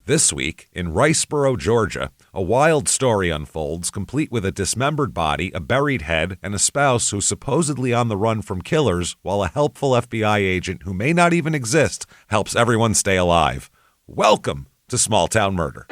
This week, in Riceboro, Georgia, a wild story unfolds, complete with a dismembered body, a buried head, and a spouse who's supposedly on the run from killers, while a helpful FBI agent who may not even exist helps everyone stay alive. Welcome to Small Town Murder.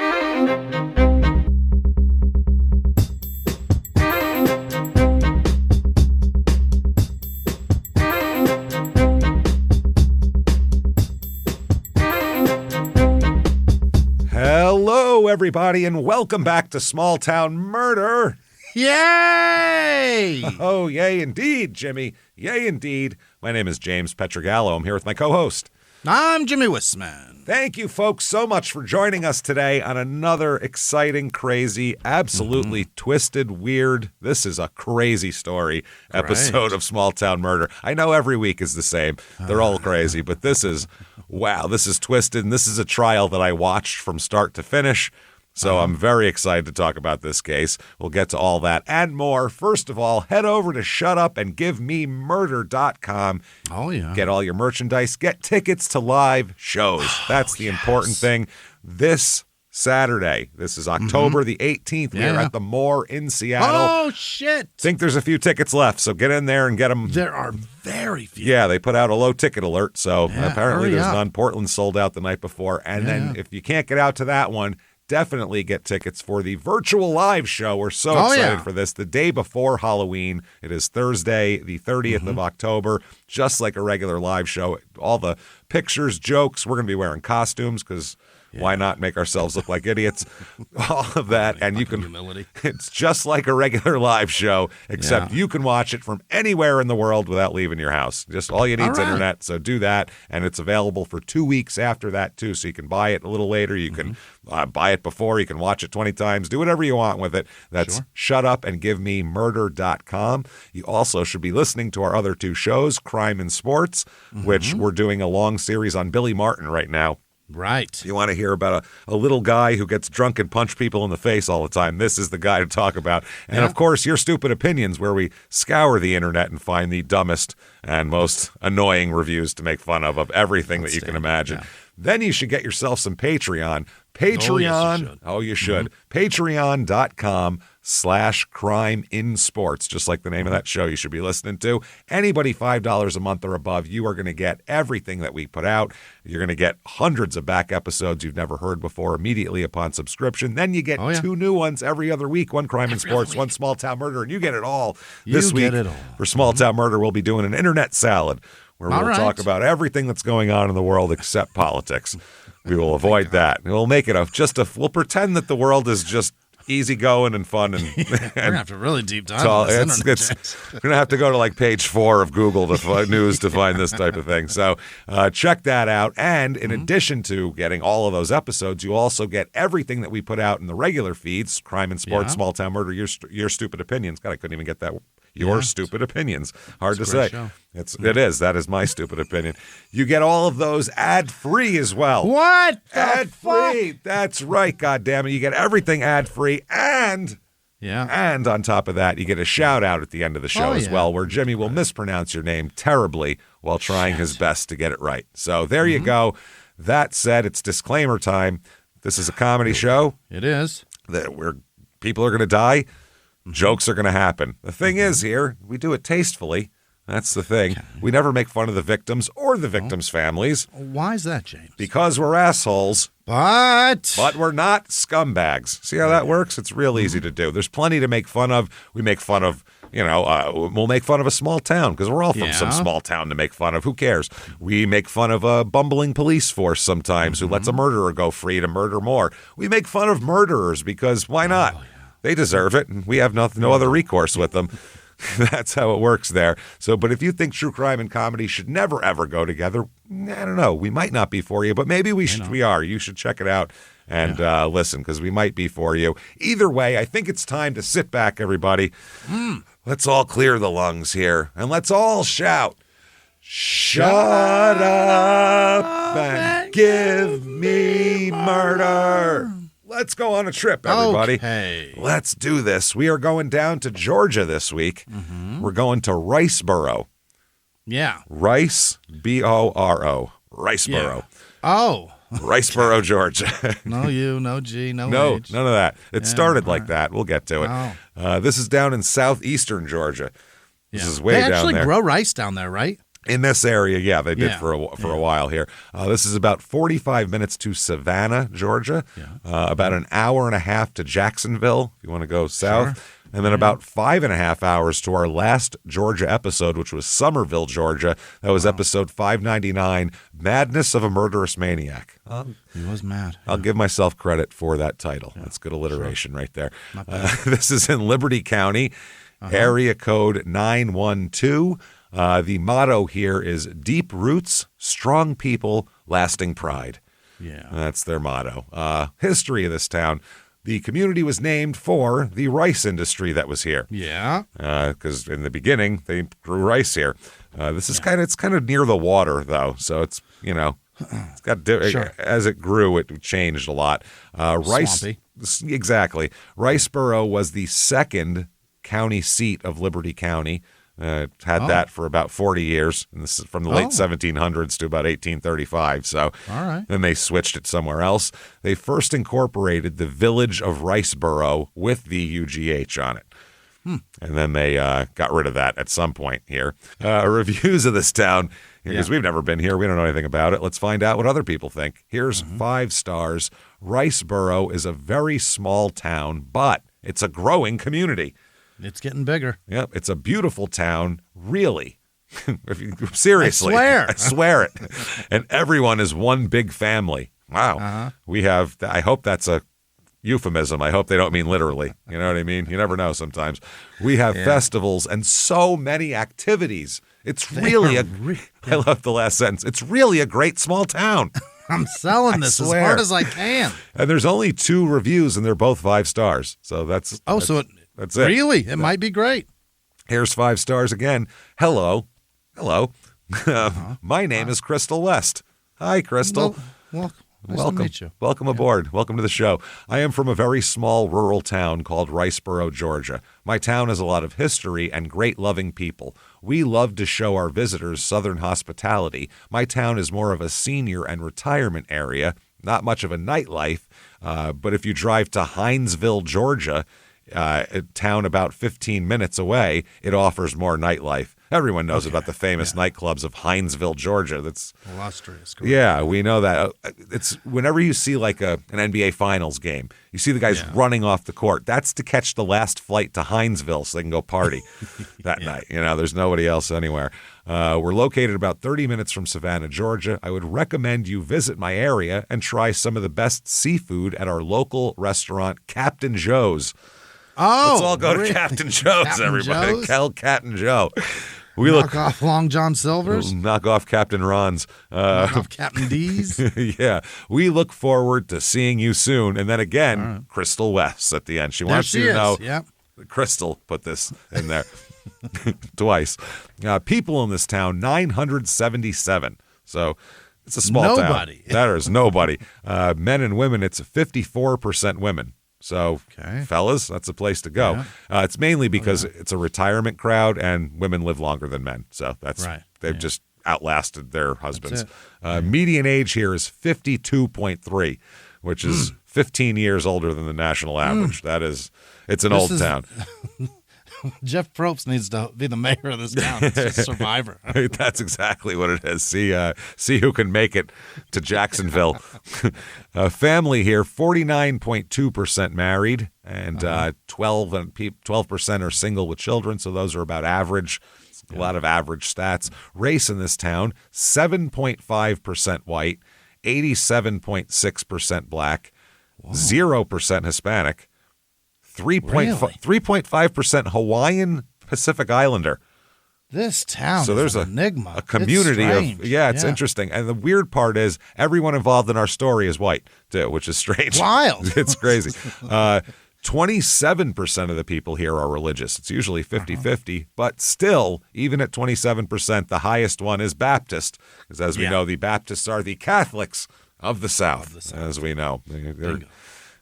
Hello, everybody, and welcome back to Small Town Murder. Yay! Oh, yay indeed, Jimmy. Yay indeed. My name is James Petrogallo. I'm here with my co-host. I'm Jimmy Wissman. Thank you, folks, so much for joining us today on another exciting, crazy, absolutely twisted, weird, this is a crazy story episode of Small Town Murder. I know every week is the same. They're all crazy, but this is, wow, this is twisted, and this is a trial that I watched from start to finish. So I'm very excited to talk about this case. We'll get to all that and more. First of all, head over to shutupandgivememurder.com. Oh, yeah. Get all your merchandise. Get tickets to live shows. That's the important thing. This Saturday, this is October the 18th, we are at the Moore in Seattle. Oh, shit. Think there's a few tickets left, so get in there and get them. There are very few. Yeah, they put out a low ticket alert, so apparently hurry there's up. none. Portland sold out the night before. And then if you can't get out to that one, definitely get tickets for the virtual live show. We're so excited for this. The day before Halloween. It is Thursday, the 30th of October, just like a regular live show. All the pictures, jokes. We're going to be wearing costumes because why not make ourselves look like idiots? All of that. And you can, it's just like a regular live show, except you can watch it from anywhere in the world without leaving your house. Just all you need is internet. So do that. And it's available for 2 weeks after that, too. So you can buy it a little later. You can buy it before. You can watch it 20 times. Do whatever you want with it. That's shutupandgivememurder.com. You also should be listening to our other two shows, Crime and Sports, which we're doing a long series on Billy Martin right now. Right. You want to hear about a little guy who gets drunk and punch people in the face all the time. This is the guy to talk about. And, of course, Your Stupid Opinions, where we scour the internet and find the dumbest and most annoying reviews to make fun of everything that you can imagine. Yeah. Then you should get yourself some Patreon. Patreon. Oh, you should. Patreon.com/crime in sports, just like the name of that show you should be listening to. Anybody $5 a month or above, you are going to get everything that we put out. You're going to get hundreds of back episodes you've never heard before immediately upon subscription. Then you get two new ones every other week, one Crime in Sports, one Small Town Murder, and you get it all. This week for Small Town Murder, we'll be doing an internet salad where we'll talk about everything that's going on in the world except politics. We will avoid that. We'll make it we'll pretend that the world is just easygoing and fun. And we're going to have to really deep dive we're going to have to go to like page 4 of Google News to find this type of thing. So check that out. And in addition to getting all of those episodes, you also get everything that we put out in the regular feeds, Crime and Sports, Small Town Murder, Your Stupid Opinions. God, I couldn't even get that. Your Stupid Opinions. Hard to say. It is. That is my stupid opinion. You get all of those ad-free as well. What? Ad-free. That's right, goddammit. You get everything ad-free and on top of that, you get a shout-out at the end of the show as well, where Jimmy will mispronounce your name terribly while trying his best to get it right. So there you go. That said, it's disclaimer time. This is a comedy show. It is. People are going to die. Jokes are going to happen. The thing is here, we do it tastefully. That's the thing. We never make fun of the victims or the victims' families. Why is that, James? Because we're assholes. But we're not scumbags. See how that works? It's real easy to do. There's plenty to make fun of. We make fun of, we'll make fun of a small town because we're all from some small town to make fun of. Who cares? We make fun of a bumbling police force sometimes who lets a murderer go free to murder more. We make fun of murderers because why not? They deserve it, and we have no other recourse with them. That's how it works there. So, but if you think true crime and comedy should never, ever go together, I don't know. We might not be for you, but maybe we are. You should check it out and listen, because we might be for you. Either way, I think it's time to sit back, everybody. Let's all clear the lungs here, and let's all shout, "Shut up and give me murder." Let's go on a trip, everybody. Okay. Let's do this. We are going down to Georgia this week. We're going to Riceboro. Yeah. Rice, B-O-R-O. Riceboro. Yeah. Oh. Riceboro, Georgia. No U, no G, no No, H. none of that. It started like right. that. We'll get to it. Oh. This is down in southeastern Georgia. This is way They down actually there. grow rice down there, right? In this area, yeah, they did Yeah. for a while here. This is about 45 minutes to Savannah, Georgia. About an hour and a half to Jacksonville, if you want to go south. Sure. And then about 5.5 hours to our last Georgia episode, which was Somerville, Georgia. That was episode 599, Madness of a Murderous Maniac. He was mad. I'll give myself credit for that title. That's good alliteration right there. This is in Liberty County, area code 912. The motto here is deep roots, strong people, lasting pride. Yeah. That's their motto. History of this town. The community was named for the rice industry that was here. Yeah. Because in the beginning, they grew rice here. This is it's kind of near the water, though. So it's, it's got, Sure. as it grew, it changed a lot. Rice, Swampy. Exactly. Riceboro was the second county seat of Liberty County. Had that for about 40 years, and this is from the late 1700s to about 1835. So All right. then they switched it somewhere else. They first incorporated the village of Riceboro with the UGH on it. And then they got rid of that at some point here. Reviews of this town, because we've never been here. We don't know anything about it. Let's find out what other people think. Here's 5 stars. Riceboro is a very small town, but it's a growing community. It's getting bigger. Yep, it's a beautiful town, really. Seriously. I swear it. And everyone is one big family. Wow. We have, I hope that's a euphemism. I hope they don't mean literally. You know what I mean? You never know sometimes. We have festivals and so many activities. It's really I love the last sentence. It's really a great small town. I'm selling this as hard as I can. And there's only 2 reviews, and they're both 5 stars. So that's it. Really? It might be great. Here's 5 stars again. Hello. My name is Crystal West. Hi, Crystal. Well, nice Welcome. to meet you. Welcome aboard. Welcome to the show. I am from a very small rural town called Riceboro, Georgia. My town has a lot of history and great loving people. We love to show our visitors Southern hospitality. My town is more of a senior and retirement area, not much of a nightlife, but if you drive to Hinesville, Georgia, a town about 15 minutes away, it offers more nightlife. Everyone knows about the famous nightclubs of Hinesville, Georgia. That's illustrious. Yeah, we know that. It's whenever you see like an NBA Finals game, you see the guys running off the court. That's to catch the last flight to Hinesville so they can go party that night. There's nobody else anywhere. We're located about 30 minutes from Savannah, Georgia. I would recommend you visit my area and try some of the best seafood at our local restaurant, Captain Joe's. Oh, let's all go to Captain Joe's, Captain everybody. Joe's? Tell Captain Joe. Knock off Long John Silver's. Knock off Captain Ron's. Knock off Captain D's. Yeah. We look forward to seeing you soon. And then again, Crystal West at the end. She wants you to know. Yep. Crystal put this in there twice. People in this town, 977. So it's a small town. Nobody. That is nobody. Men and women, it's 54% women. So, fellas, that's a place to go. Yeah. It's mainly because it's a retirement crowd and women live longer than men. So that's they've just outlasted their husbands. Median age here is 52.3, which is 15 years older than the national average. It's an old town. Jeff Probst needs to be the mayor of this town. It's just Survivor. That's exactly what it is. See who can make it to Jacksonville. Family here, 49.2% married, and 12% are single with children. So those are about average. A lot of average stats. Race in this town, 7.5% white, 87.6% black, 0% Hispanic. 3.5% Hawaiian Pacific Islander. This town so there's is an enigma. A community it's of it's interesting. And the weird part is everyone involved in our story is white too, which is strange. Wild. It's crazy. 27% of the people here are religious. It's usually 50-50, but still, even at 27%, the highest one is Baptist, because as we know, the Baptists are the Catholics of the South, as we know.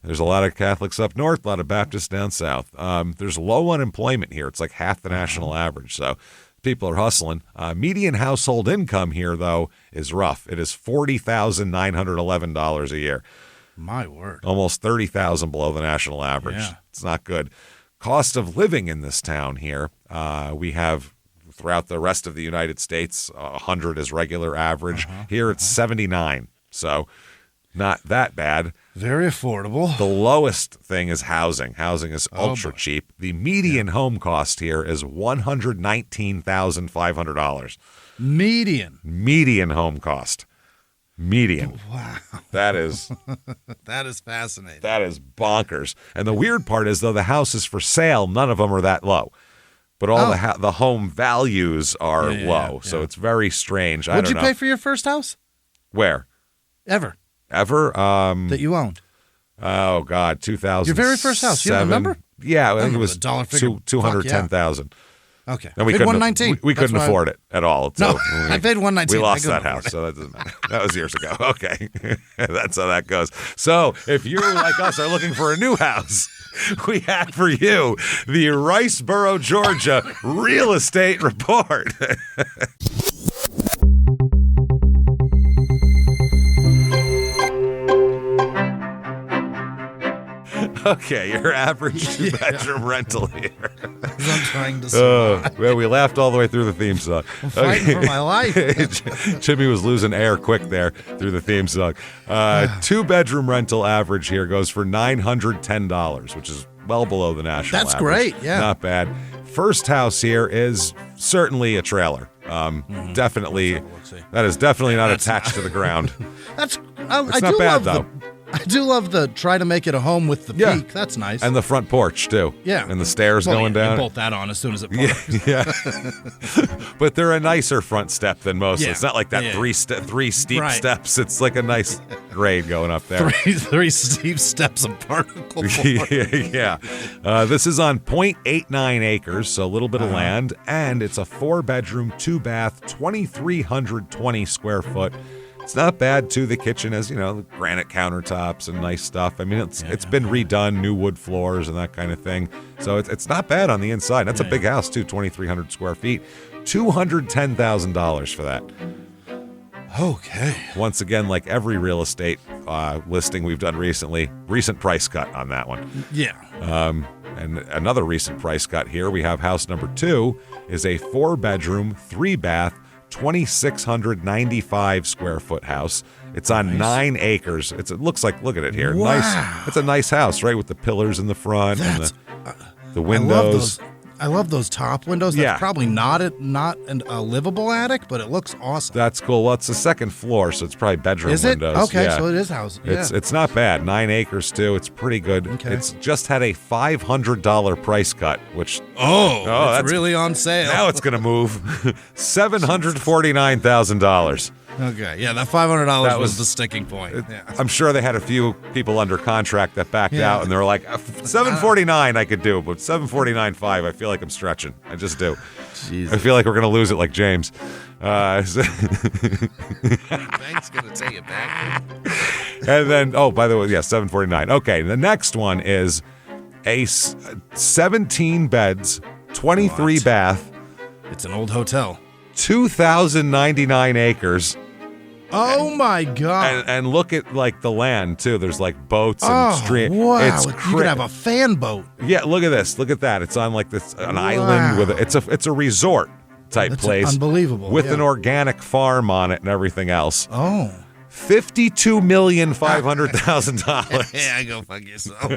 There's a lot of Catholics up north, a lot of Baptists down south. There's low unemployment here. It's like half the national average. So People are hustling. Median household income here, though, is rough. It is $40,911 a year. My word. Almost $30,000 below the national average. Yeah. It's not good. Cost of living in this town here, we have throughout the rest of the United States, 100 is regular average. Here it's 79, so not that bad. Very affordable. The lowest thing is housing. Housing is ultra cheap. The median home cost here is $119,500. Median home cost. Median. Wow. That is That is fascinating. that is bonkers. And the weird part is, though the house is for sale, none of them are that low. But all the home values are low, so it's very strange. I don't know. What'd you pay for your first house? Where? Ever? That you owned? Oh God, 2000. Your very first house. You don't remember? Yeah, I think it was dollar figure. 210,000. Okay. And we paid couldn't, 119. we couldn't afford it at all. No, So I paid 119. We lost that house, so that doesn't matter. That was years ago. Okay. That's how that goes. So if you, like us, are looking for a new house, we have for you the Riceboro, Georgia Real Estate Report. Okay, your average two-bedroom rental here. I'm trying to survive. Well, we laughed all the way through the theme song. I'm fighting for my life. Jimmy was losing air quick there through the theme song. Two-bedroom rental average here goes for $910, which is well below the national average. That's great, yeah. Not bad. First house here is certainly a trailer. Definitely, that is definitely not attached to the ground. It's not bad, though. I do love the try to make it a home with the peak. That's nice. And the front porch, too. Yeah. And the stairs going down. You bolt that on as soon as it parks. Yeah. But they're a nicer front step than most. Yeah. It's not like that three steep Right. steps. It's like a nice grade going up there. Three steep steps of particle board. Yeah. This is on 0.89 acres, so a little bit of land, and it's a 4-bedroom, 2-bath, 2,320 square foot. It's not bad, too. The kitchen has, granite countertops and nice stuff. I mean, it's been redone, new wood floors and that kind of thing. So it's not bad on the inside. That's a big house, too, 2,300 square feet. $210,000 for that. Okay. Once again, like every real estate listing we've done recently, recent price cut on that one. Yeah. And another recent price cut here, we have house number 2 is a 4-bedroom, 3-bath, 2,695 square foot house. It's on 9 acres. It looks like, look at it here. Wow. Nice. It's a nice house, right? With the pillars in the front and the windows. I love those top windows. That's probably not a livable attic, but it looks awesome. That's cool. Well, it's the second floor, so it's probably bedroom Is it? windows. Okay, Yeah. so it is house. Yeah. It's not bad. 9 acres too. It's pretty good. Okay. It's just had a $500 price cut, which it's really on sale. now it's going to move. $749,000. Okay, yeah, that $500 was the sticking point. I'm sure they had a few people under contract that backed out, and they were like, $749 I could do, but $749.5 I feel like I'm stretching. I just do. Jesus. I feel like we're going to lose it like James. Bank's gonna take it back. And then, by the way, $749. Okay, the next one is a 17 beds, 23 bath. It's an old hotel. 2,099 acres. Oh my God! And look at like the land too. There's like boats and stream. Wow! It's you could have a fan boat. Yeah, look at this. Look at that. It's on like an island with it's a resort type place. Unbelievable. With an organic farm on it and everything else. Oh. $52,500,000. Yeah, go fuck yourself.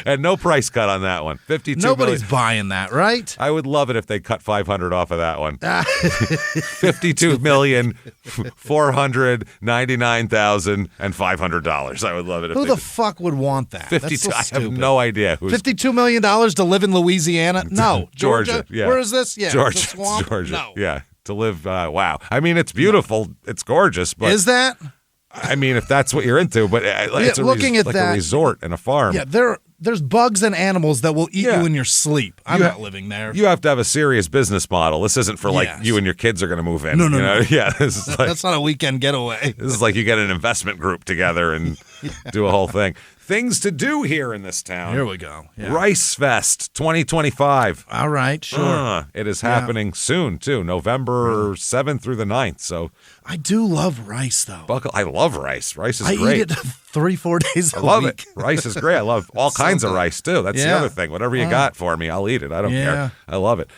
And no price cut on that one. Nobody's buying that, right? I would love it if they cut $500 off of that one. $52,499,500. I would love it. Who the fuck would want that? 52. That's so I have no idea. $52 million to live in Louisiana? No. Georgia. Yeah. Where is this? Yeah. Georgia. The swamp? Georgia. No. Yeah. To live. Wow. I mean, it's beautiful. It's gorgeous. But is that? I mean, if that's what you're into, but it's a resort and a farm. Yeah, there's bugs and animals that will eat you in your sleep. I'm not living there. You have to have a serious business model. This isn't for you and your kids are going to move in. No. Yeah, this is that's not a weekend getaway. This is like you get an investment group together and do a whole thing. Things to do here in this town. Here we go. Yeah. Rice Fest 2025. All right, sure. It is happening soon, too, November 7th through the 9th. So I do love rice, though. I love rice. Rice is I great. eat it 3-4 days a week. I love it. Rice is great. I love all kinds of rice, too. That's the Yeah. other thing. Whatever you got for me, I'll eat it. I don't Yeah. care. I love it.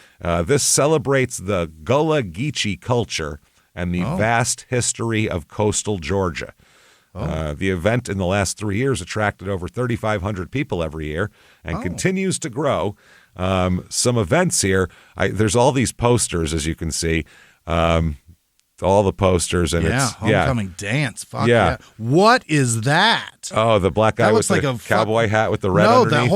This celebrates the Gullah Geechee culture and the vast history of coastal Georgia. The event in the last 3 years attracted over 3,500 people every year and continues to grow. Some events here, there's all these posters, as you can see, all the posters. And it's homecoming dance. Fuck yeah. What is that? Oh, the black guy with the cowboy hat with the red underneath?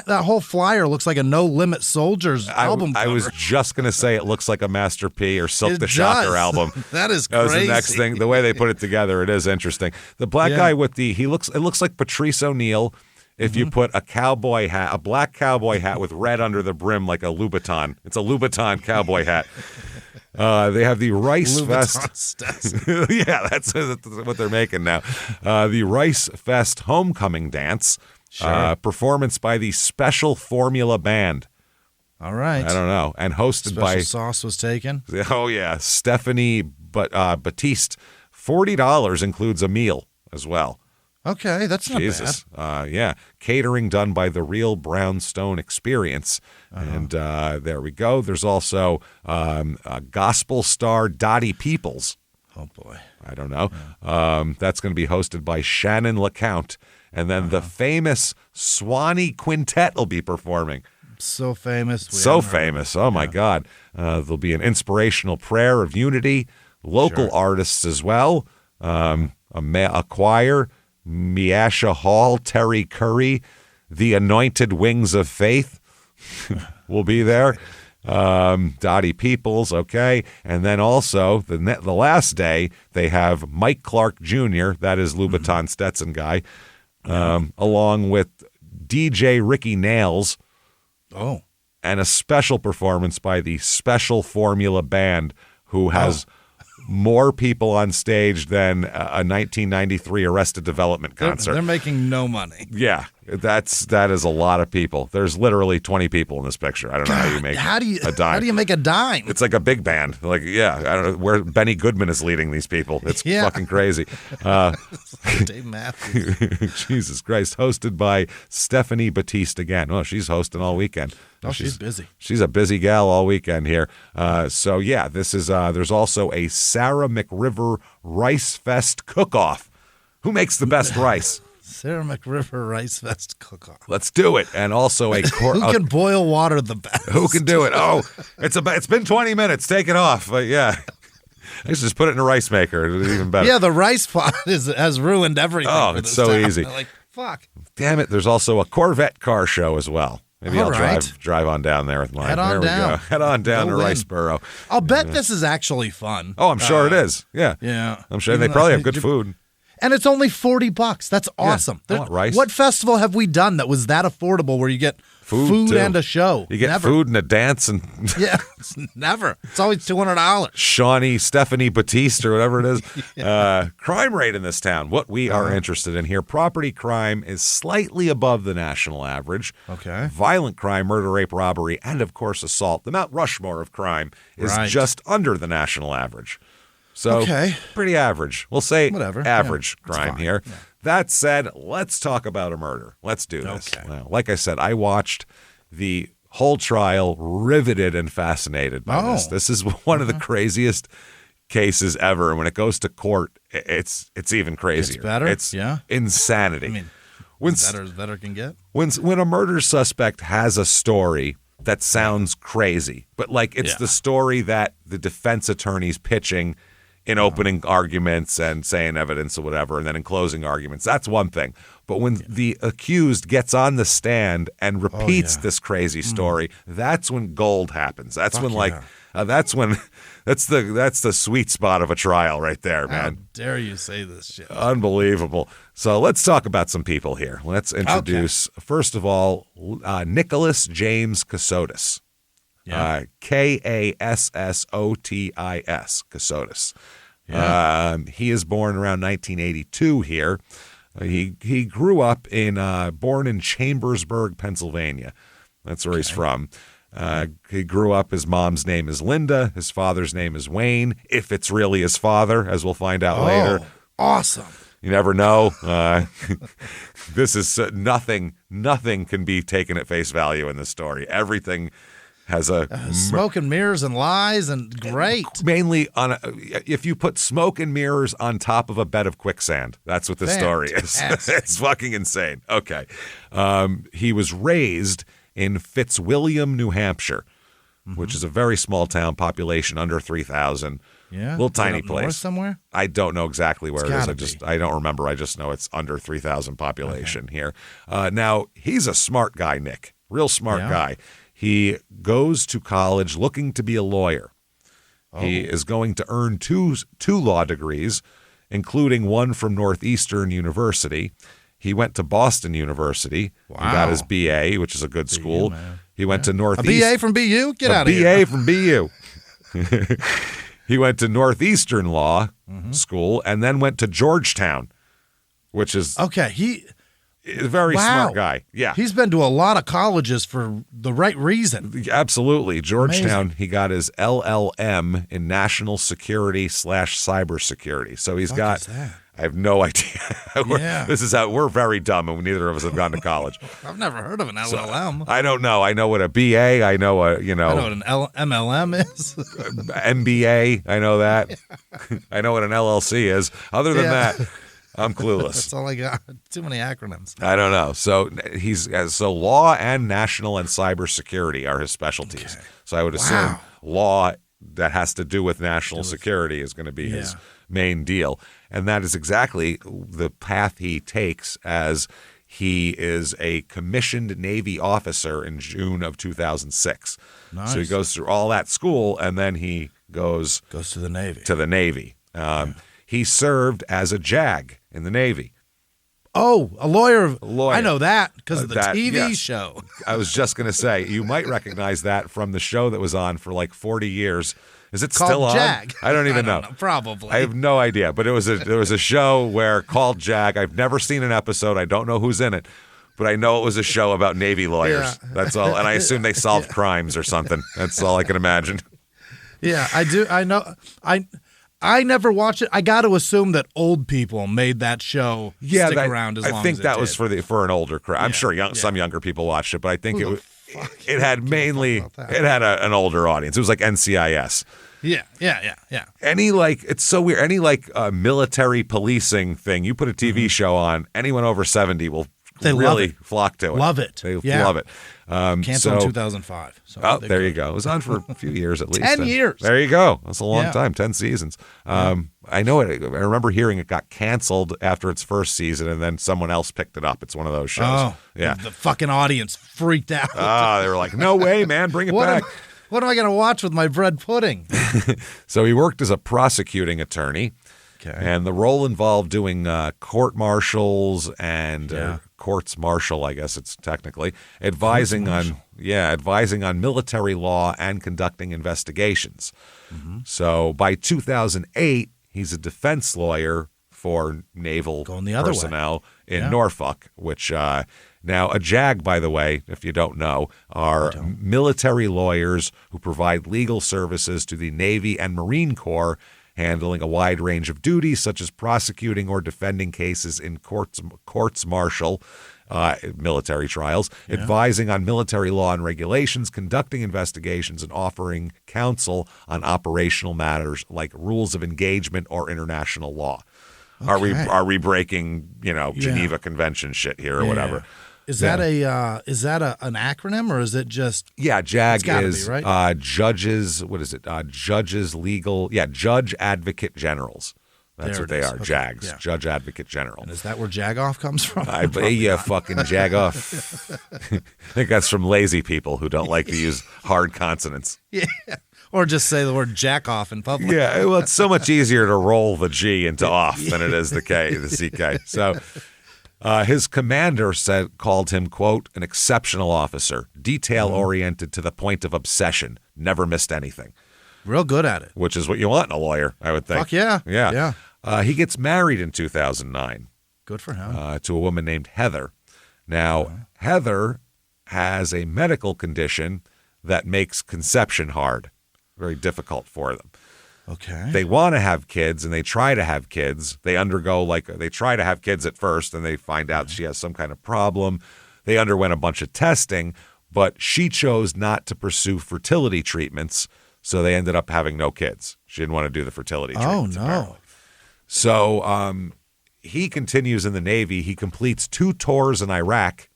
that whole flyer looks like a No Limit Soldiers album cover. I was just going to say it looks like a Master P or Silk the Shocker album. That is crazy. That was the next thing. The way they put it together, it is interesting. The black guy with it looks like Patrice O'Neal if you put a black cowboy hat with red under the brim like a Louboutin. It's a Louboutin cowboy hat. They have the Rice Fest. Yeah, that's what they're making now. The Rice Fest Homecoming Dance, performance by the Special Formula Band. All right. I don't know. And hosted Special sauce was taken. Oh, yeah. Stephanie Batiste. $40 includes a meal as well. Okay, that's not bad. Yeah. Catering done by the Real Brownstone Experience. And there we go. There's also gospel star Dottie Peoples. Oh, boy. I don't know. That's going to be hosted by Shannon LeCount. And then the famous Swanee Quintet will be performing. So famous. Oh, my God. There'll be an inspirational prayer of unity, local artists as well, a choir, Miasha Hall, Terry Curry, the Anointed Wings of Faith will be there. Dottie Peoples, okay. And then also, the last day, they have Mike Clark Jr., that is Louboutin Stetson guy, along with DJ Ricky Nails. Oh. And a special performance by the Special Formula Band, who has more people on stage than a 1993 Arrested Development concert. They're making no money. Yeah, that is a lot of people. There's literally 20 people in this picture. I don't know how you make a dime. How do you make a dime? It's like a big band. Like, I don't know where Benny Goodman is leading these people. It's fucking crazy. Dave Matthews. Jesus Christ. Hosted by Stephanie Batiste again. Oh, she's hosting all weekend. Oh, she's busy. She's a busy gal all weekend here. This is there's also a Sarah McRiver Rice Fest cook-off. Who makes the best rice? Sarah McRiver Rice Fest cook-off. Let's do it. And also who can boil water the best? Who can do it? Oh, it's been 20 minutes. Take it off. Yeah. I just put it in a rice maker. It's even better. Yeah, the rice pot has ruined everything. Oh, it's so easy. Like, fuck. Damn it. There's also a Corvette car show as well. Maybe I'll drive on down there with mine. Head on down. We go. Head on down to Riceboro. I'll bet this is actually fun. Oh, I'm sure it is. Yeah. Yeah. I'm sure they probably have good food. And it's only $40. That's awesome. I want rice. What festival have we done that was that affordable where you get food and a show? You get food and a dance and never. It's always $200. Stephanie Batiste or whatever it is. Crime rate in this town. What we are interested in here. Property crime is slightly above the national average. Okay. Violent crime, murder, rape, robbery, and of course assault. The Mount Rushmore of crime is just under the national average. So pretty average. We'll say average crime here. Yeah. That said, let's talk about a murder. Let's do this. Well, like I said, I watched the whole trial, riveted and fascinated by this. This is one of the craziest cases ever. And when it goes to court, it's even crazier. It's better? It's insanity. I mean, as better can get. When a murder suspect has a story that sounds crazy, but like it's the story that the defense attorney's pitching in opening arguments and saying evidence or whatever, and then in closing arguments, that's one thing. But when the accused gets on the stand and repeats this crazy story, that's when gold happens. That's when that's the sweet spot of a trial right there, man. How dare you say this shit? Unbelievable. So let's talk about some people here. Let's introduce, first of all, Nicholas James Casotis. Kassotis, Casotis. He is born around 1982 here. He grew up born in Chambersburg, Pennsylvania. That's where he's from. He grew up, his mom's name is Linda. His father's name is Wayne, if it's really his father, as we'll find out later. Awesome. You never know. This is nothing can be taken at face value in this story. Everything has a smoke and mirrors and lies, and great. Mainly if you put smoke and mirrors on top of a bed of quicksand, that's what the story is. It's fucking insane. Okay. He was raised in Fitzwilliam, New Hampshire, which is a very small town, population under 3,000. Yeah, little tiny place north somewhere. I don't know exactly where it is. I don't remember. I just know it's under 3,000 population here. Now he's a smart guy, Nick. Real smart guy. He goes to college looking to be a lawyer. He is going to earn two law degrees, including one from Northeastern University. He went to Boston University. Wow. He got his BA, which is a good school. He went to Northeast. A BA from BU? Get out of here. A BA from BU. He went to Northeastern Law School and then went to Georgetown, which is a very smart guy. Yeah. He's been to a lot of colleges for the right reason. Absolutely. Georgetown, amazing. He got his LLM in National Security / Cybersecurity. So he's got, I have no idea. This is how, we're very dumb and neither of us have gone to college. I've never heard of an LLM. So, I don't know. I know what a BA, I know what an MLM is. MBA, I know that. I know what an LLC is. Other than that, I'm clueless. That's all I got. Too many acronyms. I don't know. So so law and national and cybersecurity are his specialties. Okay. So I would assume law that has to do with national security is going to be his main deal. And that is exactly the path he takes as he is a commissioned Navy officer in June of 2006. Nice. So he goes through all that school and then he goes to the Navy. He served as a JAG in the Navy. Oh, a lawyer. I know that because of the TV show. I was just going to say, you might recognize that from the show that was on for like 40 years. Is it still on? Jag. I don't even know. Probably. I have no idea. But there was a show called Jag. I've never seen an episode. I don't know who's in it. But I know it was a show about Navy lawyers. Yeah. That's all. And I assume they solved crimes or something. That's all I can imagine. Yeah, I do. I know. I never watched it. I got to assume that old people made that show stick around as long as it did. I think that was for an older crowd. I'm sure some younger people watched it, but I think it had an older audience. It was like NCIS. Yeah. It's so weird. Any military policing thing, you put a TV show on, anyone over 70 will really flock to it. Love it. They love it. Canceled in 2005. So there you go. It was on for a few years at least. 10 years. There you go. That's a long time. 10 seasons. I know it. I remember hearing it got canceled after its first season, and then someone else picked it up. It's one of those shows. Oh, yeah. The fucking audience freaked out. They were like, "No way, man! Bring it back." What am I going to watch with my bread pudding? So he worked as a prosecuting attorney. Okay. And the role involved doing court martials and courts martial, I guess it's technically, advising on military law and conducting investigations. Mm-hmm. So by 2008, he's a defense lawyer for naval personnel in Norfolk, which now a JAG, by the way, if you don't know, are military lawyers who provide legal services to the Navy and Marine Corps, handling a wide range of duties such as prosecuting or defending cases in courts martial, military trials, advising on military law and regulations, conducting investigations, and offering counsel on operational matters like rules of engagement or international law. Okay. Are we breaking Geneva Convention shit here or whatever? Is that an acronym or is it just JAG is right? Judges. What is it? Judges Legal. Judge Advocate Generals. That's what they are. JAGs. Yeah. Judge Advocate General. And is that where Jagoff comes from? I bet you fucking Jagoff. I think that's from lazy people who don't like to use hard consonants. Yeah. Or just say the word jack off in public. Yeah. Well, it's so much easier to roll the G into off than it is the CK. So. His commander called him, quote, an exceptional officer, detail-oriented to the point of obsession, never missed anything. Real good at it. Which is what you want in a lawyer, I would think. Fuck yeah. Yeah. He gets married in 2009. Good for him. to a woman named Heather. Now, Heather has a medical condition that makes conception hard, very difficult for them. Okay. They want to have kids and they try to have kids. They they try to have kids at first and they find out she has some kind of problem. They underwent a bunch of testing, but she chose not to pursue fertility treatments, so they ended up having no kids. She didn't want to do the fertility treatments. Oh, no. Apparently. So he continues in the Navy. He completes 2 tours in Iraq.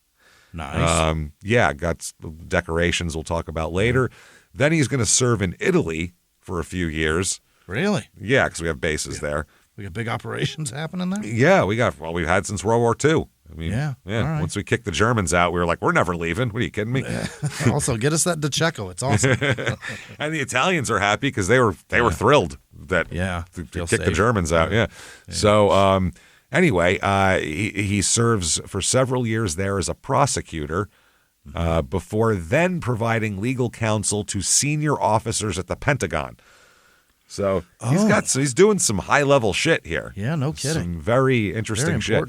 Nice. Got decorations we'll talk about later. Then he's going to serve in Italy for a few years. Really? Yeah, because we have bases there. We got big operations happening there? Yeah, we've had since World War II. I mean, Yeah. All right. Once we kicked the Germans out, we were like, we're never leaving. What are you kidding me? Also, get us that DiCecco. It's awesome. And the Italians are happy because they were thrilled that to kick the Germans out. Yeah. So anyway, he serves for several years there as a prosecutor before then providing legal counsel to senior officers at the Pentagon. So he's doing some high level shit here. Yeah, no kidding. Some very interesting shit.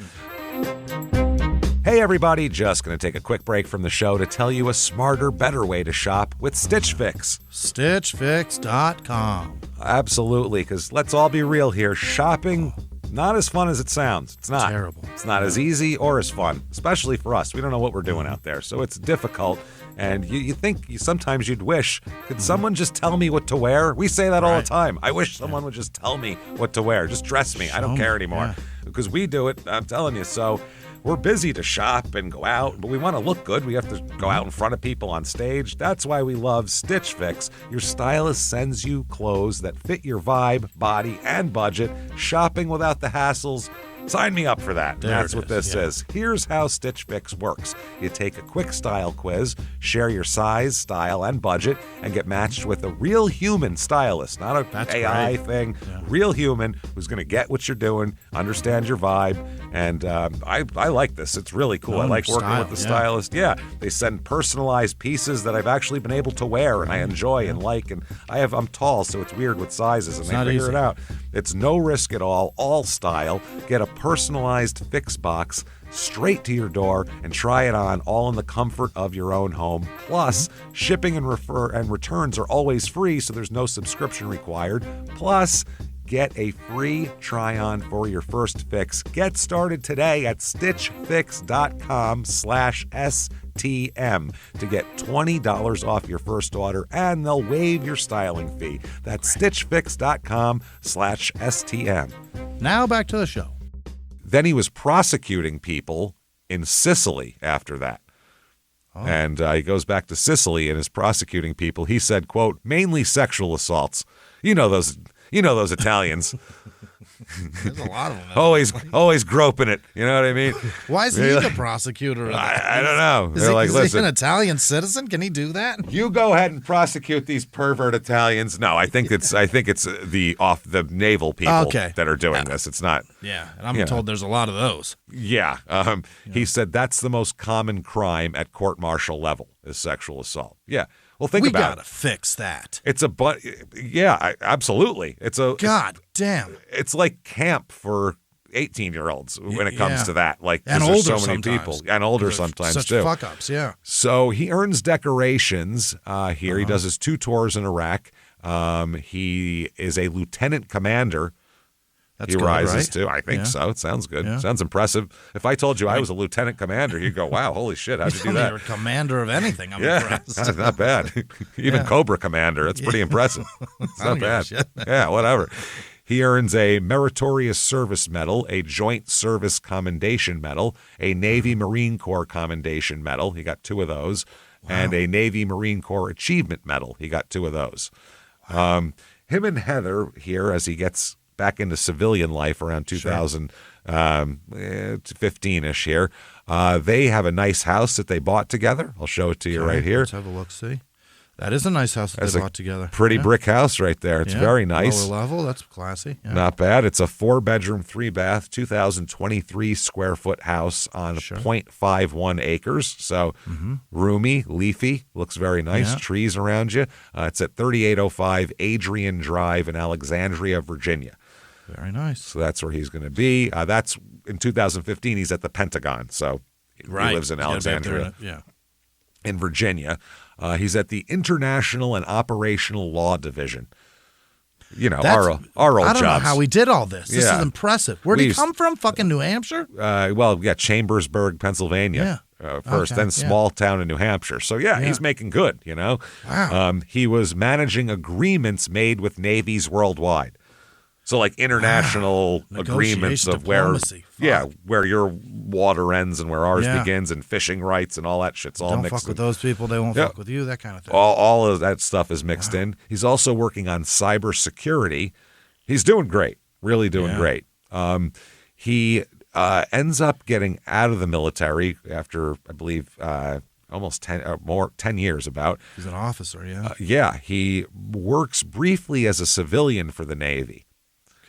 Hey everybody, just going to take a quick break from the show to tell you a smarter, better way to shop with Stitch Fix. StitchFix.com. Absolutely, because let's all be real here. Shopping, not as fun as it sounds. It's not. Terrible. It's not as easy or as fun, especially for us. We don't know what we're doing out there, so it's difficult. And you think sometimes you'd wish, could someone just tell me what to wear? We say that all the time. I wish someone would just tell me what to wear. Just dress me. I don't care anymore. Because we do it, I'm telling you. So we're busy to shop and go out, but we want to look good. We have to go out in front of people on stage. That's why we love Stitch Fix. Your stylist sends you clothes that fit your vibe, body, and budget. Shopping without the hassles. Sign me up for that. That's what this is. Here's how Stitch Fix works. You take a quick style quiz, share your size, style, and budget, and get matched with a real human stylist, not an AI thing. Yeah. Real human who's going to get what you're doing, understand your vibe, and I like this. It's really cool. I like working with the stylist. Yeah, they send personalized pieces that I've actually been able to wear and I enjoy and like. And I'm tall, so it's weird with sizes, and they figure it out. It's no risk at all style. Get a personalized Fix box straight to your door and try it on all in the comfort of your own home. Plus, shipping and returns are always free, so there's no subscription required. Plus, get a free try-on for your first fix. Get started today at stitchfix.com/STM to get $20 off your first order, and they'll waive your styling fee. That's stitchfix.com/STM. Now back to the show. Then he was prosecuting people in Sicily after that. Oh. And he goes back to Sicily and is prosecuting people. He said, quote, mainly sexual assaults. You know those Italians. There's a lot of them. Always groping it. You know what I mean? Why is he the prosecutor? I don't know. Is he an Italian citizen? Can he do that? You go ahead and prosecute these pervert Italians. No, I think it's the naval people that are doing this. It's not. Yeah, and I'm told there's a lot of those. Yeah. He said that's the most common crime at court-martial level is sexual assault. Yeah. Well, think about it. We gotta fix that. Absolutely. God damn. It's like camp for 18-year-olds when it comes to that. Like, and there's older so many people, and older sometimes such too. Fuck ups, yeah. So he earns decorations here. He does his 2 tours in Iraq. He is a lieutenant commander. He rises too. I think so. It sounds good. Yeah. Sounds impressive. If I told you I was a lieutenant commander, you'd go, wow, holy shit, how'd you do that? You're a commander of anything. I'm impressed. That's not bad. Even Cobra Commander. That's pretty impressive. It's not bad. Yeah, whatever. He earns a Meritorious Service Medal, a Joint Service Commendation Medal, a Navy Marine Corps Commendation Medal. He got 2 of those. Wow. And a Navy Marine Corps Achievement Medal. He got 2 of those. Wow. Him and Heather here, as he gets back into civilian life around 2015-ish here. They have a nice house that they bought together. I'll show it to you right here. Let's have a look, see. That is a nice house that they bought together. Pretty brick house right there. It's very nice. Lower level, that's classy. Yeah. Not bad. It's a 4-bedroom, 3-bath, 2,023 square foot house on 0.51 acres. So roomy, leafy, looks very nice. Trees around you. It's at 3805 Adrian Drive in Alexandria, Virginia. Very nice. So that's where he's going to be. That's in 2015. He's at the Pentagon. So he lives in Alexandria, in Virginia. He's at the International and Operational Law Division. You know, our old jobs. I don't know how he did all this. This is impressive. Where'd he come from? Fucking New Hampshire? Chambersburg, Pennsylvania. First, then small town in New Hampshire. So, he's making good, you know. Wow. He was managing agreements made with navies worldwide. So, like international agreements of where your water ends and where ours begins, and fishing rights and all that shit's all mixed in. Don't fuck with those people, they won't fuck with you, that kind of thing. All of that stuff is mixed in. He's also working on cybersecurity. He's doing great, really doing great. He ends up getting out of the military after, I believe, almost 10 years about. He's an officer, he works briefly as a civilian for the Navy.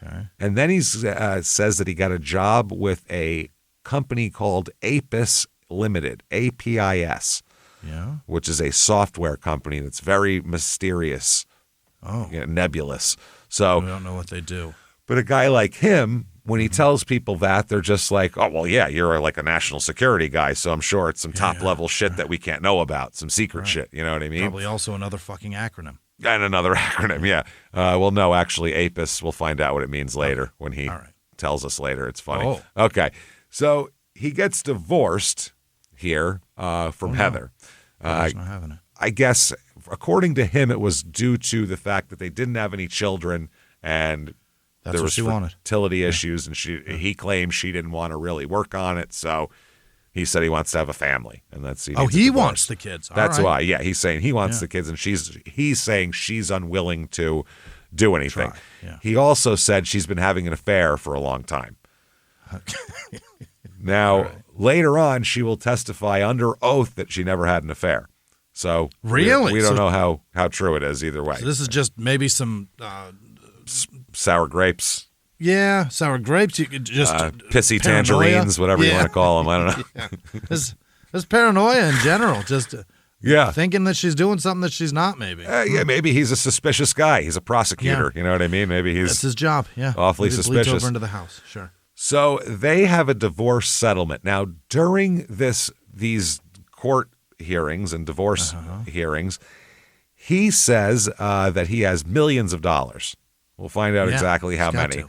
Okay. And then he says that he got a job with a company called Apis Limited, APIS, which is a software company that's very mysterious, nebulous. So we don't know what they do. But a guy like him, when he tells people that, they're just like, oh, well, you're like a national security guy, so I'm sure it's some top-level shit that we can't know about, some secret shit, you know what I mean? Probably also another fucking acronym. And another acronym, well, no, actually, APIS, we'll find out what it means later when he tells us later. It's funny. Oh. Okay, so he gets divorced here from Heather. Not having it. I guess, according to him, it was due to the fact that they didn't have any children and there was fertility issues, and he claimed she didn't want to really work on it, so he said he wants to have a family, and that's he wants the kids. That's why. Yeah, he's saying he wants the kids, and he's saying she's unwilling to do anything. He also said she's been having an affair for a long time. Now, later on, she will testify under oath that she never had an affair. So really, we don't know how true it is either way. So this is just maybe some sour grapes. Yeah, sour grapes. You could just pissy tangerines, whatever you want to call them. I don't know. There's paranoia in general. Just thinking that she's doing something that she's not. Maybe. Maybe he's a suspicious guy. He's a prosecutor. You know what I mean? Maybe that's his job. Yeah, awfully suspicious. Bleeds over into the house. Sure. So they have a divorce settlement now. During these court hearings and divorce hearings, he says that he has millions of dollars. We'll find out exactly how many.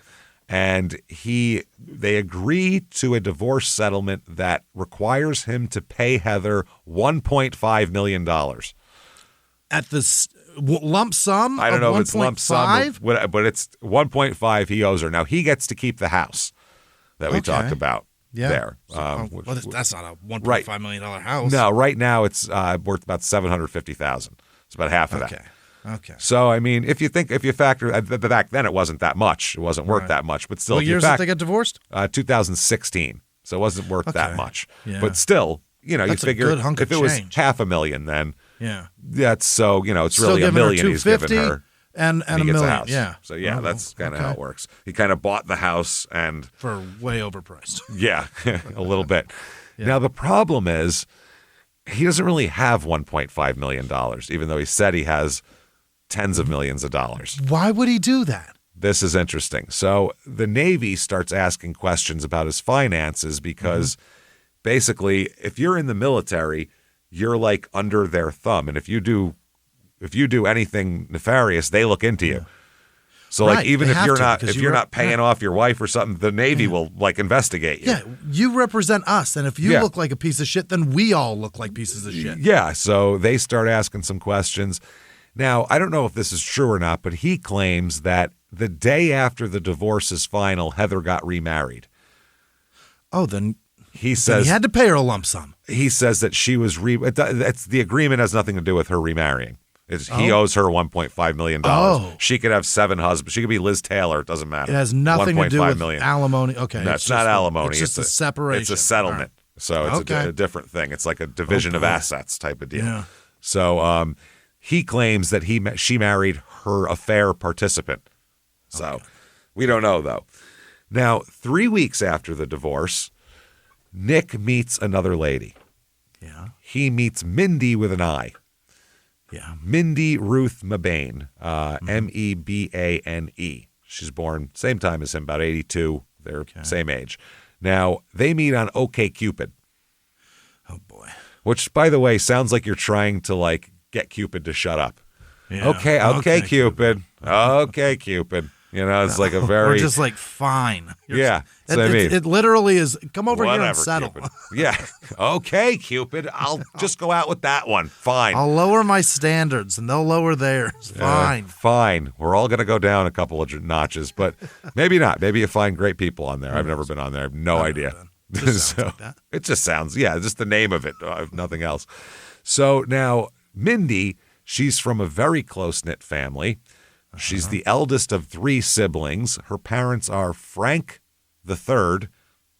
And they agree to a divorce settlement that requires him to pay Heather $1.5 million. At the lump sum? I don't know if it's 1. lump sum, but it's 1.5 he owes her. Now, he gets to keep the house that we talked about there. That's not a $1.5 million house. No, right now it's worth about $750,000. It's about half of that. Okay. So, I mean, if you factor, back then it wasn't that much. It wasn't worth that much. But still, what years did they get divorced? 2016. So it wasn't worth that much. Yeah. But still, that's you figure a good hunk if of it was change. $500,000, then it's still really $1 million he's given her. And he a gets million. a house. Yeah. So, that's kind of how it works. He kind of bought the house and. For way overpriced. Yeah, a little bit. Now, the problem is he doesn't really have $1.5 million, even though he said he has tens of millions of dollars. Why would he do that? This is interesting. So the Navy starts asking questions about his finances because basically, if you're in the military, you're like under their thumb. And if you do anything nefarious, they look into you. So like even if you're not paying off your wife or something, the Navy will like investigate you. Yeah, you represent us, and if you look like a piece of shit, then we all look like pieces of shit. Yeah, so they start asking some questions. Now, I don't know if this is true or not, but he claims that the day after the divorce is final, Heather got remarried. Oh, then he says he had to pay her a lump sum. He says that she was the agreement has nothing to do with her remarrying. He owes her $1.5 million. She could have 7 husbands. She could be Liz Taylor. It doesn't matter. It has nothing to do with alimony. Okay. No, it's not alimony. It's just a separation. It's a settlement. Right. So it's a different thing. It's like a division of assets type of deal. Yeah. So he claims that she married her affair participant. So we don't know, though. Now, 3 weeks after the divorce, Nick meets another lady. Yeah. He meets Mindy with an I. Yeah. Mindy Ruth Mebane, Mebane. She's born same time as him, about 82. They're same age. Now, they meet on OkCupid. Oh, boy. Which, by the way, sounds like you're trying to, like, get Cupid to shut up. Yeah. Okay, Cupid. Okay, Cupid. You know, it's like a very... Or just like, fine. That's what I mean. It literally is, come over Whatever, here and settle. Cupid. Yeah. Okay, Cupid. I'll just go out with that one. Fine. I'll lower my standards, and they'll lower theirs. Fine. Fine. We're all going to go down a couple of notches, but maybe not. Maybe you find great people on there. I've never been on there. I have no idea. Like that. It just sounds, just the name of it, nothing else. So now, Mindy, she's from a very close-knit family. She's the eldest of 3 siblings. Her parents are Frank the Third,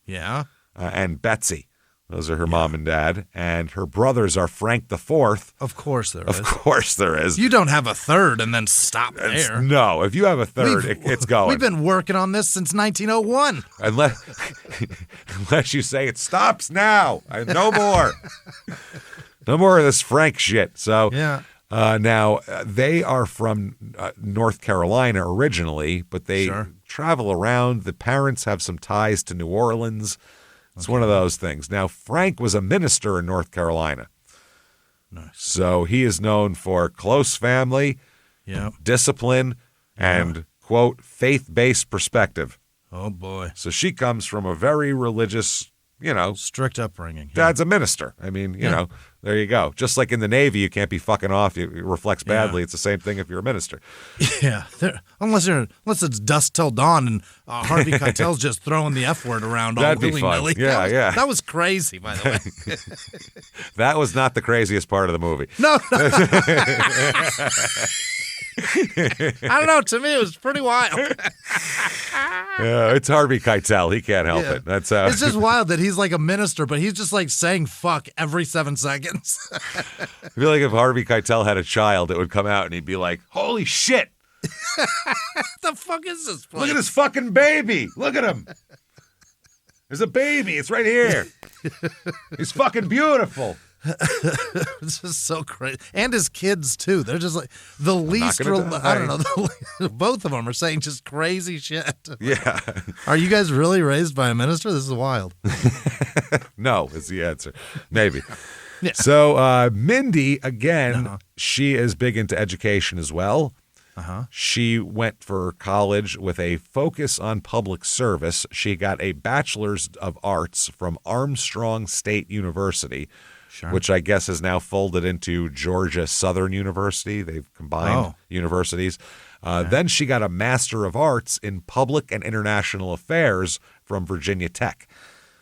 and Betsy. Those are her mom and dad. And her brothers are Frank the Fourth. Of course there is. Of course there is. You don't have a third and then stop there. No, if you have a third, it's going. We've been working on this since 1901. Unless you say it stops now. No more. No more of this Frank shit. So now they are from North Carolina originally, but they travel around. The parents have some ties to New Orleans. It's one of those things. Now, Frank was a minister in North Carolina. Nice. So he is known for close family, discipline, and, quote, faith-based perspective. Oh, boy. So she comes from a very religious, strict upbringing. Dad's a minister. I mean, you know, there you go. Just like in the Navy, you can't be fucking off. It reflects badly. It's the same thing if you're a minister. Yeah. Unless it's dusk till dawn and Harvey Keitel's just throwing the F word around all willy-nilly. Yeah, That was crazy, by the way. That was not the craziest part of the movie. No. I don't know. To me, it was pretty wild. It's Harvey Keitel. He can't help it. That's It's just wild that he's like a minister, but he's just like saying fuck every 7 seconds. I feel like if Harvey Keitel had a child, it would come out and he'd be like, holy shit. What the fuck is this place? Look at this fucking baby. Look at him. There's a baby. It's right here. He's fucking beautiful. It's just so crazy. And his kids, too. They're just like the least, I don't know. Both of them are saying just crazy shit. Yeah. Are you guys really raised by a minister? This is wild. No, is the answer. Maybe. Yeah. So Mindy, again, she is big into education as well. She went for college with a focus on public service. She got a bachelor's of arts from Armstrong State University, which I guess is now folded into Georgia Southern University. They've combined universities. Then she got a Master of Arts in Public and International Affairs from Virginia Tech.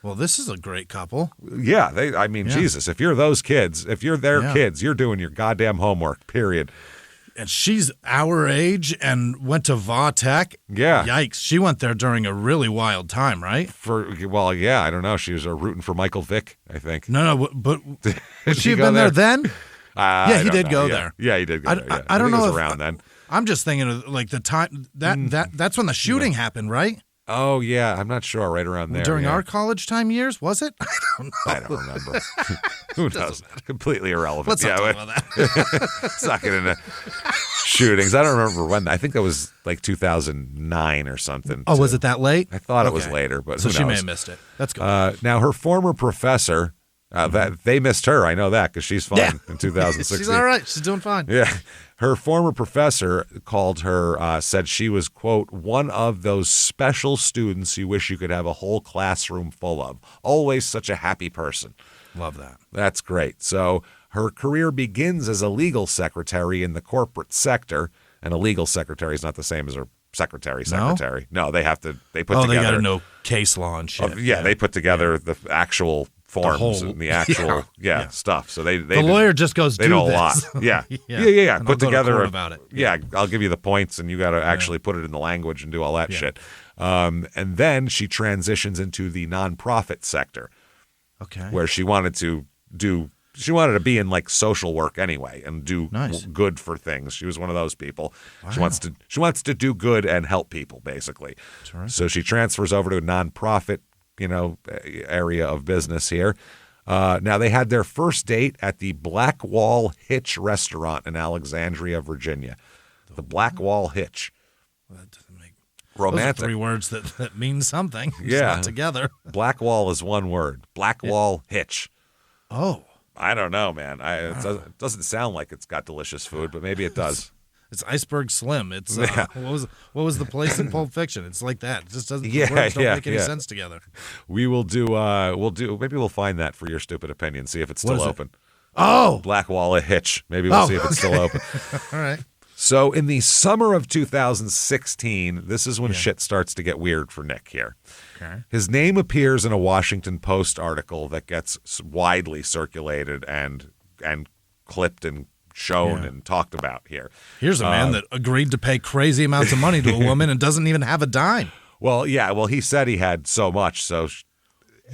Well, this is a great couple. Yeah, Jesus, if you're those kids, if you're their kids, you're doing your goddamn homework, period. And she's our age and went to Va Tech. Yeah. Yikes. She went there during a really wild time, right? I don't know. She was rooting for Michael Vick, I think. No, but would she have been there then? Yeah, he did go there. Yeah, he did go there. Yeah. I don't know if if around then. I'm just thinking of like the time that's when the shooting happened, right? Oh yeah, I'm not sure. Right around there during our college time years, was it? I don't know. Remember. Who knows? Completely irrelevant. Let's not talk about that. Let's not get into shootings. I don't remember when. I think that was like 2009 or something. Oh, was it that late? I thought it was later, but so who knows? She may have missed it. That's good. Now her former professor. That they missed her. I know that because she's fine in 2016. She's all right. She's doing fine. Yeah. Her former professor called her, said she was, quote, one of those special students you wish you could have a whole classroom full of. Always such a happy person. Love that. That's great. So her career begins as a legal secretary in the corporate sector. And a legal secretary is not the same as a secretary. No, they have to, they put together. They got to know case law and shit. They put together the actual forms and the actual stuff. So the lawyer just goes, they know a lot. Yeah. And put together about it. I'll give you the points and you got to actually put it in the language and do all that shit. And then she transitions into the nonprofit sector. Okay. Where she wanted to be in like social work anyway and do good for things. She was one of those people. Wow. She wants to do good and help people basically. So she transfers over to a nonprofit area of business here. Now, they had their first date at the Black Wall Hitch restaurant in Alexandria, Virginia. The Black Wall Hitch. Well, that doesn't make... romantic. Those are 3 words that mean something. Just Yeah. not together. Blackwall is 1 word. Blackwall hitch. Oh. I don't know, man. It doesn't sound like it's got delicious food, but maybe it does. It's Iceberg Slim. It's what was the place in Pulp Fiction? It's like that. It just doesn't. Yeah, the words don't yeah, make any yeah. sense together. We will do. Maybe we'll find that for your stupid opinion. See if it's What still is it? open. Oh, Blackwall hitch. Maybe we'll see if it's still open. all right. So in the summer of 2016, this is when shit starts to get weird for Nick here. Okay. His name appears in a Washington Post article that gets widely circulated and clipped and shown and talked about here. Here's a man that agreed to pay crazy amounts of money to a woman and doesn't even have a dime. Well, yeah. Well, he said he had so much, so.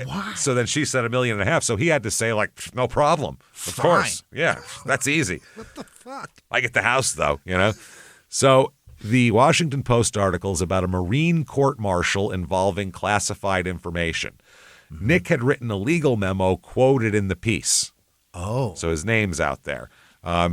What? So then she said $1.5 million. So he had to say, like, no problem. Of Fine. course. Yeah, that's easy. What the fuck? I get the house, though, So the Washington Post article is about a Marine court-martial involving classified information. Mm-hmm. Nick had written a legal memo quoted in the piece. Oh. So his name's out there.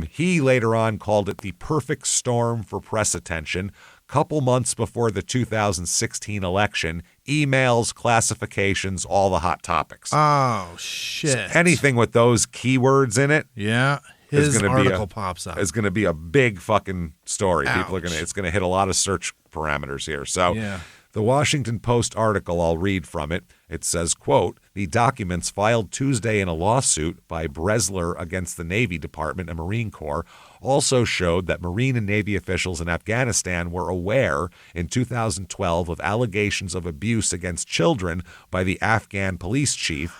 He later on called it the perfect storm for press attention. Couple months before the 2016 election, emails, classifications, all the hot topics. Oh, shit. So anything with those keywords in it Yeah. is His gonna article pops up. is going to be a big fucking story. Ouch. People are it's going to hit a lot of search parameters here. So Yeah. the Washington Post article, I'll read from it. It says, quote, the documents filed Tuesday in a lawsuit by Bresler against the Navy Department and Marine Corps also showed that Marine and Navy officials in Afghanistan were aware in 2012 of allegations of abuse against children by the Afghan police chief,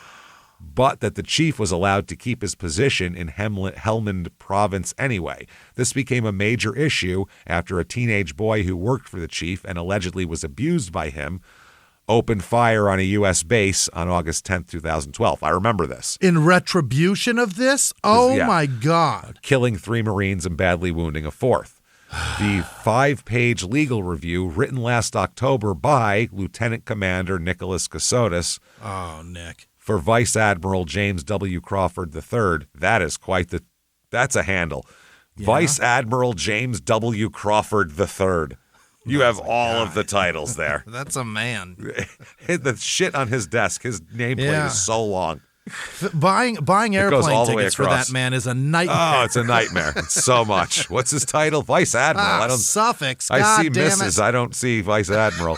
but that the chief was allowed to keep his position in Helmand province anyway. This became a major issue after a teenage boy who worked for the chief and allegedly was abused by him opened fire on a U.S. base on August 10th, 2012. I remember this. In retribution of this? Oh, my God. Killing 3 Marines and badly wounding a 4th. The 5-page legal review written last October by Lieutenant Commander Nicholas Cassotis Oh, Nick. for Vice Admiral James W. Crawford III. That is that's a handle. Yeah. Vice Admiral James W. Crawford III. You have all of the titles there. That's a man. The shit on his desk, his nameplate is so long. Buying goes all airplane the way tickets for across. that man is a nightmare. Oh, it's a nightmare. It's so much. What's his title? Vice Admiral. Suffix. I God see damn Mrs. it. I don't see Vice Admiral.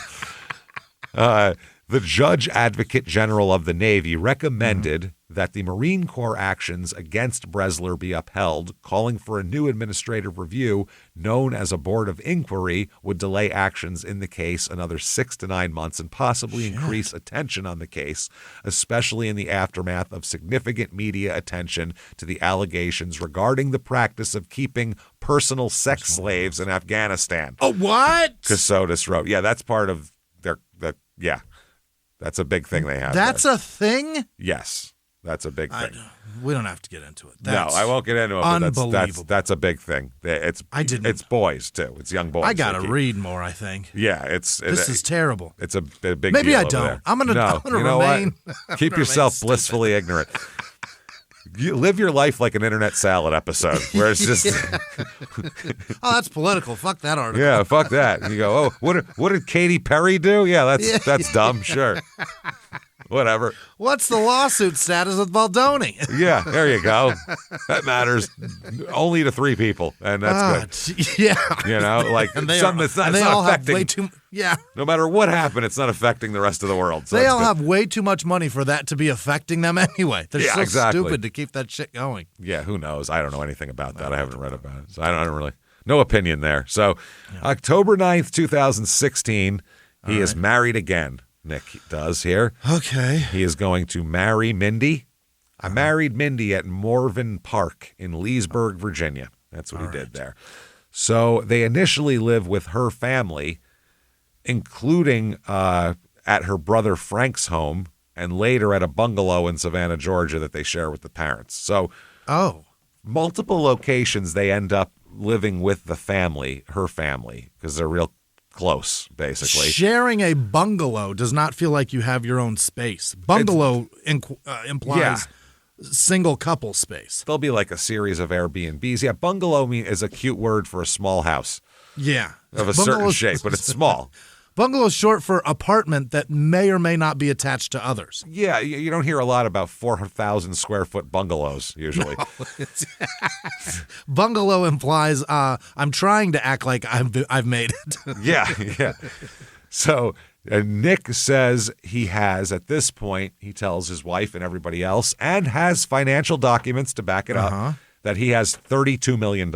The Judge Advocate General of the Navy recommended that the Marine Corps actions against Bresler be upheld, calling for a new administrative review known as a Board of Inquiry would delay actions in the case another 6 to 9 months and possibly increase attention on the case, especially in the aftermath of significant media attention to the allegations regarding the practice of keeping personal sex slaves in Afghanistan. Oh, what? Cassotis wrote. Yeah, that's part of yeah. That's a big thing they have. That's there. a thing? Yes. That's a big thing. We don't have to get into it. No, I won't get into it. But Unbelievable. That's a big thing. It's boys too. It's young boys. I gotta read more. I think. Yeah, this is terrible. It's a big. Maybe deal I over don't. there. I'm gonna you know remain. What? Keep yourself blissfully ignorant. You live your life like an internet salad episode, where it's just. Oh, that's political. Fuck that article. Yeah, fuck that. And you go, oh, what did Katy Perry do? Yeah, that's dumb. Sure. Whatever. What's the lawsuit status with Baldoni? Yeah, there you go. That matters only to 3 people, and that's good. Yeah. Like and they something are, that's not, and it's they not all affecting. have way too. Yeah. No matter what happened, it's not affecting the rest of the world. So they that's all good. have way too much money for that to be affecting them anyway. They're so exactly. stupid to keep that shit going. Yeah, who knows? I don't know anything about that. I haven't read about it, so I don't really. No opinion there. So, October 9th, 2016, he is married again. Nick does here. Okay. He is going to marry Mindy. I married Mindy at Morven Park in Leesburg, Virginia. That's what he did there. So they initially live with her family, including at her brother Frank's home, and later at a bungalow in Savannah, Georgia that they share with the parents. So multiple locations they end up living with the family, her family, because they're real close, basically. Sharing a bungalow does not feel like you have your own space. Bungalow implies single couple space. There'll be like a series of Airbnbs. Yeah, bungalow is a cute word for a small house. Yeah. Of a certain shape, but it's small. Bungalow is short for apartment that may or may not be attached to others. Yeah, you don't hear a lot about 4,000 square foot bungalows usually. No, bungalow implies I'm trying to act like I've made it. Yeah. So Nick says he has, at this point, he tells his wife and everybody else, and has financial documents to back it up, that he has $32 million.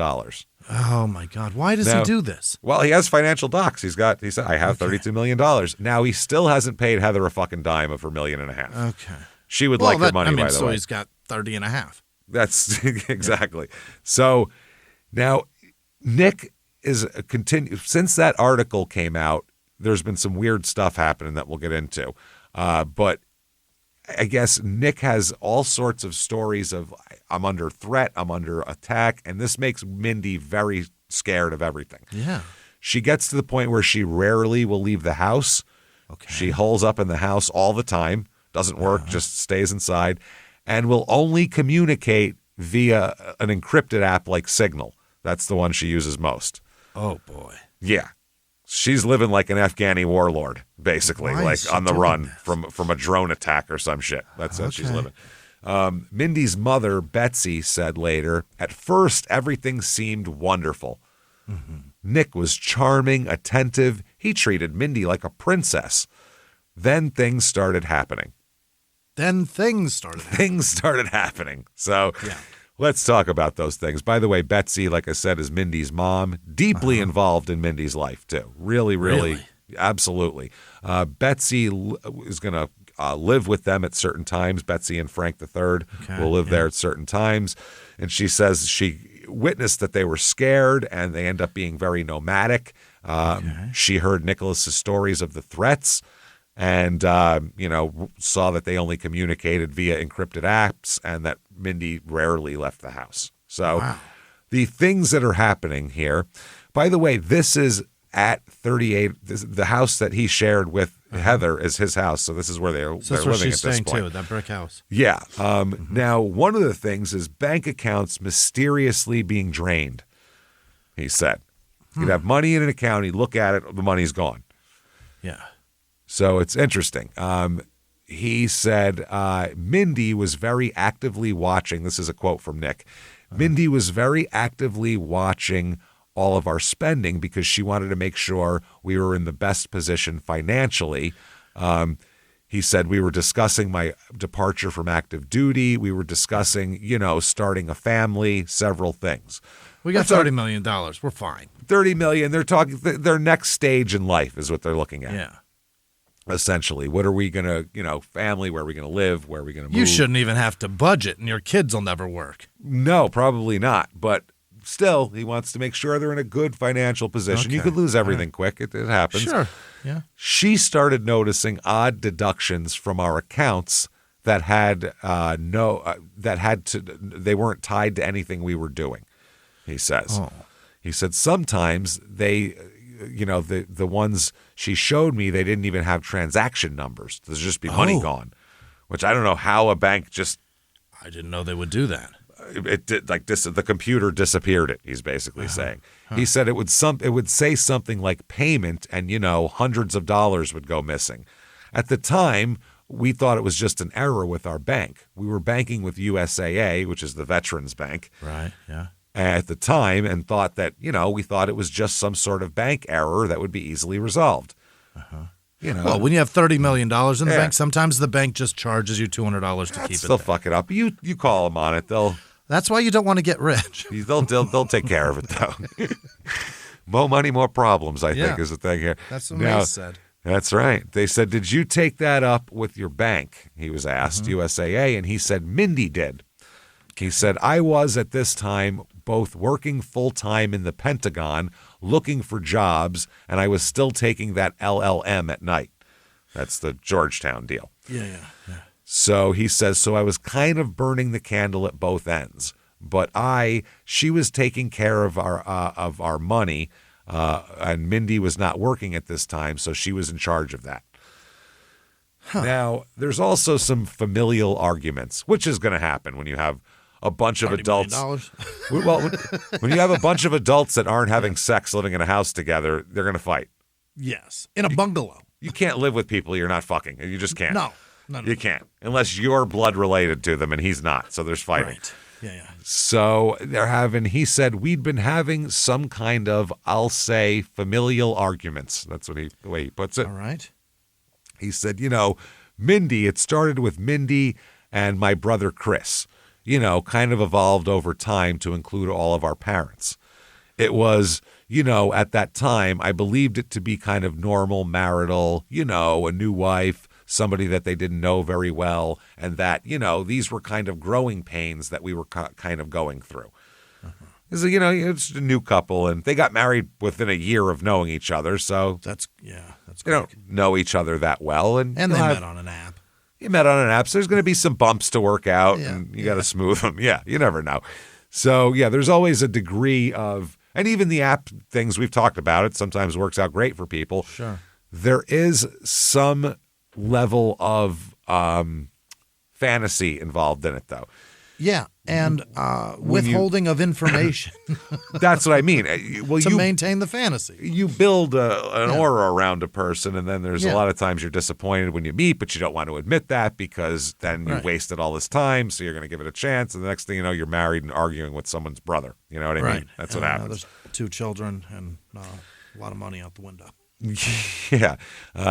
Oh, my God. Why does he do this? Well, he has financial docs. He said, I have $32 million. Now, he still hasn't paid Heather a fucking dime of her $1.5 million. Okay. She would like her money, by the so way. he's got 30 and a half. That's exactly. So now Nick is since that article came out, there's been some weird stuff happening that we'll get into. But I guess Nick has all sorts of stories of I'm under threat, I'm under attack, and this makes Mindy very scared of everything. Yeah. She gets to the point where she rarely will leave the house. Okay. She holes up in the house all the time, doesn't work, just stays inside, and will only communicate via an encrypted app like Signal. That's the one she uses most. Oh, boy. Yeah. She's living like an Afghani warlord, basically, Why like is she on the doing run this? from a drone attack or some shit. That's how she's living. Mindy's mother, Betsy, said later, at first, everything seemed wonderful. Mm-hmm. Nick was charming, attentive. He treated Mindy like a princess. Then things started happening. Things started happening. So let's talk about those things. By the way, Betsy, like I said, is Mindy's mom, deeply involved in Mindy's life, too. Really? Absolutely. Betsy is going to live with them at certain times. Betsy and Frank III will live there at certain times. And she says she witnessed that they were scared and they end up being very nomadic. She heard Nicholas's stories of the threats and, saw that they only communicated via encrypted apps and that Mindy rarely left the house. So the things that are happening here, by the way, this is at 38, the house that he shared with Heather is his house. So this is where they're living at this point. Too, that brick house. Yeah. Now, one of the things is bank accounts mysteriously being drained, he said. He'd have money in an account, he'd look at it, the money's gone. Yeah. So it's interesting. He said Mindy was very actively watching. This is a quote from Nick. Mindy was very actively watching all of our spending because she wanted to make sure we were in the best position financially. He said we were discussing my departure from active duty. We were discussing, starting a family, several things. We got $30 million. We're fine. $30 million. They're talking their next stage in life is what they're looking at. Yeah. Essentially, what are we going to, family, where are we going to live, where are we going to move? You shouldn't even have to budget, and your kids will never work. No, probably not. But still, he wants to make sure they're in a good financial position. Okay. You could lose everything quick. It happens. Sure. Yeah. She started noticing odd deductions from our accounts that they weren't tied to anything we were doing, he says. Oh. He said sometimes they, the ones she showed me, they didn't even have transaction numbers. There's just be money gone, which I don't know how a bank just. I didn't know they would do that. It did like this. The computer disappeared it. He's basically saying. He said it would say something like payment, and hundreds of dollars would go missing. At the time, we thought it was just an error with our bank. We were banking with USAA, which is the Veterans Bank. Right. Yeah. At the time, and thought that we thought it was just some sort of bank error that would be easily resolved. Well, when you have $30 million in the bank, sometimes the bank just charges you $200 to keep it. They'll fuck it up. You call them on it. That's why you don't want to get rich. They'll take care of it though. More money, more problems. I think is the thing here. That's what they said. That's right. They said, "Did you take that up with your bank?" He was asked, USAA, and he said, "Mindy did." He said, "I was at this time both working full-time in the Pentagon, looking for jobs, and I was still taking that LLM at night." That's the Georgetown deal. Yeah. So he says, so I was kind of burning the candle at both ends. But she was taking care of our money, and Mindy was not working at this time, so she was in charge of that. Now, there's also some familial arguments, which is going to happen when you have a bunch of adults. Well, when you have a bunch of adults that aren't having sex living in a house together, they're going to fight. Yes, in a bungalow. You can't live with people you're not fucking. You just can't. No. You can't. Unless you're blood related to them and he's not. So there's fighting. Right. Yeah. So he said, we'd been having some kind of, I'll say, familial arguments. That's the way he puts it. All right. He said, Mindy, it started with Mindy and my brother Chris, kind of evolved over time to include all of our parents. It was, at that time, I believed it to be kind of normal marital, a new wife, somebody that they didn't know very well, and that, these were kind of growing pains that we were kind of going through. Because, it's a new couple, and they got married within a year of knowing each other, so that's they don't know each other that well. And they met on an app. You met on an app, so there's going to be some bumps to work out, and you got to smooth them. Yeah, you never know. So, there's always a degree of, and even the app things we've talked about, it sometimes works out great for people. Sure. There is some level of fantasy involved in it, though. Yeah, and withholding of information. That's what I mean. Well, to maintain the fantasy. You build an aura around a person, and then there's a lot of times you're disappointed when you meet, but you don't want to admit that because then you wasted all this time, so you're going to give it a chance, and the next thing you know, you're married and arguing with someone's brother. You know what I mean? That's what happens. There's 2 children and a lot of money out the window. Yeah.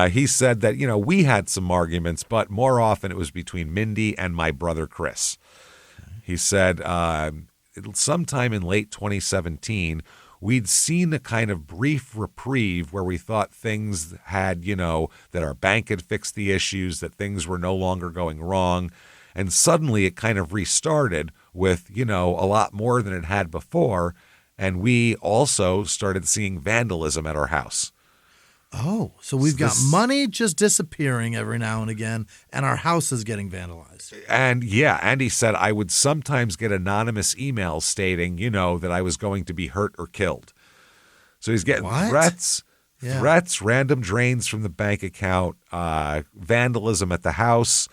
He said that, we had some arguments, but more often it was between Mindy and my brother Chris. He said sometime in late 2017, we'd seen a kind of brief reprieve where we thought things had, that our bank had fixed the issues, that things were no longer going wrong. And suddenly it kind of restarted with, a lot more than it had before. And we also started seeing vandalism at our house. Oh, so we've got money just disappearing every now and again, and our house is getting vandalized. And Andy said I would sometimes get anonymous emails stating, that I was going to be hurt or killed. So he's getting threats, random drains from the bank account, vandalism at the house,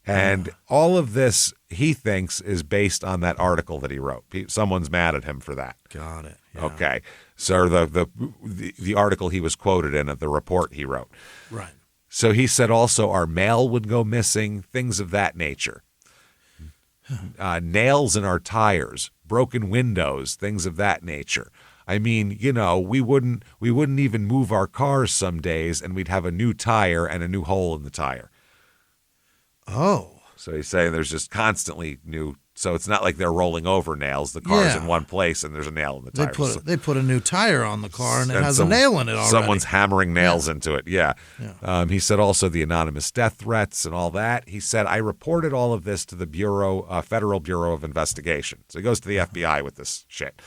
and all of this he thinks is based on that article that he wrote. Someone's mad at him for that. Got it. Yeah. Okay. So the article he was quoted in, the report he wrote. Right. So he said also our mail would go missing, things of that nature. Nails in our tires, broken windows, things of that nature. I mean, we wouldn't even move our cars some days, and we'd have a new tire and a new hole in the tire. Oh. So he's saying there's just constantly new. So it's not like they're rolling over nails. The car's in one place and there's a nail in the tire. They put a new tire on the car and it has a nail in it already. Someone's hammering nails into it. Yeah. He said also the anonymous death threats and all that. He said, I reported all of this to the Federal Bureau of Investigation. So he goes to the FBI with this shit.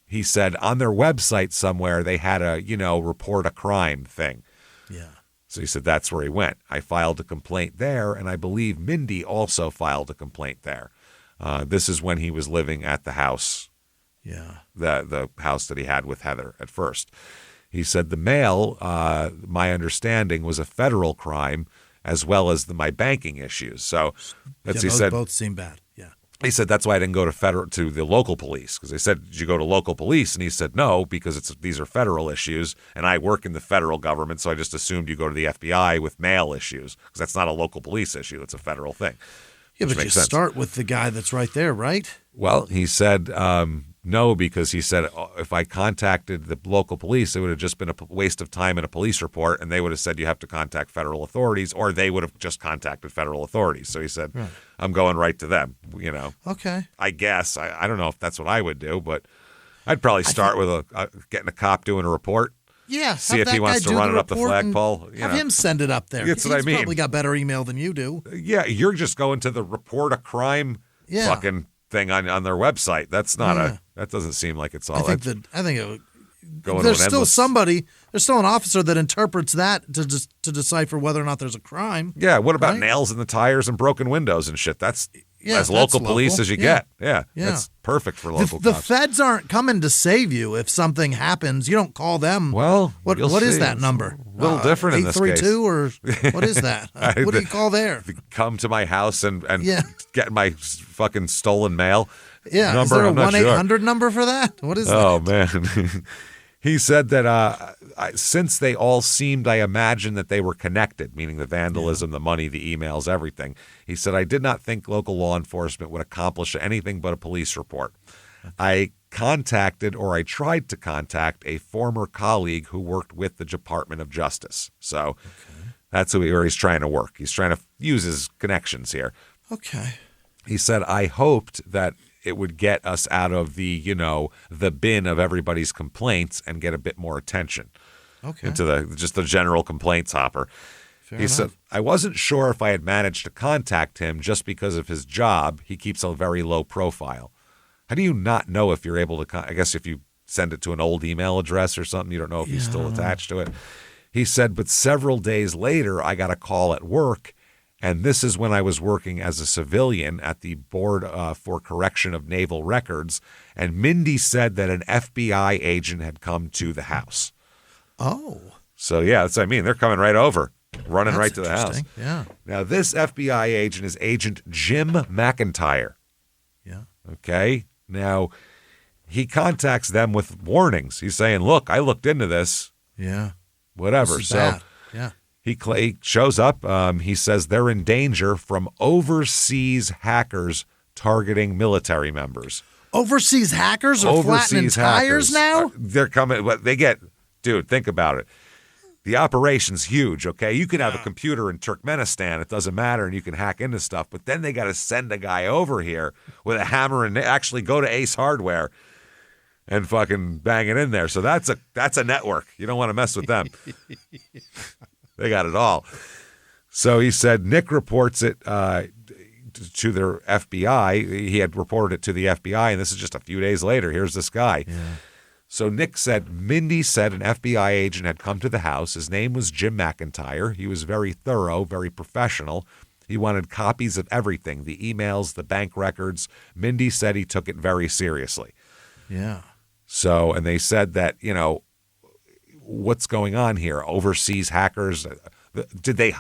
He said on their website somewhere they had a, report a crime thing. Yeah. So he said that's where he went. I filed a complaint there, and I believe Mindy also filed a complaint there. This is when he was living at the house, the house that he had with Heather at first. He said the mail, my understanding, was a federal crime as well as my banking issues. So he said both seem bad. Yeah. He said that's why I didn't go to the local police, because they said, did you go to local police? And he said no, because these are federal issues, and I work in the federal government, so I just assumed you go to the FBI with mail issues, because that's not a local police issue, it's a federal thing. Yeah, but you start with the guy that's right there, right? Well, he said no, because he said if I contacted the local police, it would have just been a waste of time in a police report, and they would have said you have to contact federal authorities, or they would have just contacted federal authorities. So he said, I'm going right to them, Okay. I guess. I don't know if that's what I would do, but I'd probably start with getting a cop doing a report. Yeah. See if he wants to run it up the flagpole. Have him send it up there. That's what I mean. He's probably got better email than you do. Yeah, you're just going to the report a crime fucking thing on their website. That's not that doesn't seem like it's all. There's still an officer that interprets that to decipher whether or not there's a crime. Yeah, what about nails in the tires and broken windows and shit? That's as local police as you get. Yeah, that's perfect for local the cops. feds aren't coming to save you if something happens. You don't call them. Well, what is that number? A little different in this case. 832 or what is that? What do you call there? Come to my house and get my fucking stolen mail. Yeah, number, is there a 1-800 number for that? What is that? Oh, man. He said that since they all seemed, I imagine that they were connected, meaning the vandalism, the money, the emails, everything. He said, I did not think local law enforcement would accomplish anything but a police report. I contacted, or I tried to contact, a former colleague who worked with the Department of Justice. So that's where he's trying to work. He's trying to use his connections here. Okay. He said, I hoped that it would get us out of the, the bin of everybody's complaints and get a bit more attention into just the general complaints hopper. He said, I wasn't sure if I had managed to contact him just because of his job. He keeps a very low profile. How do you not know if you're able to, I guess if you send it to an old email address or something, you don't know if he's still attached to it. He said, but several days later, I got a call at work, and this is when I was working as a civilian at the Board for Correction of Naval Records, and Mindy said that an FBI agent had come to the house. Oh. So, yeah, that's what I mean. They're coming right over, running right to the house. Yeah. Now, this FBI agent is Agent Jim McIntyre. Yeah. Okay? Now, he contacts them with warnings. He's saying, look, I looked into this. Yeah. Whatever. This is so bad. Yeah. he shows up. He says they're in danger from overseas hackers targeting military members. Overseas hackers are flattening tires now? They're coming. Dude, think about it. The operation's huge, okay? You can have a computer in Turkmenistan, it doesn't matter, and you can hack into stuff, but then they got to send a guy over here with a hammer and actually go to Ace Hardware and fucking bang it in there. So that's a network. You don't want to mess with them. They got it all. So he said Nick reports it to their FBI. He had reported it to the FBI, and this is just a few days later. Here's this guy. Yeah. So Nick said, Mindy said an FBI agent had come to the house. His name was Jim McIntyre. He was very thorough, very professional. He wanted copies of everything, the emails, the bank records. Mindy said he took it very seriously. Yeah. So, and they said that, what's going on here? Overseas hackers, did they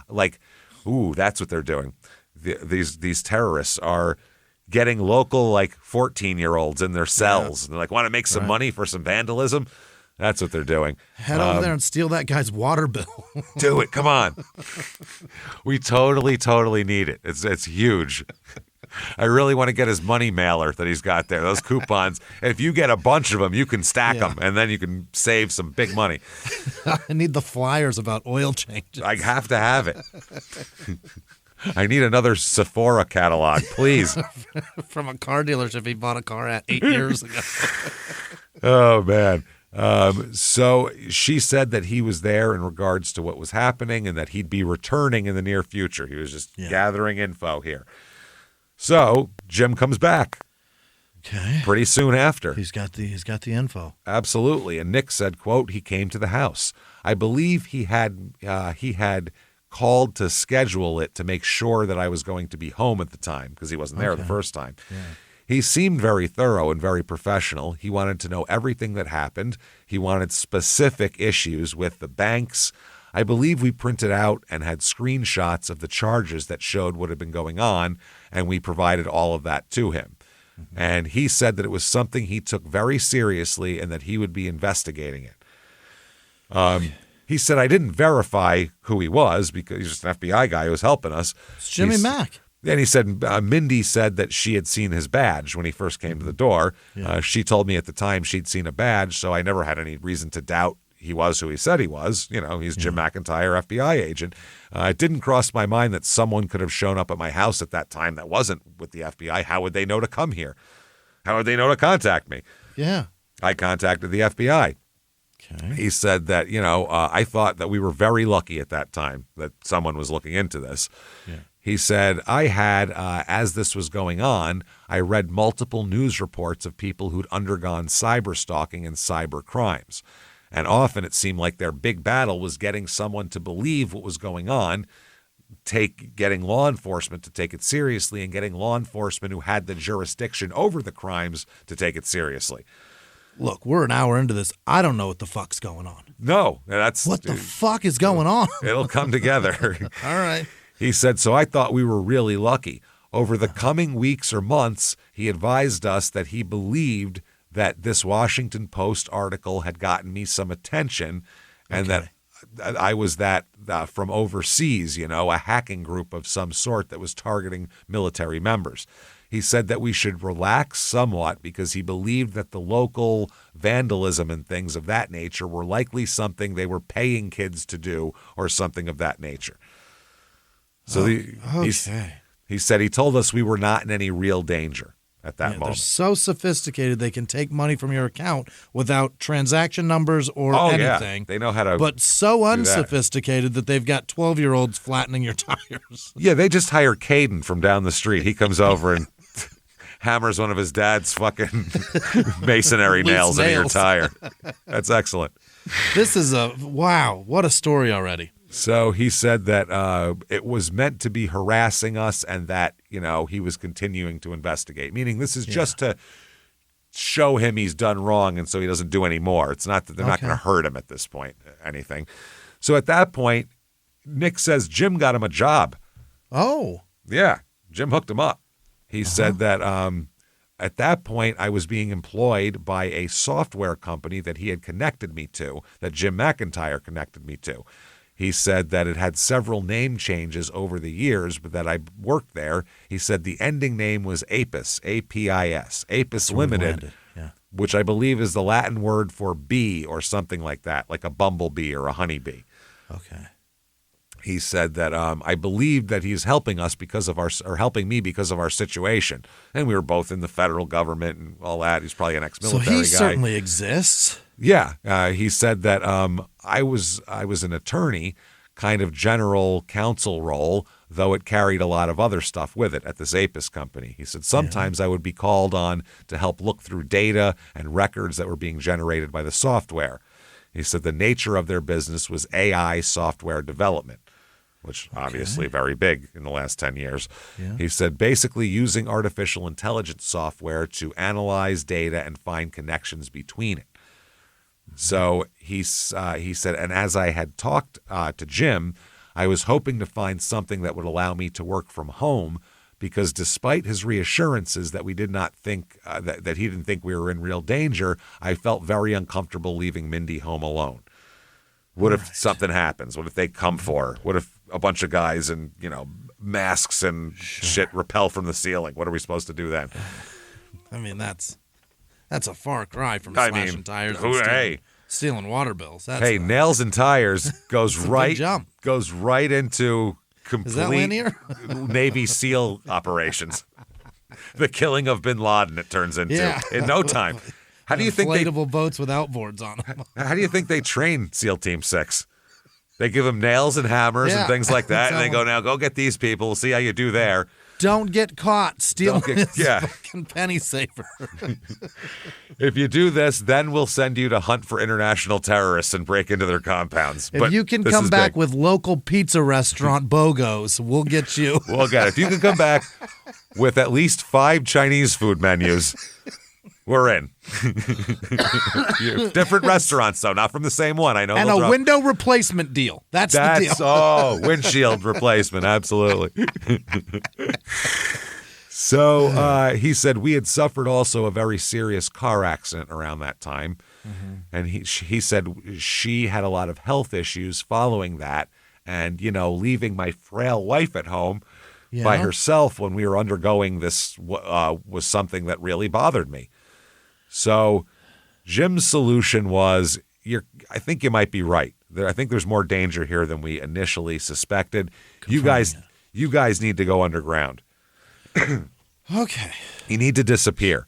that's what they're doing. These terrorists are getting local 14-year-olds in their cells. Yeah. They're want to make some money for some vandalism. That's what they're doing. Head over there and steal that guy's water bill. Do it. Come on. We totally need it. It's huge. I really want to get his money mailer that he's got there, those coupons. If you get a bunch of them, you can stack them, and then you can save some big money. I need the flyers about oil changes. I have to have it. I need another Sephora catalog, please. From a car dealership he bought a car at 8 years ago. Oh, man. So she said that he was there in regards to what was happening and that he'd be returning in the near future. He was just gathering info here. So Jim comes back. Okay. Pretty soon after. He's got the info. Absolutely. And Nick said, quote, he came to the house. I believe he had called to schedule it to make sure that I was going to be home at the time because he wasn't there the first time. Yeah. He seemed very thorough and very professional. He wanted to know everything that happened. He wanted specific issues with the banks. I believe we printed out and had screenshots of the charges that showed what had been going on, and we provided all of that to him. Mm-hmm. And he said that it was something he took very seriously and that he would be investigating it. He said, I didn't verify who he was because he's just an FBI guy who was helping us. It's Jimmy Mack. And he said, Mindy said that she had seen his badge when he first came to the door. Yeah. She told me at the time she'd seen a badge, so I never had any reason to doubt he was who he said he was. He's Jim McIntyre, FBI agent. It didn't cross my mind that someone could have shown up at my house at that time that wasn't with the FBI. How would they know to come here? How would they know to contact me? Yeah. I contacted the FBI. Okay. He said that, I thought that we were very lucky at that time that someone was looking into this. Yeah. He said, I had, as this was going on, I read multiple news reports of people who'd undergone cyber stalking and cyber crimes. And often it seemed like their big battle was getting someone to believe what was going on, getting law enforcement to take it seriously, and getting law enforcement who had the jurisdiction over the crimes to take it seriously. Look, we're an hour into this. I don't know what the fuck's going on. No, that's... What the fuck is going on? It'll come together. All right. He said, so I thought we were really lucky. Over the coming weeks or months, he advised us that he believed that this Washington Post article had gotten me some attention, and that I was from overseas, a hacking group of some sort that was targeting military members. He said that we should relax somewhat because he believed that the local vandalism and things of that nature were likely something they were paying kids to do or something of that nature. So he said he told us we were not in any real danger at that moment. They're so sophisticated they can take money from your account without transaction numbers or anything. Yeah. They know how to. But so unsophisticated that they've got 12-year-olds flattening your tires. Yeah, they just hire Caden from down the street. He comes over and hammers one of his dad's fucking masonry nails into your tire. That's excellent. This is what a story already. So he said that it was meant to be harassing us and that, he was continuing to investigate, meaning this is just to show him he's done wrong and so he doesn't do any more. It's not that they're not going to hurt him at this point, anything. So at that point, Nick says Jim got him a job. Oh. Yeah, Jim hooked him up. He said that at that point I was being employed by a software company that he had connected me to, that Jim McIntyre connected me to. He said that it had several name changes over the years, but that I worked there. He said the ending name was Apis, A-P-I-S, Apis Limited, which I believe is the Latin word for bee or something like that, like a bumblebee or a honeybee. Okay. He said that I believed that he's helping us helping me because of our situation. And we were both in the federal government and all that. He's probably an ex-military guy. So he certainly exists. Yeah. He said that I was an attorney, kind of general counsel role, though it carried a lot of other stuff with it at this Apis company. He said sometimes I would be called on to help look through data and records that were being generated by the software. He said the nature of their business was AI software development, which obviously very big in the last 10 years. Yeah. He said basically using artificial intelligence software to analyze data and find connections between it. So he said, and as I had talked to Jim, I was hoping to find something that would allow me to work from home because despite his reassurances that we did not think that he didn't think we were in real danger, I felt very uncomfortable leaving Mindy home alone. What if something happens? What if they come for her? What if a bunch of guys in, masks and shit rappel from the ceiling? What are we supposed to do then? I mean, that's a far cry from slashing tires and stealing water bills. Nails and tires goes right into complete Navy SEAL operations. The killing of bin Laden, it turns into in no time. How do you think inflatable boats with outboards on them? How do you think they train SEAL Team 6? They give them nails and hammers and things like that, and they go, now go get these people. We'll see how you do there. Don't get caught stealing fucking penny saver. If you do this, then we'll send you to hunt for international terrorists and break into their compounds. If you can come back with local pizza restaurant BOGOs, we'll get you. We'll get it. If you can come back with at least 5 Chinese food menus, we're in. Different restaurants, though, not from the same one. I know. And a window replacement deal. That's the deal. Oh, windshield replacement. Absolutely. So he said we had suffered also a very serious car accident around that time. Mm-hmm. And he said she had a lot of health issues following that. And, leaving my frail wife at home by herself when we were undergoing this was something that really bothered me. So Jim's solution was, I think you might be right. I think there's more danger here than we initially suspected. You guys need to go underground. Okay. You need to disappear.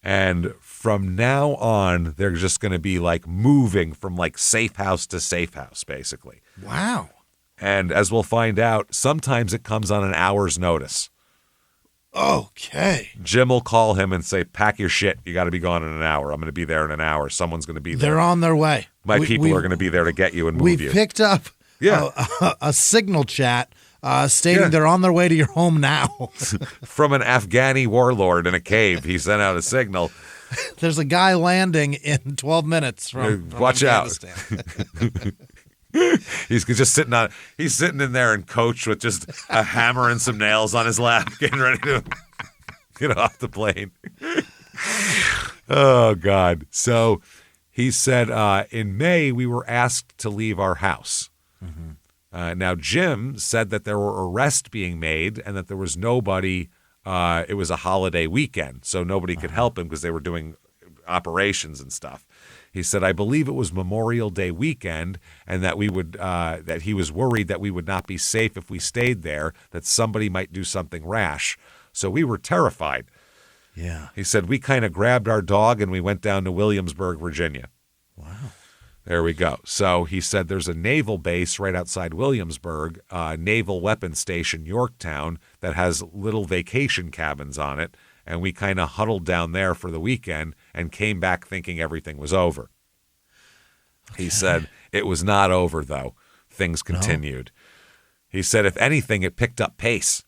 And from now on, they're just going to be like moving from like safe house to safe house, basically. Wow. And as we'll find out, sometimes it comes on an hour's notice. Okay. Jim will call him and say, pack your shit. You got to be gone in an hour. I'm going to be there in an hour. Someone's going to be there. They're on their way. My people are going to be there to get you and move you. We picked up a signal chat stating they're on their way to your home now. From an Afghani warlord in a cave. He sent out a signal. There's a guy landing in 12 minutes from Watch Afghanistan. Out. He's just sitting in there in coach with just a hammer and some nails on his lap, getting ready to get off the plane. Oh, God. So he said in May, we were asked to leave our house. Now, Jim said that there were arrests being made and that there was nobody. It was a holiday weekend, so nobody could help him because they were doing operations and stuff. He said, I believe it was Memorial Day weekend, and that that he was worried that we would not be safe if we stayed there, that somebody might do something rash. So we were terrified. Yeah. He said, we kind of grabbed our dog and we went down to Williamsburg, Virginia. Wow. There we go. So he said there's a naval base right outside Williamsburg, Naval Weapons Station, Yorktown, that has little vacation cabins on it. And we kind of huddled down there for the weekend and came back thinking everything was over. Okay. He said it was not over, though. Things continued. He said, if anything, it picked up pace.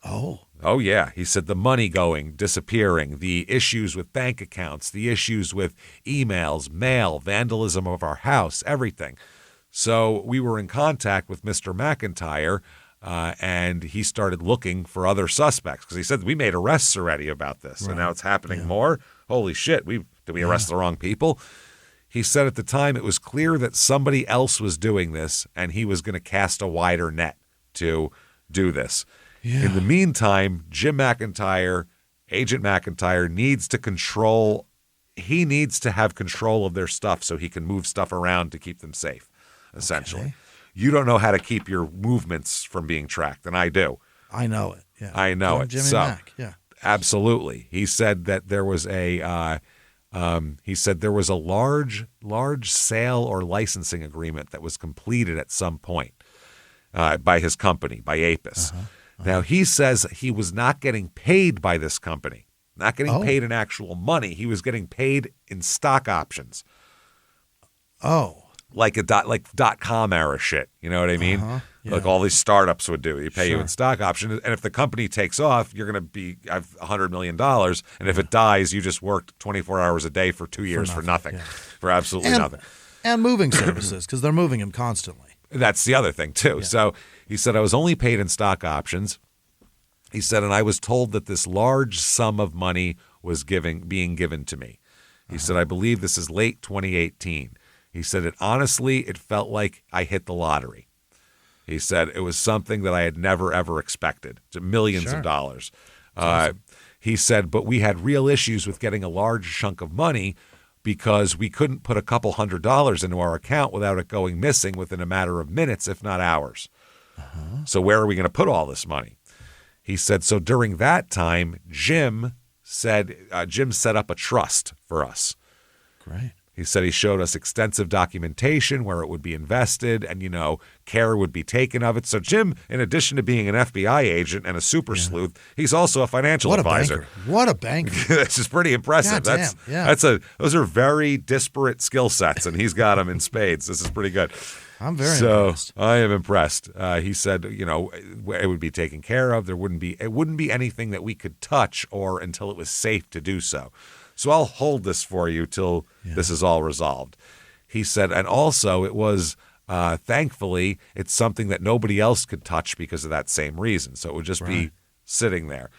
Oh, yeah. He said the money going, disappearing, the issues with bank accounts, the issues with emails, mail, vandalism of our house, everything. So we were in contact with Mr. McIntyre, and he started looking for other suspects because he said we made arrests already about this, and now it's happening more. Holy shit, did we arrest the wrong people? He said at the time it was clear that somebody else was doing this, and he was going to cast a wider net to do this. Yeah. In the meantime, Jim McIntyre, Agent McIntyre, needs to have control of their stuff so he can move stuff around to keep them safe, essentially. Okay. You don't know how to keep your movements from being tracked, and I do. I know it. Yeah, I know it. Jimmy Mac. Yeah, absolutely. He said that there was a large sale or licensing agreement that was completed at some point by his company, by Apis. Now he says he was not getting paid by this company, not getting paid in actual money. He was getting paid in stock options. Like .com era shit. You know what I mean? Yeah. Like all these startups would do. You pay you in stock options. And if the company takes off, you're going to have $100 million. And if it dies, you just worked 24 hours a day for 2 years for nothing. For absolutely nothing. And moving services, because they're moving him constantly. That's the other thing, too. Yeah. So he said, I was only paid in stock options. He said, and I was told that this large sum of money was being given to me. He said, I believe this is late 2018. He said, it felt like I hit the lottery. He said, it was something that I had never, ever expected. Millions of dollars. Awesome. He said, but we had real issues with getting a large chunk of money because we couldn't put a couple $100 into our account without it going missing within a matter of minutes, if not hours. So where are we going to put all this money? He said, so during that time, Jim set up a trust for us. Great. He said he showed us extensive documentation where it would be invested and, care would be taken of it. So Jim, in addition to being an FBI agent and a super sleuth, he's also a financial advisor. What a banker. This is pretty impressive. Those are very disparate skill sets, and he's got them in spades. This is pretty good. I'm very impressed. I am impressed. He said, it would be taken care of. It wouldn't be anything that we could touch or until it was safe to do so. So I'll hold this for you till this is all resolved. He said, and also it was, thankfully, it's something that nobody else could touch because of that same reason. So it would just be sitting there.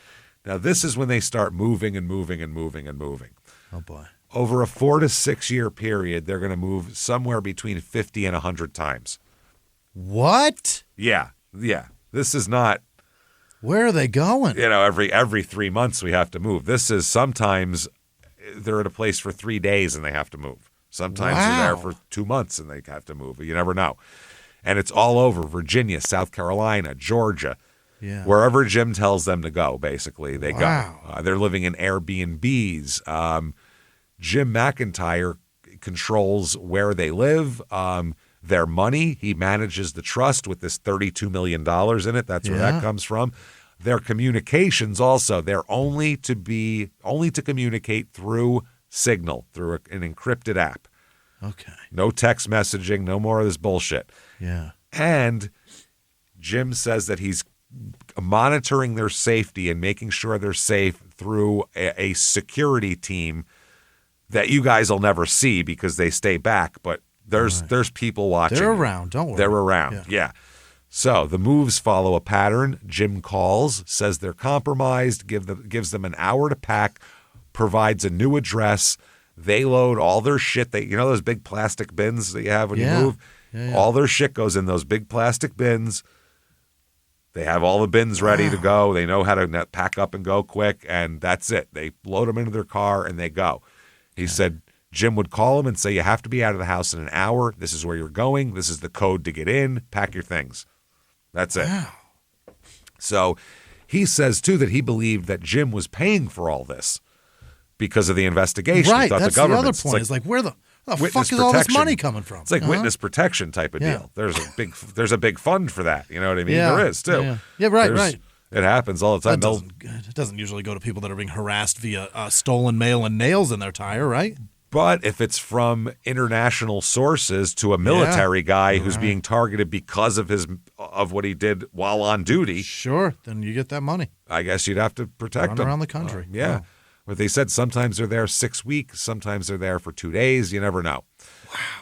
Now, this is when they start moving and moving and moving and moving. Oh, boy. Over a 4 to 6 year period, they're going to move somewhere between 50 and 100 times. What? Yeah. This is not... Where are they going? Every 3 months we have to move. This is sometimes... They're at a place for 3 days and they have to move. Sometimes they're there for 2 months and they have to move. You never know. And it's all over Virginia, South Carolina, Georgia. Yeah. Wherever Jim tells them to go, basically, they go. They're living in Airbnbs. Jim McIntyre controls where they live, their money. He manages the trust with this $32 million in it. That's where that comes from. Their communications also, they're only to communicate through Signal, through an encrypted app. Okay. No text messaging, no more of this bullshit. Yeah. And Jim says that he's monitoring their safety and making sure they're safe through a security team that you guys will never see because they stay back, but there's people watching. They're around, don't worry. They're around, yeah. So the moves follow a pattern. Jim calls, says they're compromised, gives them an hour to pack, provides a new address. They load all their shit. Those big plastic bins that you have when you move? Yeah. All their shit goes in those big plastic bins. They have all the bins ready to go. They know how to pack up and go quick, and that's it. They load them into their car, and they go. He said Jim would call him and say, you have to be out of the house in an hour. This is where you're going. This is the code to get in. Pack your things. That's it. Wow. So he says, too, that he believed that Jim was paying for all this because of the investigation. Right, that's the other point. It's like where the fuck is all this money coming from? It's like witness protection type of deal. There's a big fund for that. You know what I mean? Yeah. There is, too. Yeah, right. It happens all the time. It doesn't usually go to people that are being harassed via stolen mail and nails in their tire, right? But if it's from international sources to a military guy who's being targeted because of what he did while on duty, sure, then you get that money. I guess you'd have to protect them around the country. Yeah. But they said sometimes they're there 6 weeks, sometimes they're there for 2 days. You never know.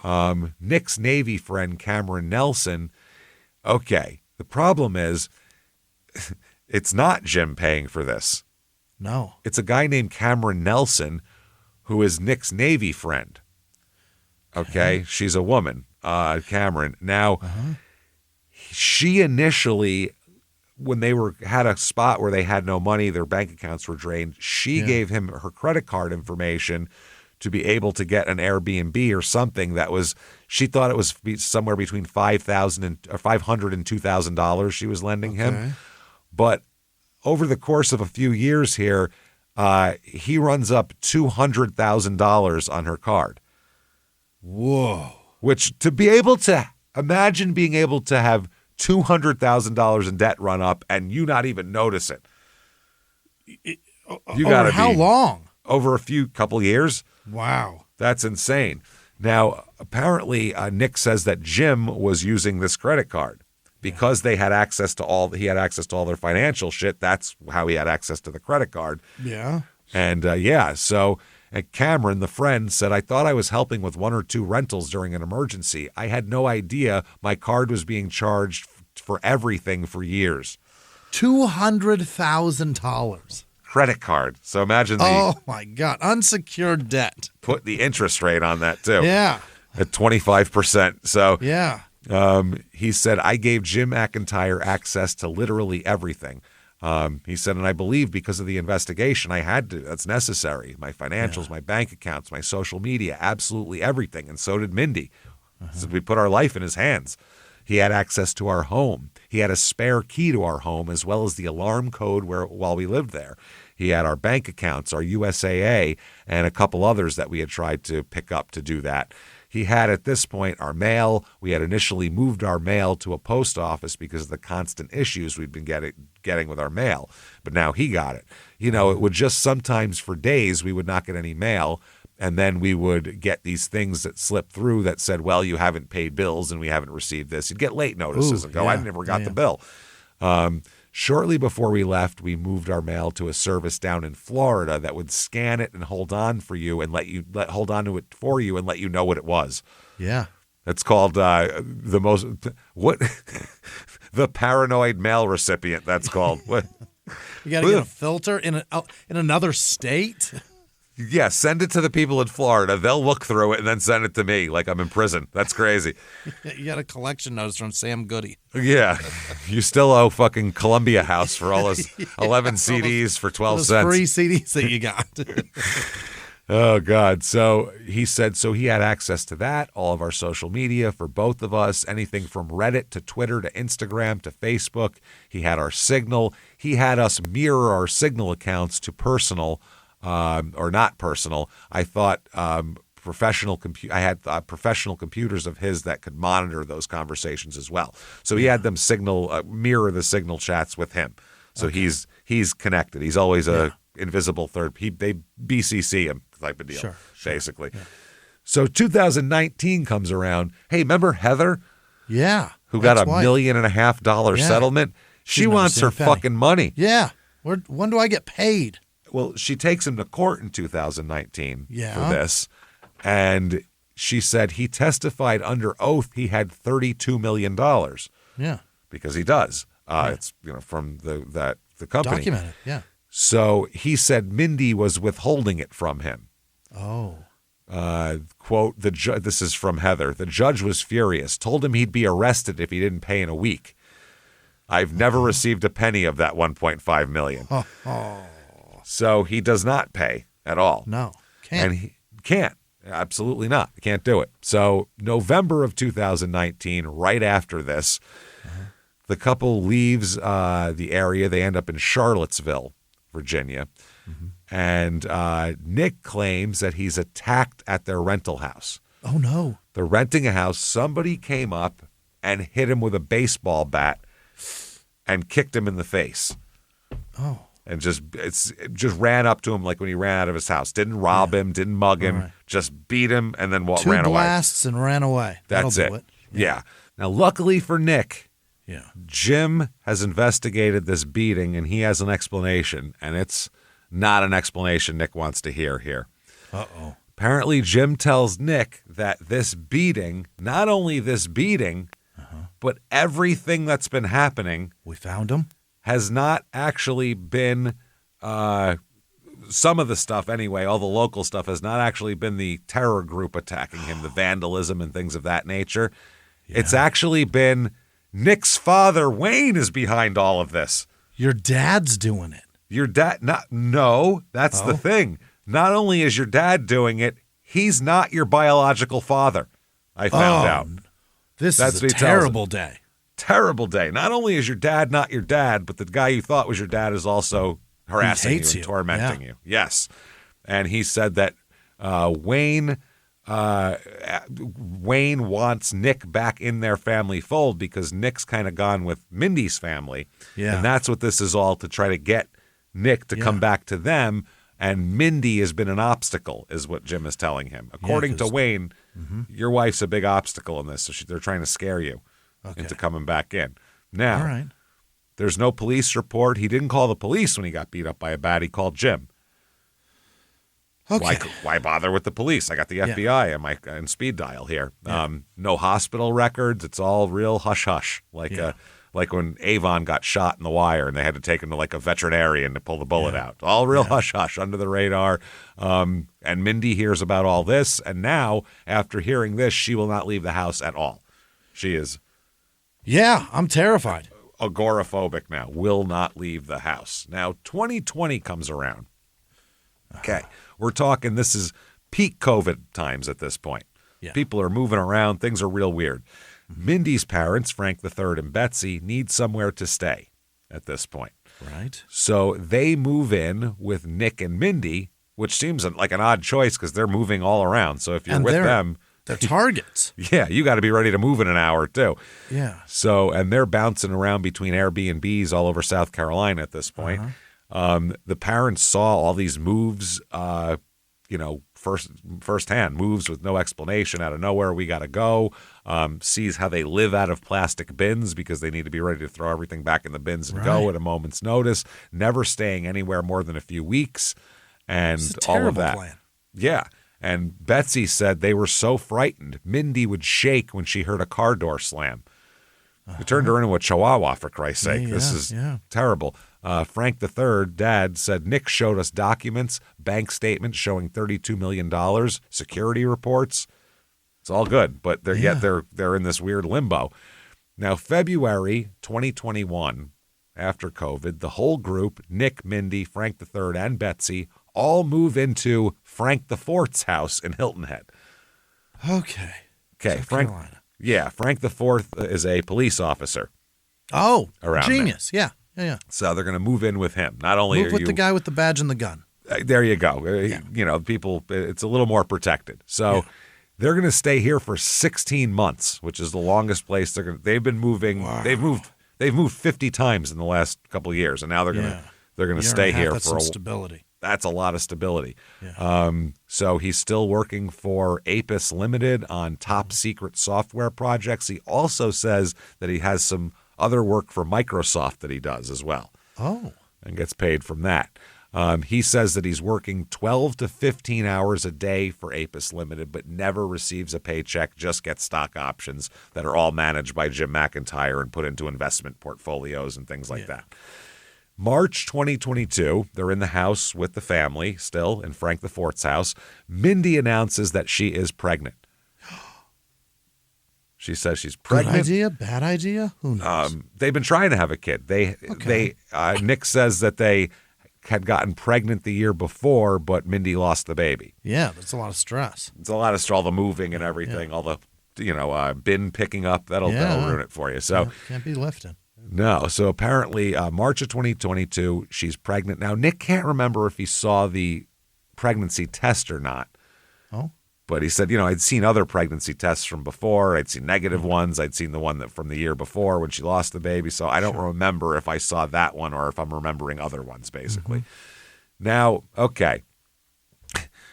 Wow. Nick's Navy friend, Cameron Nelson. Okay. The problem is it's not Jim paying for this. No. It's a guy named Cameron Nelson who is Nick's Navy friend. Okay. She's a woman, Cameron. Now, she initially, when they had a spot where they had no money, their bank accounts were drained, she gave him her credit card information to be able to get an Airbnb or something that was, she thought it was somewhere between $500 and $2,000 she was lending him. But over the course of a few years here, he runs up $200,000 on her card. Whoa. Which, to be able to imagine being able to have $200,000 in debt run up and you not even notice it. You got to how long? Over a couple years. Wow. That's insane. Now, apparently, Nick says that Jim was using this credit card because he had access to all their financial shit. That's how he had access to the credit card. Yeah. And so Cameron, the friend, said, I thought I was helping with 1 or 2 rentals during an emergency. I had no idea my card was being charged for everything for years. $200,000. Credit card. So imagine oh my God, unsecured debt. Put the interest rate on that too. Yeah. At 25%. So yeah. He said, I gave Jim McIntyre access to literally everything. He said, and I believe because of the investigation, I had to. That's necessary. My financials, my bank accounts, my social media, absolutely everything. And so did Mindy. So we put our life in his hands. He had access to our home. He had a spare key to our home as well as the alarm code while we lived there. He had our bank accounts, our USAA, and a couple others that we had tried to pick up to do that. He had, at this point, our mail. We had initially moved our mail to a post office because of the constant issues we'd been getting with our mail. But now he got it. It would just sometimes for days we would not get any mail. And then we would get these things that slipped through that said, well, you haven't paid bills and we haven't received this. You'd get late notices and go, I never got the bill. Shortly before we left, we moved our mail to a service down in Florida that would scan it and hold on for you and hold on to it for you and let you know what it was. Yeah. It's called the paranoid mail recipient. That's called. What? You got to get a filter in another state. Yeah, send it to the people in Florida. They'll look through it and then send it to me like I'm in prison. That's crazy. You got a collection notice from Sam Goody. Yeah. You still owe fucking Columbia House for all those 11 CDs for 12 cents. Free CDs that you got. Oh, God. So he said, so he had access to that, all of our social media for both of us, anything from Reddit to Twitter to Instagram to Facebook. He had our Signal. He had us mirror our Signal accounts to personal or not personal. I thought professional I had professional computers of his that could monitor those conversations as well. So he had them mirror the Signal chats with him. So he's connected. He's always a invisible third. They BCC him type of deal, basically. Yeah. So 2019 comes around. Hey, remember Heather? Yeah. Who got $1.5 million settlement? She wants her fucking money. Yeah. When do I get paid? Well, she takes him to court in 2019 for this, and she said he testified under oath he had $32 million. Yeah. Because he does. It's from the company. Documented, yeah. So he said Mindy was withholding it from him. Oh. Quote, this is from Heather. The judge was furious, told him he'd be arrested if he didn't pay in a week. I've never received a penny of that $1.5 million. So he does not pay at all. No, can't. And he can't. Absolutely not. He can't do it. So November of 2019, right after this, the couple leaves the area. They end up in Charlottesville, Virginia. And Nick claims that he's attacked at their rental house. Oh, no. They're renting a house. Somebody came up and hit him with a baseball bat and kicked him in the face. Oh. And just ran up to him like when he ran out of his house. Didn't rob him, didn't mug him, just beat him and then ran away. 2 blasts and ran away. That's That'll it. Yeah. Now, luckily for Nick, Jim has investigated this beating and he has an explanation. And it's not an explanation Nick wants to hear here. Uh-oh. Apparently, Jim tells Nick that this beating, not only this beating, but everything that's been happening. We found him? Has not actually been, some of the stuff anyway, all the local stuff has not actually been the terror group attacking him, the vandalism and things of that nature. Yeah. It's actually been Nick's father, Wayne, is behind all of this. Your dad's doing it. Your dad, no, that's the thing. Not only is your dad doing it, he's not your biological father. I found out. This is a terrible day. Terrible day. Not only is your dad not your dad, but the guy you thought was your dad is also harassing you and tormenting you. Yes. And he said that Wayne wants Nick back in their family fold because Nick's kind of gone with Mindy's family. Yeah. And that's what this is all to try to get Nick to come back to them. And Mindy has been an obstacle, is what Jim is telling him. According to Wayne, your wife's a big obstacle in this, so they're trying to scare you into coming back in. Now, there's no police report. He didn't call the police when he got beat up by a bat. He called Jim. Okay. Why bother with the police? I got the FBI on speed dial here. No hospital records. It's all real hush-hush, like when Avon got shot in The Wire and they had to take him to like a veterinarian to pull the bullet out. All real hush-hush, under the radar. And Mindy hears about all this, and now, after hearing this, she will not leave the house at all. She is... Yeah, I'm terrified. Agoraphobic now. Will not leave the house. Now, 2020 comes around. Okay. We're talking, this is peak COVID times at this point. Yeah. People are moving around. Things are real weird. Mindy's parents, Frank III and Betsy, need somewhere to stay at this point. Right. So they move in with Nick and Mindy, which seems like an odd choice because they're moving all around. So if you're with them... They're targets. Yeah, you got to be ready to move in an hour, too. Yeah. So, and they're bouncing around between Airbnbs all over South Carolina at this point. The parents saw all these moves, firsthand, moves with no explanation out of nowhere. We got to go. Sees how they live out of plastic bins because they need to be ready to throw everything back in the bins and go at a moment's notice. Never staying anywhere more than a few weeks, and all of that. Plan. Yeah. And Betsy said they were so frightened. Mindy would shake when she heard a car door slam. It turned her into a chihuahua, for Christ's sake. This is terrible. Frank III, Dad, said Nick showed us documents, bank statements showing $32 million, security reports. It's all good, but they're in this weird limbo. Now, February 2021, after COVID, the whole group, Nick, Mindy, Frank III, and Betsy, all move into Frank IV's house in Hilton Head. Okay. Frank. Carolina. Yeah, Frank IV is a police officer. Oh, around genius! there. Yeah. So they're going to move in with him. Not only move with the guy with the badge and the gun. There you go. People. It's a little more protected. So they're going to stay here for 16 months, which is the longest place they've been moving. Wow. They've moved 50 times in the last couple of years, and now they're going to stay here for a stability. That's a lot of stability. Yeah. So he's still working for Apis Limited on top secret software projects. He also says that he has some other work for Microsoft that he does as well. Oh. And gets paid from that. He says that he's working 12 to 15 hours a day for Apis Limited, but never receives a paycheck, just gets stock options that are all managed by Jim McIntyre and put into investment portfolios and things like that. March 2022, they're in the house with the family still in Frank the Fourth's house. Mindy announces that she is pregnant. She says she's pregnant. Good idea? Bad idea? Who knows? They've been trying to have a kid. Nick says that they had gotten pregnant the year before, but Mindy lost the baby. Yeah, that's a lot of stress. It's a lot of stress, all the moving and everything, all the bin picking up. That'll ruin it for you. So can't be lifting. No. So apparently, March of 2022, she's pregnant. Now, Nick can't remember if he saw the pregnancy test or not. Oh. But he said, I'd seen other pregnancy tests from before. I'd seen negative ones. I'd seen the one that from the year before when she lost the baby. So I don't remember if I saw that one or if I'm remembering other ones, basically. Now, okay.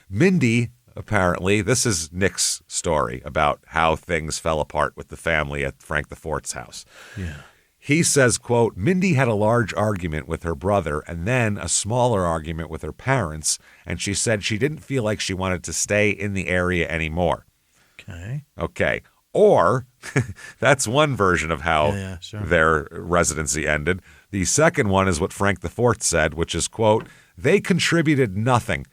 Mindy, apparently, this is Nick's story about how things fell apart with the family at Frank the Fourth's house. Yeah. He says, quote, Mindy had a large argument with her brother and then a smaller argument with her parents, and she said she didn't feel like she wanted to stay in the area anymore. Okay. Or, that's one version of how their residency ended. The second one is what Frank the Fourth said, which is, quote, they contributed nothing.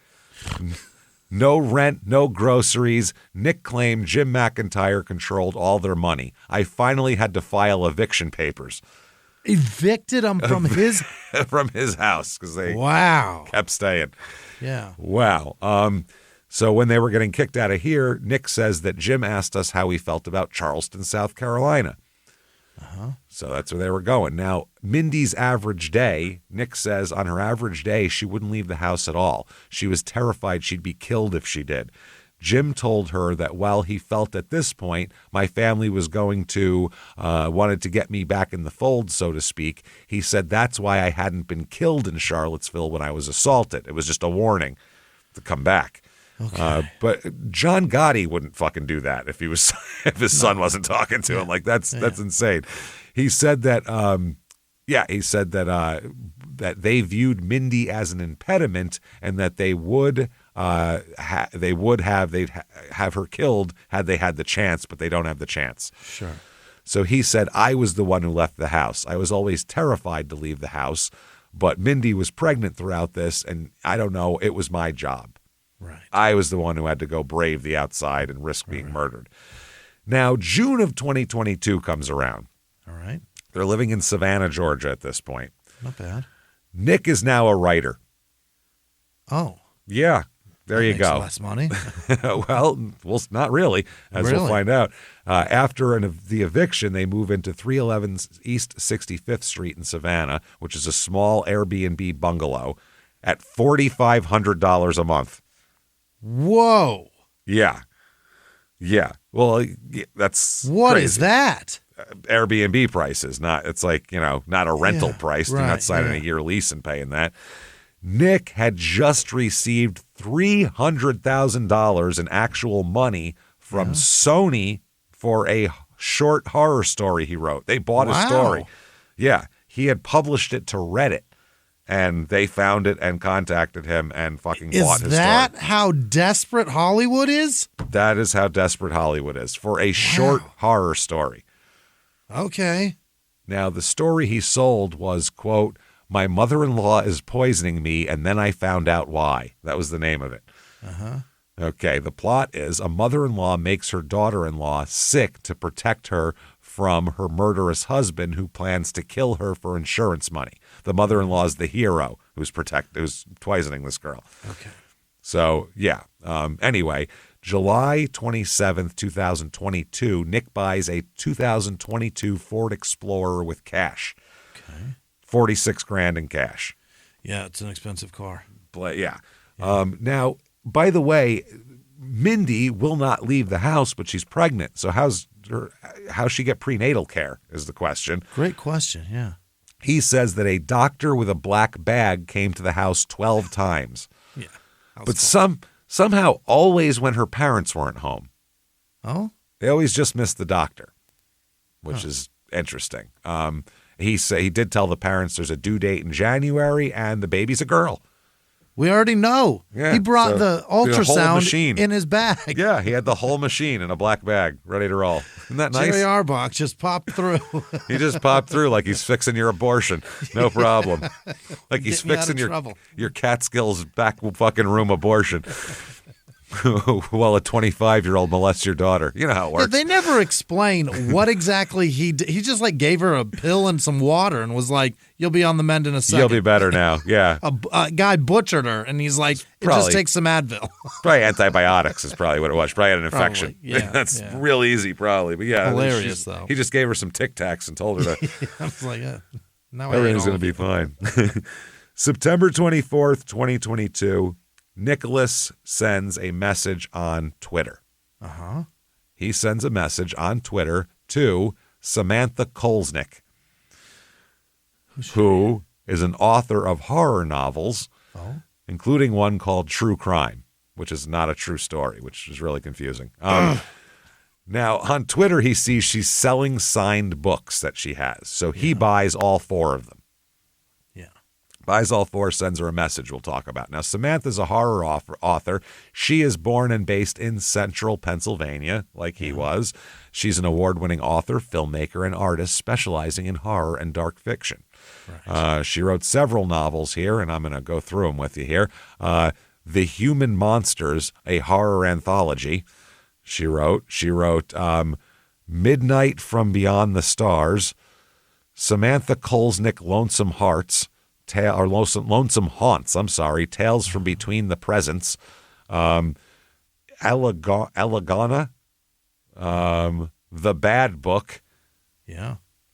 No rent, no groceries. Nick claimed Jim McIntyre controlled all their money. I finally had to file eviction papers. Evicted him from his from his house because they kept staying. Yeah. Wow. So when they were getting kicked out of here, Nick says that Jim asked us how we felt about Charleston, South Carolina. So that's where they were going. Now, Mindy's average day, Nick says on her average day, she wouldn't leave the house at all. She was terrified she'd be killed if she did. Jim told her that while he felt at this point my family was going to wanted to get me back in the fold, so to speak, he said that's why I hadn't been killed in Charlottesville when I was assaulted. It was just a warning to come back. Okay. But John Gotti wouldn't fucking do that if his son wasn't talking to him. Like that's insane. He said that that they viewed Mindy as an impediment and that they'd have her killed had they had the chance, but they don't have the chance. Sure. So he said, I was the one who left the house. I was always terrified to leave the house, but Mindy was pregnant throughout this, and I don't know, it was my job. Right. I was the one who had to go brave the outside and risk being murdered. Now, June of 2022 comes around. All right. They're living in Savannah, Georgia at this point. Not bad. Nick is now a writer. Oh. Yeah. There you go. Less money. well, not really, as we'll find out. After the eviction, they move into 311 East 65th Street in Savannah, which is a small Airbnb bungalow, at $4,500 a month. Whoa. Yeah. Well, that's what crazy. Is that? Airbnb prices. It's like, not a rental price. They're not signing a year lease and paying that. Nick had just received $300,000 in actual money from Sony for a short horror story he wrote. They bought a story. Yeah. He had published it to Reddit. And they found it and contacted him and fucking bought his story. Is that how desperate Hollywood is? That is how desperate Hollywood is for a short horror story. Okay. Now, the story he sold was, quote, my mother-in-law is poisoning me, and then I found out why. That was the name of it. Okay, the plot is a mother-in-law makes her daughter-in-law sick to protect her from her murderous husband who plans to kill her for insurance money. The mother-in-law is the hero who's poisoning this girl. Okay. So, yeah. Anyway, July 27th, 2022, Nick buys a 2022 Ford Explorer with cash. Okay. $46,000 in cash. Yeah, it's an expensive car. Yeah. Now, by the way, Mindy will not leave the house, but she's pregnant. So how's she get prenatal care is the question. Great question, yeah. He says that a doctor with a black bag came to the house 12 times. Yeah. But somehow always when her parents weren't home. Oh? They always just missed the doctor, which is interesting. He did tell the parents there's a due date in January and the baby's a girl. We already know. Yeah, He brought the ultrasound machine in his bag. Yeah, he had the whole machine in a black bag, ready to roll. Isn't that nice? Jerry Arbach just popped through. He just popped through like he's fixing your abortion. No problem. Like he's fixing your Catskills back fucking room abortion. While a 25-year-old molests your daughter. You know how it works. They never explain what exactly he did. He just like gave her a pill and some water and was like, "You'll be on the mend in a second. You'll be better now." Yeah. A guy butchered her, and he's like, "It just takes some Advil." Probably antibiotics is probably what it was. She probably had an infection. Yeah, that's real easy, probably. But yeah, hilarious though. He just gave her some Tic Tacs and told her to. I was like, now everything's going to be fine. September 24th, 2022. Nicholas sends a message on Twitter. Uh-huh. He sends a message on Twitter to Samantha Kolesnik, who is an author of horror novels, including one called True Crime, which is not a true story, which is really confusing. Now, on Twitter, he sees she's selling signed books that she has, so he buys all 4 of them. Buys all 4, sends her a message we'll talk about. Now, Samantha's a horror author. She is born and based in central Pennsylvania, like he was. She's an award-winning author, filmmaker, and artist specializing in horror and dark fiction. Right. She wrote several novels here, and I'm going to go through them with you here. The Human Monsters, a horror anthology, she wrote. She wrote Midnight from Beyond the Stars, Samantha Kolesnik, Lonesome Hearts, Lonesome Haunts, Tales from Between the Presents, Elegana, The Bad Book,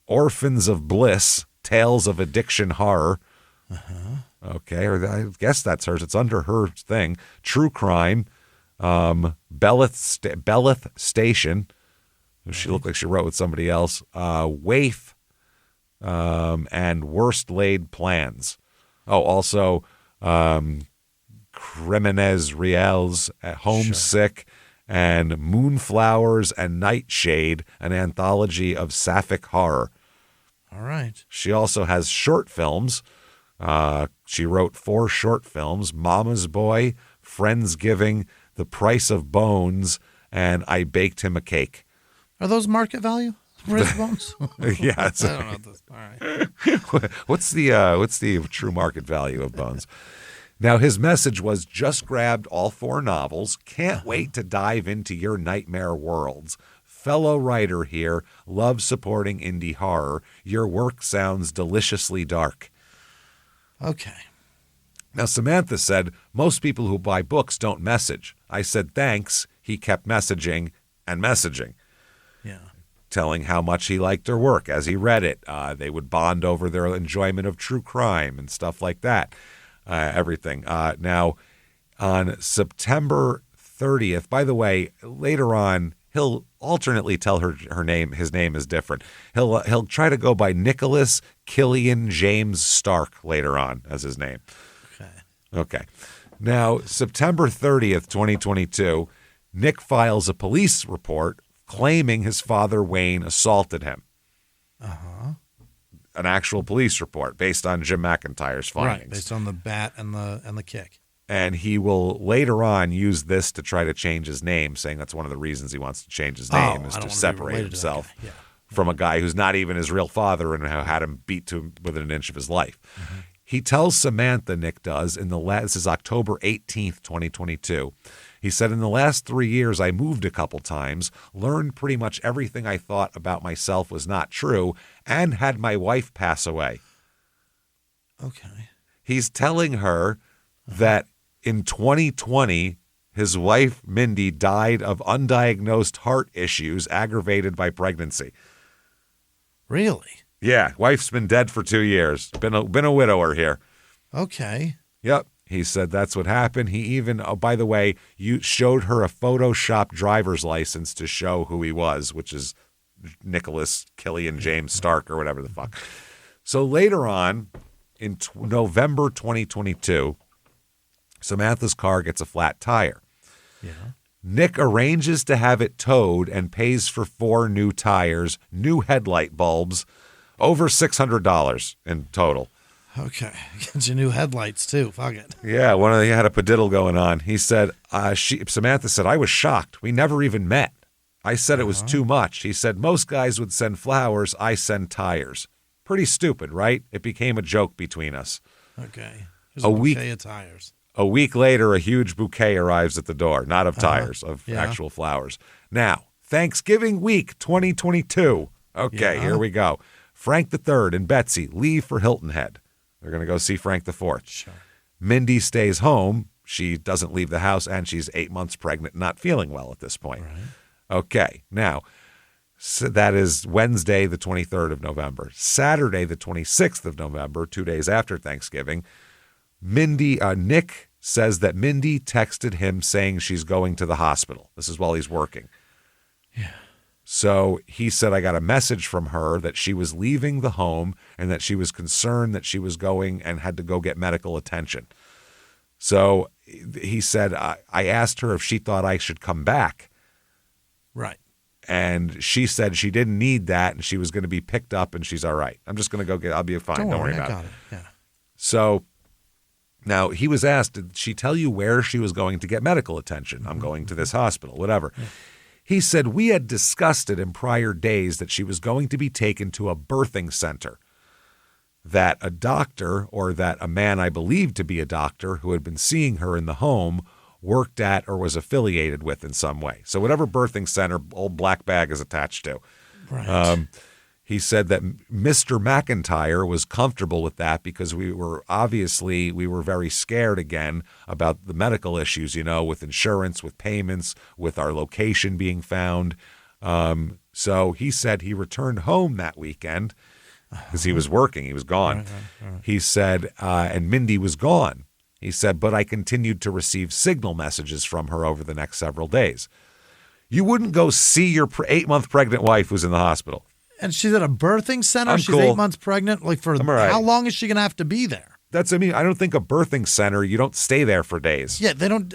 Orphans of Bliss, Tales of Addiction Horror. Okay, or I guess that's hers. It's under her thing. True Crime, Belith Station. She looked like she wrote with somebody else. Waif. And Worst Laid Plans. Also Crimenes Reals, Homesick, and Moonflowers and Nightshade, an anthology of sapphic horror. All right. She also has short films. She wrote 4 short films: Mama's Boy, Friendsgiving, The Price of Bones, and I Baked Him a Cake. Are those market value? Bones? Yeah, I don't know this. All right. What's the true market value of Bones? Now, his message was, just grabbed all 4 novels. Can't wait to dive into your nightmare worlds. Fellow writer here. Love supporting indie horror. Your work sounds deliciously dark. Okay. Now, Samantha said, most people who buy books don't message. I said, thanks. He kept messaging and messaging. Yeah. Telling how much he liked her work as he read it. They would bond over their enjoyment of true crime and stuff like that. Everything. Now, on September 30th, by the way, later on, he'll alternately tell her name. His name is different. He'll try to go by Nicholas Killian James Stark later on as his name. Okay. Now, September 30th, 2022, Nick files a police report claiming his father, Wayne, assaulted him. An actual police report based on Jim McIntyre's findings. Right, based on the bat and the kick. And he will later on use this to try to change his name, saying that's one of the reasons he wants to change his name is to separate himself from a guy who's not even his real father and had him beat to him within an inch of his life. He tells Samantha, Nick does, this is October 18th, 2022. He said, in the last 3 years, I moved a couple times, learned pretty much everything I thought about myself was not true, and had my wife pass away. Okay. He's telling her that in 2020, his wife, Mindy, died of undiagnosed heart issues aggravated by pregnancy. Really? Yeah, wife's been dead for 2 years. Been a widower here. Okay. Yep. He said that's what happened. He even, by the way, you showed her a Photoshop driver's license to show who he was, which is Nicholas Killian James Stark or whatever the fuck. So later on, in November 2022, Samantha's car gets a flat tire. Yeah. Nick arranges to have it towed and pays for 4 new tires, new headlight bulbs, over $600 in total. Okay. Get your new headlights, too. Fuck it. Yeah, one of you had a padiddle going on. He said, Samantha said, I was shocked. We never even met. I said it was too much. He said, most guys would send flowers. I send tires. Pretty stupid, right? It became a joke between us. Okay. There's a bouquet of tires. A week later, a huge bouquet arrives at the door, not of tires, of actual flowers. Now, Thanksgiving week 2022. Okay, here we go. Frank III and Betsy leave for Hilton Head. They're going to go see Frank IV. Sure. Mindy stays home. She doesn't leave the house, and she's 8 months pregnant, not feeling well at this point. Right. Okay, now, so that is Wednesday, the 23rd of November. Saturday, the 26th of November, 2 days after Thanksgiving, Nick says that Mindy texted him saying she's going to the hospital. This is while he's working. Yeah. So he said, I got a message from her that she was leaving the home and that she was concerned that she was going and had to go get medical attention. So he said, I asked her if she thought I should come back. Right. And she said she didn't need that and she was going to be picked up and she's all right. I'm just going to go I'll be fine. Don't worry about it. Yeah. So now he was asked, did she tell you where she was going to get medical attention? I'm going to this hospital, whatever. Yeah. He said, we had discussed it in prior days that she was going to be taken to a birthing center, that a doctor, or that a man I believed to be a doctor who had been seeing her in the home, worked at or was affiliated with in some way. So whatever birthing center old black bag is attached to. Right. He said that Mr. McIntyre was comfortable with that because we were very scared again about the medical issues, with insurance, with payments, with our location being found. So he said he returned home that weekend because he was working. He was gone. Right. He said, and Mindy was gone. He said, but I continued to receive signal messages from her over the next several days. You wouldn't go see your 8-month pregnant wife who's in the hospital. And she's at a birthing center? She's cool. 8 months pregnant? How long is she going to have to be there? I don't think a birthing center, you don't stay there for days. Yeah, they don't.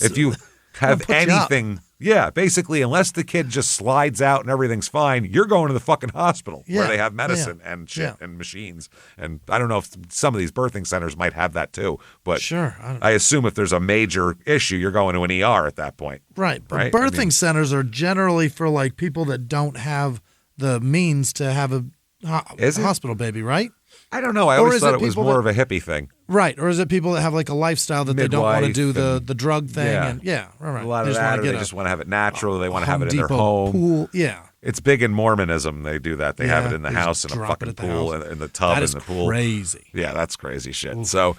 If you have anything, basically, unless the kid just slides out and everything's fine, you're going to the fucking hospital where they have medicine and shit and machines. And I don't know if some of these birthing centers might have that too, but sure, I assume if there's a major issue, you're going to an ER at that point. Right. But birthing centers are generally for people that don't have the means to have a hospital baby, right? I don't know. I always thought it was more of a hippie thing. Right. Or is it people that have a lifestyle that they don't want to do the drug thing? Yeah. And right. A lot of that, or they just want to have it natural. They want to have it in their home. Pool. Yeah. It's big in Mormonism. They do that. They have it in the house in a fucking pool, in the tub in the pool. That is crazy. Yeah, that's crazy shit. Oof. So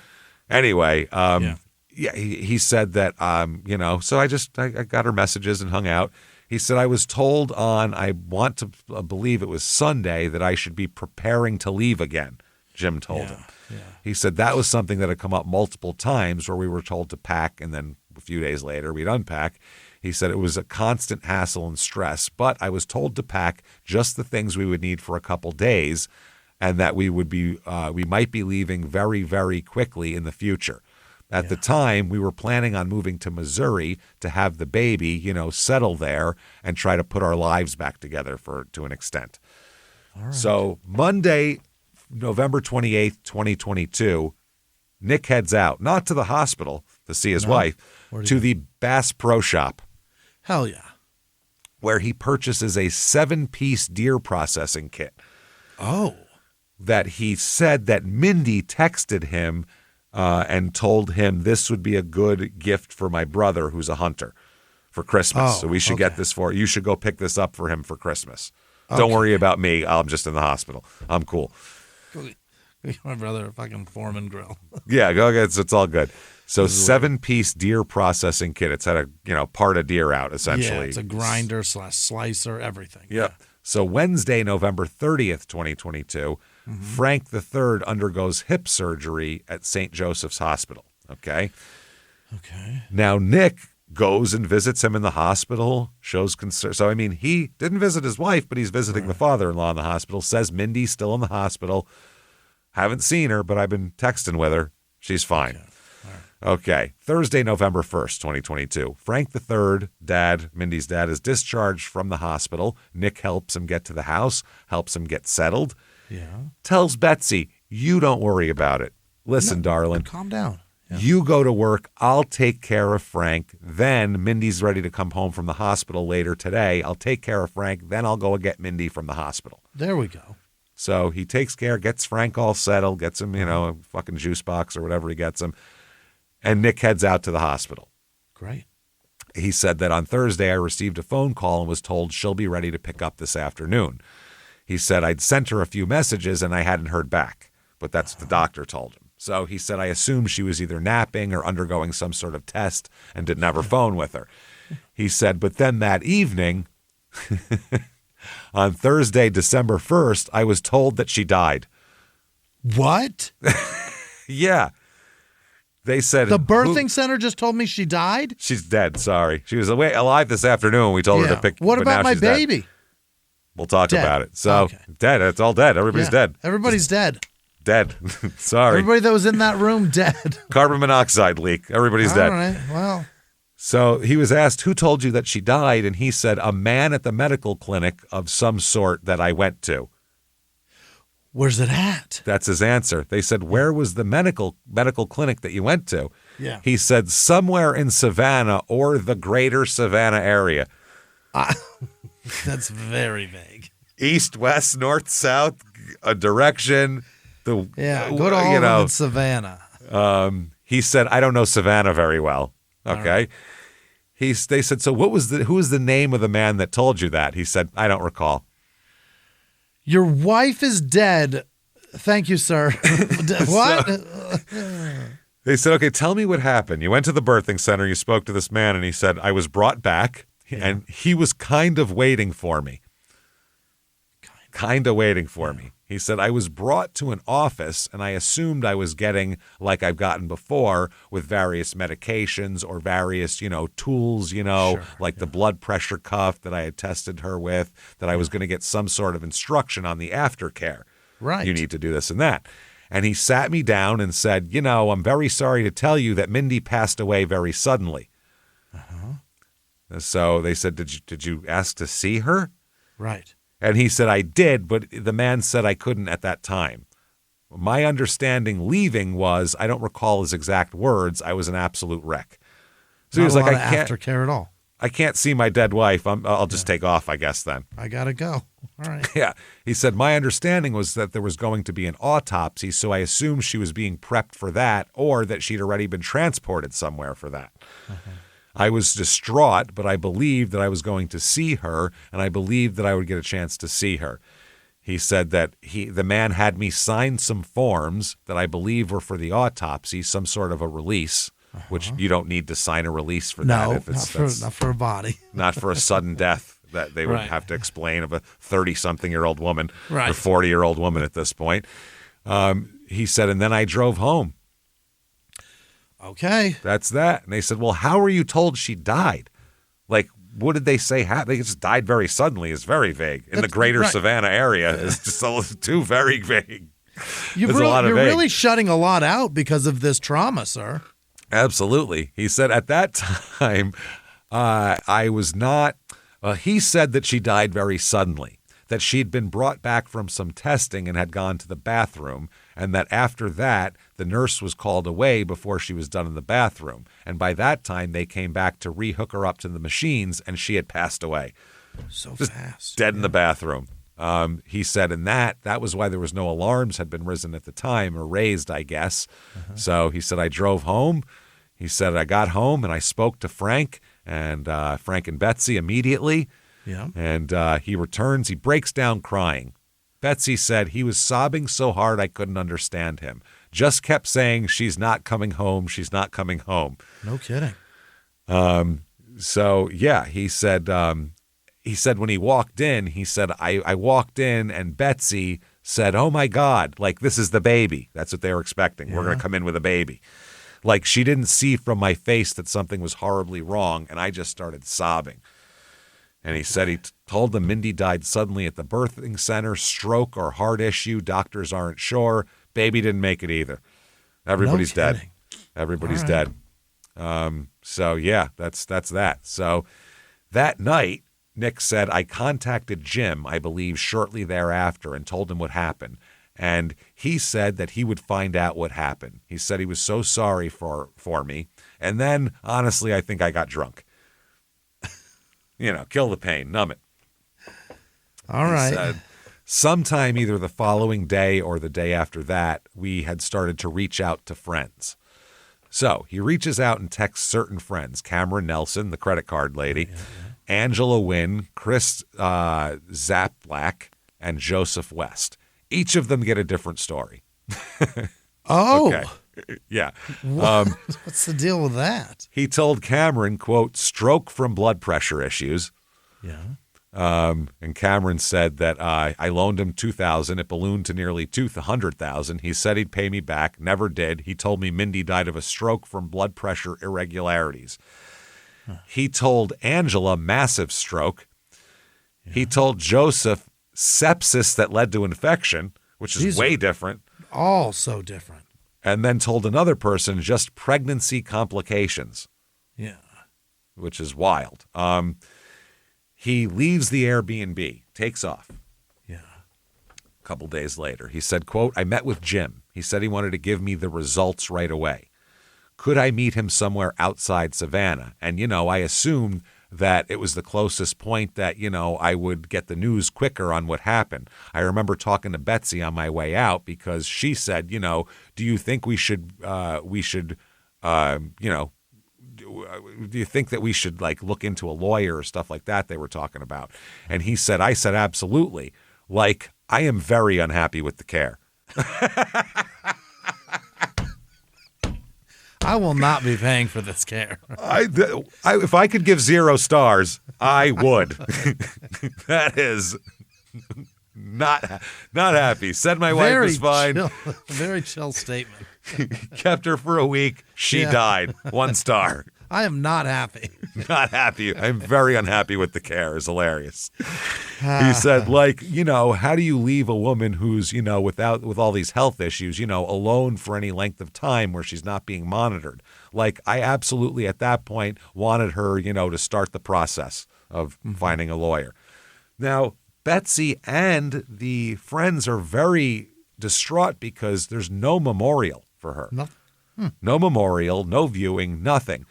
anyway, he said that, so I got her messages and hung out. He said, I was told I want to believe it was Sunday, that I should be preparing to leave again, Jim told him. Yeah. He said that was something that had come up multiple times where we were told to pack, and then a few days later we'd unpack. He said it was a constant hassle and stress, but I was told to pack just the things we would need for a couple days, and that we might be leaving very, very quickly in the future. At the time, we were planning on moving to Missouri to have the baby, settle there and try to put our lives back together to an extent. All right. So Monday, November 28th, 2022, Nick heads out, not to the hospital to see his wife, to the Bass Pro Shop. Hell yeah. Where he purchases a 7-piece deer processing kit. Oh. That he said that Mindy texted him and told him this would be a good gift for my brother who's a hunter for Christmas. So we should get this you should go pick this up for him for Christmas. Don't worry about me. I'm just in the hospital. I'm cool. My brother, a fucking Foreman grill. Yeah, go get it's all good. So 7-piece deer processing kit. It's had a part of deer out, essentially. Yeah, it's a grinder / slicer, everything. Yep. Yeah. So Wednesday, November 30th, 2022, Frank III undergoes hip surgery at St. Joseph's Hospital. Okay. Now, Nick goes and visits him in the hospital, shows concern. So, he didn't visit his wife, but he's visiting the father-in-law in the hospital, says Mindy's still in the hospital. Haven't seen her, but I've been texting with her. She's fine. Okay. Thursday, November 1st, 2022. Frank III, Mindy's dad, is discharged from the hospital. Nick helps him get to the house, helps him get settled. Yeah. Tells Betsy, You don't worry about it. Listen, darling. Calm down. Yeah. You go to work. I'll take care of Frank. Then Mindy's ready to come home from the hospital later today. I'll take care of Frank. Then I'll go and get Mindy from the hospital. There we go. So he takes care, gets Frank all settled, gets him, a fucking juice box or whatever he gets him. And Nick heads out to the hospital. Great. He said that on Thursday I received a phone call and was told she'll be ready to pick up this afternoon. He said I'd sent her a few messages and I hadn't heard back, but that's what the doctor told him. So he said I assumed she was either napping or undergoing some sort of test and didn't have her phone with her. He said, but then that evening, on Thursday, December 1st, I was told that she died. What? Yeah. They said the birthing center just told me she died? She's dead, sorry. She was alive this afternoon. We told her to pick. What about my baby? Dead. We'll talk about it. So, dead. It's all dead. Everybody's dead. Everybody's dead. Dead. Sorry. Everybody that was in that room, dead. Carbon monoxide leak. Everybody's dead. All right. Well. So he was asked, who told you that she died? And he said, a man at the medical clinic of some sort that I went to. Where's it at? That's his answer. They said, where was the medical clinic that you went to? Yeah. He said, somewhere in Savannah or the greater Savannah area. That's very vague. East, west, north, south, a direction. Go to all of them in Savannah. He said, I don't know Savannah very well. Okay. Right. They said, so who was the name of the man that told you that? He said, I don't recall. Your wife is dead. Thank you, sir. What? They said, okay, tell me what happened. You went to the birthing center. You spoke to this man, and he said, I was brought back, and he was kind of waiting for me. Kind of waiting for me. He said, I was brought to an office, and I assumed I was getting, like I've gotten before, with various medications or various, tools, like the blood pressure cuff that I had tested her with, that I was going to get some sort of instruction on the aftercare. Right. You need to do this and that. And he sat me down and said, I'm very sorry to tell you that Mindy passed away very suddenly. Uh-huh. So they said, did you ask to see her? Right. And he said, I did, but the man said I couldn't at that time. My understanding leaving was, I don't recall his exact words, I was an absolute wreck. So he was like, I can't aftercare at all. I can't see my dead wife. I'll just take off, I guess, then. I got to go. All right. Yeah. He said, my understanding was that there was going to be an autopsy, so I assumed she was being prepped for that or that she'd already been transported somewhere for that. Uh-huh. I was distraught, but I believed that I was going to see her, and I believed that I would get a chance to see her. He said that the man had me sign some forms that I believe were for the autopsy, some sort of a release, which you don't need to sign a release for that. If it's, not for a body. Not for a sudden death that they would have to explain of a 30-something-year-old woman or 40-year-old woman at this point. He said, and then I drove home. Okay. That's that. And they said, well, how were you told she died? Like, what did they say? They just died very suddenly is very vague. In the greater Savannah area is just too very vague. You're really shutting a lot out because of this trauma, sir. Absolutely. He said at that time, I was not, he said that she died very suddenly, that she'd been brought back from some testing and had gone to the bathroom, and that after that, the nurse was called away before she was done in the bathroom. And by that time, they came back to rehook her up to the machines, and she had passed away. So just fast. Dead in the bathroom. He said, and that was why there was no alarms had been risen at the time, or raised, I guess. Uh-huh. So he said, I drove home. He said, I got home, and I spoke to Frank and Betsy immediately. Yeah. And he returns. He breaks down crying. Betsy said he was sobbing so hard I couldn't understand him. Just kept saying, she's not coming home. She's not coming home. No kidding. So, yeah, he said when he walked in, he said, I walked in and Betsy said, oh, my God, like this is the baby. That's what they were expecting. Yeah. We're going to come in with a baby. Like she didn't see from my face that something was horribly wrong, and I just started sobbing. And he said he told them Mindy died suddenly at the birthing center, stroke or heart issue. Doctors aren't sure. Baby didn't make it either. Everybody's dead. Everybody's dead. So, yeah, that's that. So that night, Nick said, I contacted Jim, I believe, shortly thereafter and told him what happened. And he said that he would find out what happened. He said he was so sorry for me. And then, honestly, I think I got drunk. Kill the pain, numb it. All right. He said, sometime either the following day or the day after that, we had started to reach out to friends. So he reaches out and texts certain friends, Cameron Nelson, the credit card lady, Angela Wynn, Chris Zaplack, and Joseph West. Each of them get a different story. Oh. Okay. Yeah. What's the deal with that? He told Cameron, quote, stroke from blood pressure issues. Yeah. And Cameron said that I loaned him $2,000. It ballooned to nearly $200,000. He said he'd pay me back. Never did. He told me Mindy died of a stroke from blood pressure irregularities. Huh. He told Angela massive stroke. Yeah. He told Joseph sepsis that led to infection, which is way different. All so different. And then told another person just pregnancy complications. Yeah. Which is wild. He leaves the Airbnb, takes off. Yeah. A couple days later, he said, quote, I met with Jim. He said he wanted to give me the results right away. Could I meet him somewhere outside Savannah? And, I assumed that it was the closest point that, I would get the news quicker on what happened. I remember talking to Betsy on my way out because she said, do you think do you think that we should look into a lawyer or stuff like that they were talking about? And I said, absolutely. I am very unhappy with the care. I will not be paying for this care. If I could give 0 stars, I would. That is not happy. Said my wife was fine. Very chill statement. Kept her for a week. She died. 1 star. I am not happy. Not happy. I'm very unhappy with the care. It's hilarious. He said, how do you leave a woman who's, with all these health issues, alone for any length of time where she's not being monitored? I absolutely at that point wanted her, to start the process of finding a lawyer. Now, Betsy and the friends are very distraught because there's no memorial for her. No memorial, no viewing, nothing.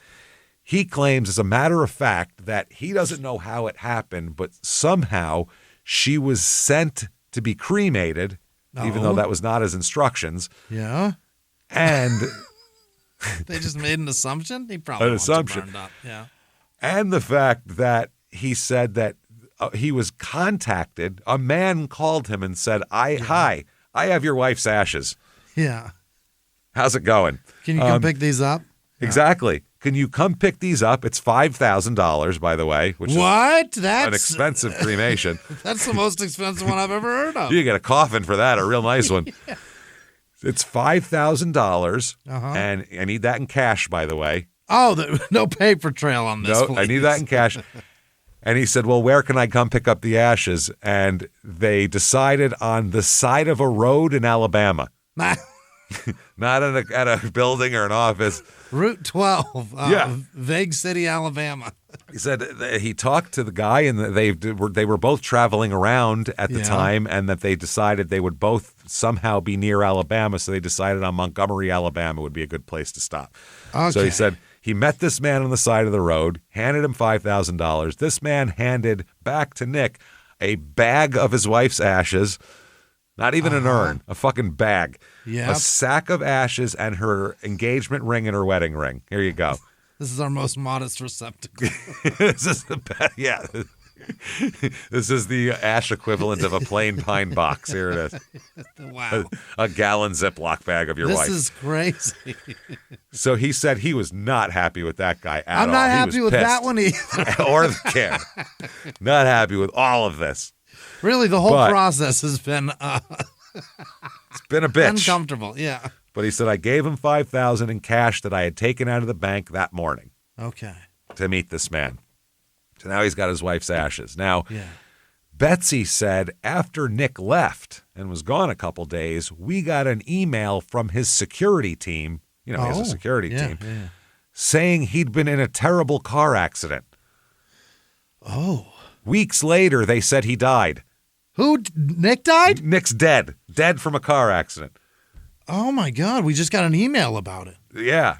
He claims, as a matter of fact, that he doesn't know how it happened, but somehow she was sent to be cremated, even though that was not his instructions. Yeah. And they just made an assumption? He probably wants it burned up. Yeah. And the fact that he said that he was contacted, a man called him and said, hi, I have your wife's ashes. Yeah. How's it going? Can you come pick these up? Exactly. Can you come pick these up? It's $5,000, by the way, which is an expensive cremation. That's the most expensive one I've ever heard of. You get a coffin for that, a real nice one. Yeah. It's $5,000, and I need that in cash, by the way. Oh, no paper trail on this, please. I need that in cash. And he said, well, where can I come pick up the ashes? And they decided on the side of a road in Alabama. Not at a building or an office. Route 12, Vague City, Alabama. He said he talked to the guy, and they were both traveling around at the time, and that they decided they would both somehow be near Alabama, so they decided on Montgomery, Alabama would be a good place to stop. Okay. So he said he met this man on the side of the road, handed him $5,000. This man handed back to Nick a bag of his wife's ashes. Not even an urn, a fucking bag. Yep. A sack of ashes and her engagement ring and her wedding ring. Here you go. This is our most modest receptacle. This is the best. Yeah. This is the ash equivalent of a plain pine box. Here it is. Wow. A gallon Ziploc bag of your wife. This is crazy. So he said he was not happy with that guy at all. I'm not happy with that one either. Or the care. Not happy with all of this. Really, the whole process has been it's been a bitch. Uncomfortable, yeah. But he said, I gave him $5,000 in cash that I had taken out of the bank that morning. Okay. To meet this man. So now he's got his wife's ashes. Now, Betsy said after Nick left and was gone a couple days, we got an email from his security team, he has a security team, saying he'd been in a terrible car accident. Oh. Weeks later, they said he died. Who? Nick died? Nick's dead. Dead from a car accident. Oh, my God. We just got an email about it. Yeah.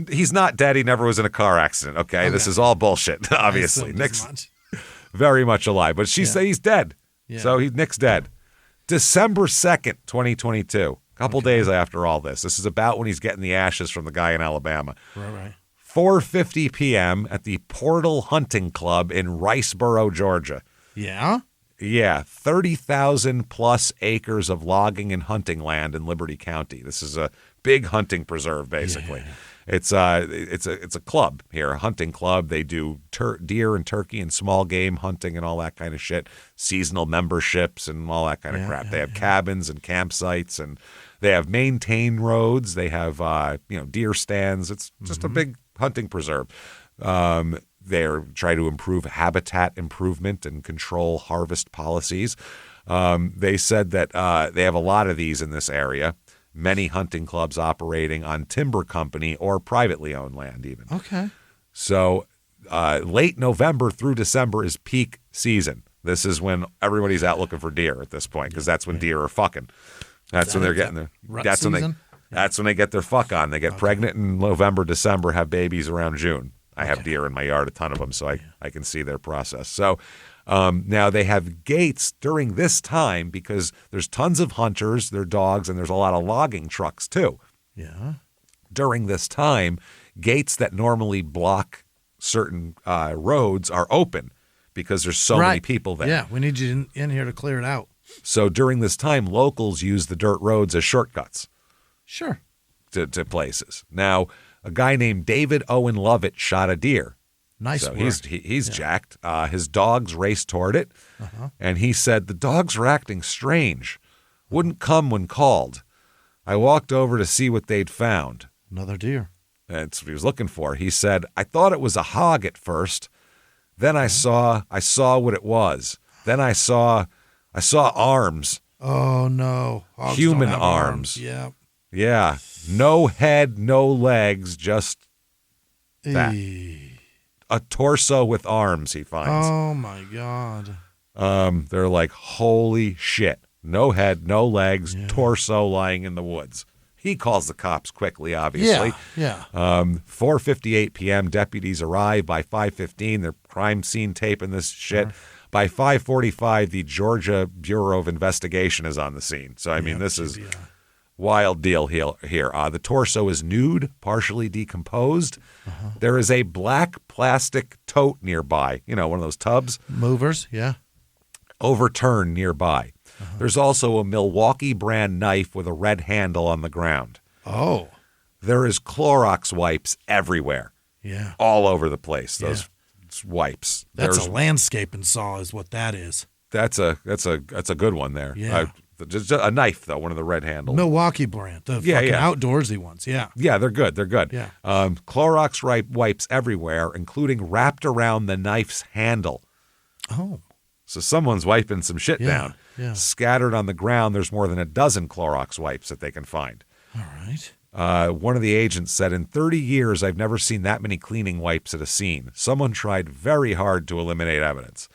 He's not dead. He never was in a car accident, okay? This is all bullshit, obviously. Nick's very much alive. But she said he's dead. Yeah. So Nick's dead. December 2nd, 2022. A couple days after all this. This is about when he's getting the ashes from the guy in Alabama. Right. 4:50 p.m. at the Portal Hunting Club in Riceboro, Georgia. Yeah? Yeah, 30,000 plus acres of logging and hunting land in Liberty County. This is a big hunting preserve, basically. Yeah. It's a club here, a hunting club. They do deer and turkey and small game hunting and all that kind of shit. Seasonal memberships and all that kind of crap. They have cabins and campsites, and they have maintained roads. They have deer stands. It's just a big hunting preserve. They're trying to improve habitat improvement and control harvest policies. They said that they have a lot of these in this area, many hunting clubs operating on timber company or privately owned land even. Okay. So late November through December is peak season. This is when everybody's out looking for deer at this point because that's when deer are fucking. That's when they're getting their. That's when they get their fuck on. They get pregnant in November, December, have babies around June. I have deer in my yard, a ton of them, so I can see their process. So now they have gates during this time because there's tons of hunters, their dogs, and there's a lot of logging trucks too. Yeah. During this time, gates that normally block certain roads are open because there's so many people there. Yeah, we need you in here to clear it out. So during this time, locals use the dirt roads as shortcuts. Sure. To places. Now, a guy named David Owen Lovett shot a deer. Nice work. He's jacked. His dogs raced toward it, and he said, the dogs were acting strange. Wouldn't come when called. I walked over to see what they'd found. Another deer. That's what he was looking for. He said, I thought it was a hog at first. Then I saw what it was. Then I saw arms. Oh, no. Hogs human don't have arms. Yeah. Yeah. No head, no legs, just that. A torso with arms, he finds. Oh, my God. They're like, holy shit. No head, no legs, torso lying in the woods. He calls the cops quickly, obviously. Yeah. 4:58 p.m., deputies arrive. By 5:15, they're crime scene taping this shit. By 5:45, the Georgia Bureau of Investigation is on the scene. So, I mean, this is wild deal here. The torso is nude, partially decomposed. There is a black plastic tote nearby, one of those tubs. Movers, yeah. Overturned nearby. There's also a Milwaukee brand knife with a red handle on the ground. Oh. There is Clorox wipes everywhere. Yeah. All over the place, those wipes. That's a landscaping saw is what that is. That's a good one there. Yeah. Just a knife, though, one of the red handles. Milwaukee brand, the fucking outdoorsy ones, Yeah, they're good. Yeah. Clorox wipes everywhere, including wrapped around the knife's handle. Oh. So someone's wiping some shit down. Yeah. Scattered on the ground, there's more than a dozen Clorox wipes that they can find. All right. One of the agents said, in 30 years, I've never seen that many cleaning wipes at a scene. Someone tried very hard to eliminate evidence.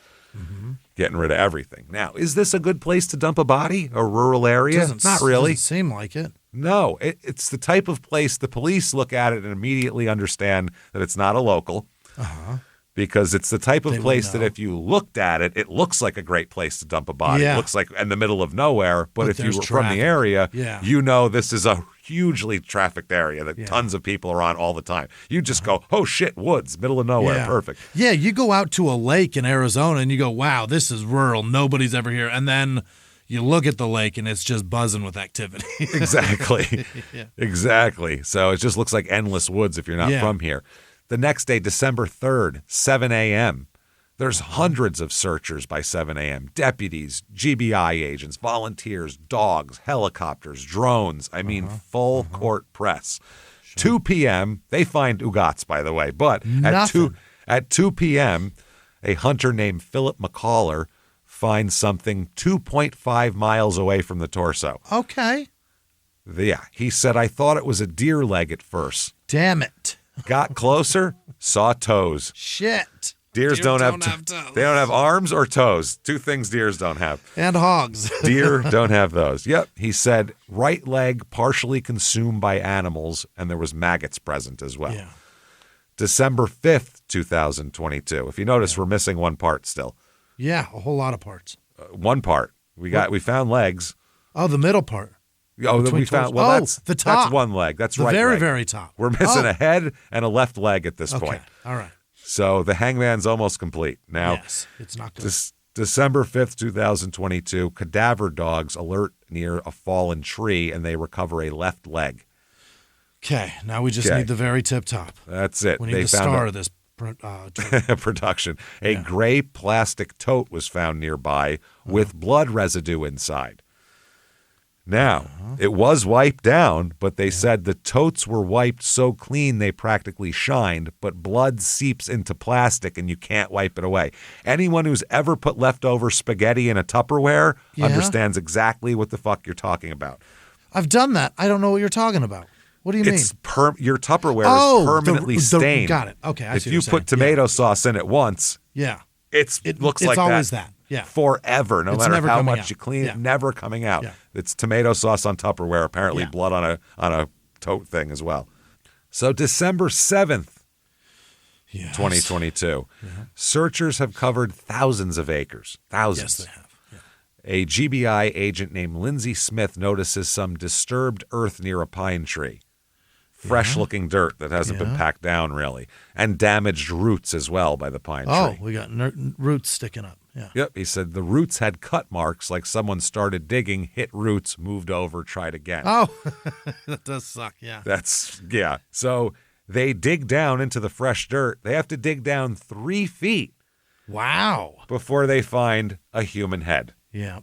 Getting rid of everything. Now, is this a good place to dump a body? A rural area? Not really. Doesn't seem like it. No, it's the type of place the police look at it and immediately understand that it's not a local. Because it's the type of place that if you looked at it, it looks like a great place to dump a body. Yeah. It looks like in the middle of nowhere. But if you were from the area, this is a hugely trafficked area that tons of people are on all the time. You just go, oh shit, woods, middle of nowhere, perfect. Yeah, you go out to a lake in Arizona and you go, wow, this is rural. Nobody's ever here. And then you look at the lake and it's just buzzing with activity. Exactly. Exactly. So it just looks like endless woods if you're not from here. The next day, December 3rd, 7 a.m., there's hundreds of searchers by 7 a.m., deputies, GBI agents, volunteers, dogs, helicopters, drones. I mean, full court press. 2 p.m., they find Ugats, by the way, but at 2 p.m., a hunter named Philip McCaller finds something 2.5 miles away from the torso. Okay. Yeah, he said, I thought it was a deer leg at first. Damn it. Got closer, saw toes. Shit. Deers don't have toes. They don't have arms or toes. Two things deers don't have. And hogs. Deer don't have those. Yep. He said right leg partially consumed by animals, and there was maggots present as well. Yeah. December 5th, 2022. If you notice, we're missing one part still. Yeah, a whole lot of parts. One part. We found legs. Oh, the middle part. Oh, that we found. Well, that's the top. That's one leg. That's the right. very, leg. very top. We're missing a head and a left leg at this point. All right. So the hangman's almost complete. Now, yes, it's not good. December 5th, 2022, cadaver dogs alert near a fallen tree, and they recover a left leg. Okay, now we just need the very tip top. That's it. We need the star of this production. A gray plastic tote was found nearby with blood residue inside. Now, it was wiped down, but they said the totes were wiped so clean they practically shined, but blood seeps into plastic and you can't wipe it away. Anyone who's ever put leftover spaghetti in a Tupperware understands exactly what the fuck you're talking about. I've done that. I don't know what you're talking about. What do you mean? Your Tupperware is permanently stained. Got it. Okay, I see if what you you're put tomato sauce in it once, it looks like that. It's always that. Yeah. Forever, no matter how much out. you clean it, never coming out. Yeah. It's tomato sauce on Tupperware, apparently blood on a tote thing as well. So December 7th, 2022, searchers have covered thousands of acres. Thousands. Yes, they have. Yeah. A GBI agent named Lindsay Smith notices some disturbed earth near a pine tree. Fresh-looking dirt that hasn't been packed down, really. And damaged roots as well by the pine tree. Oh, we got roots sticking up. Yeah. Yep, he said the roots had cut marks like someone started digging, hit roots, moved over, tried again. Oh, that does suck, yeah. So they dig down into the fresh dirt. They have to dig down 3 feet. Wow. Before they find a human head. Yeah.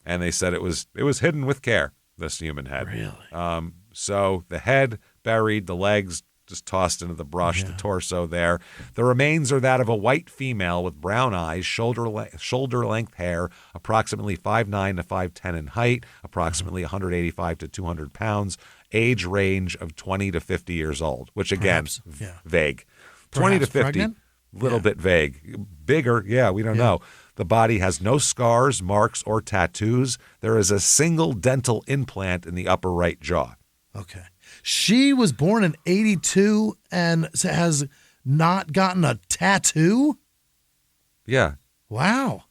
And they said it was hidden with care, this human head. Really? So the head buried, the legs just tossed into the brush, the torso there. The remains are that of a white female with brown eyes, shoulder-length hair, approximately 5'9" to 5'10" in height, approximately 185 to 200 pounds, age range of 20 to 50 years old, which again, vague. Perhaps 20 to 50, pregnant? Little bit vague. Bigger, we don't know. The body has no scars, marks, or tattoos. There is a single dental implant in the upper right jaw. Okay. She was born in 82 and has not gotten a tattoo? Yeah. Wow.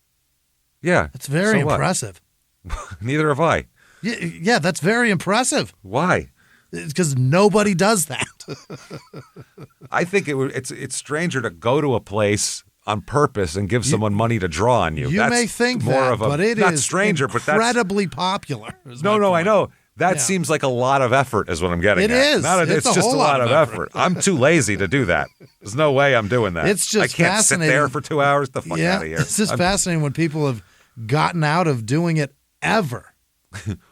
Yeah. That's very impressive. Neither have I. Yeah, that's very impressive. Why? Because nobody does that. I think it's stranger to go to a place on purpose and give someone money to draw on you. You may think that, but it not is stranger, incredibly popular. No, I know. That seems like a lot of effort is what I'm getting at. It is. It's just a lot of effort. I'm too lazy to do that. There's no way I'm doing that. It's just I can't fascinating. sit there for 2 hours. The fuck out of here. It's just fascinating when people have gotten out of doing it ever.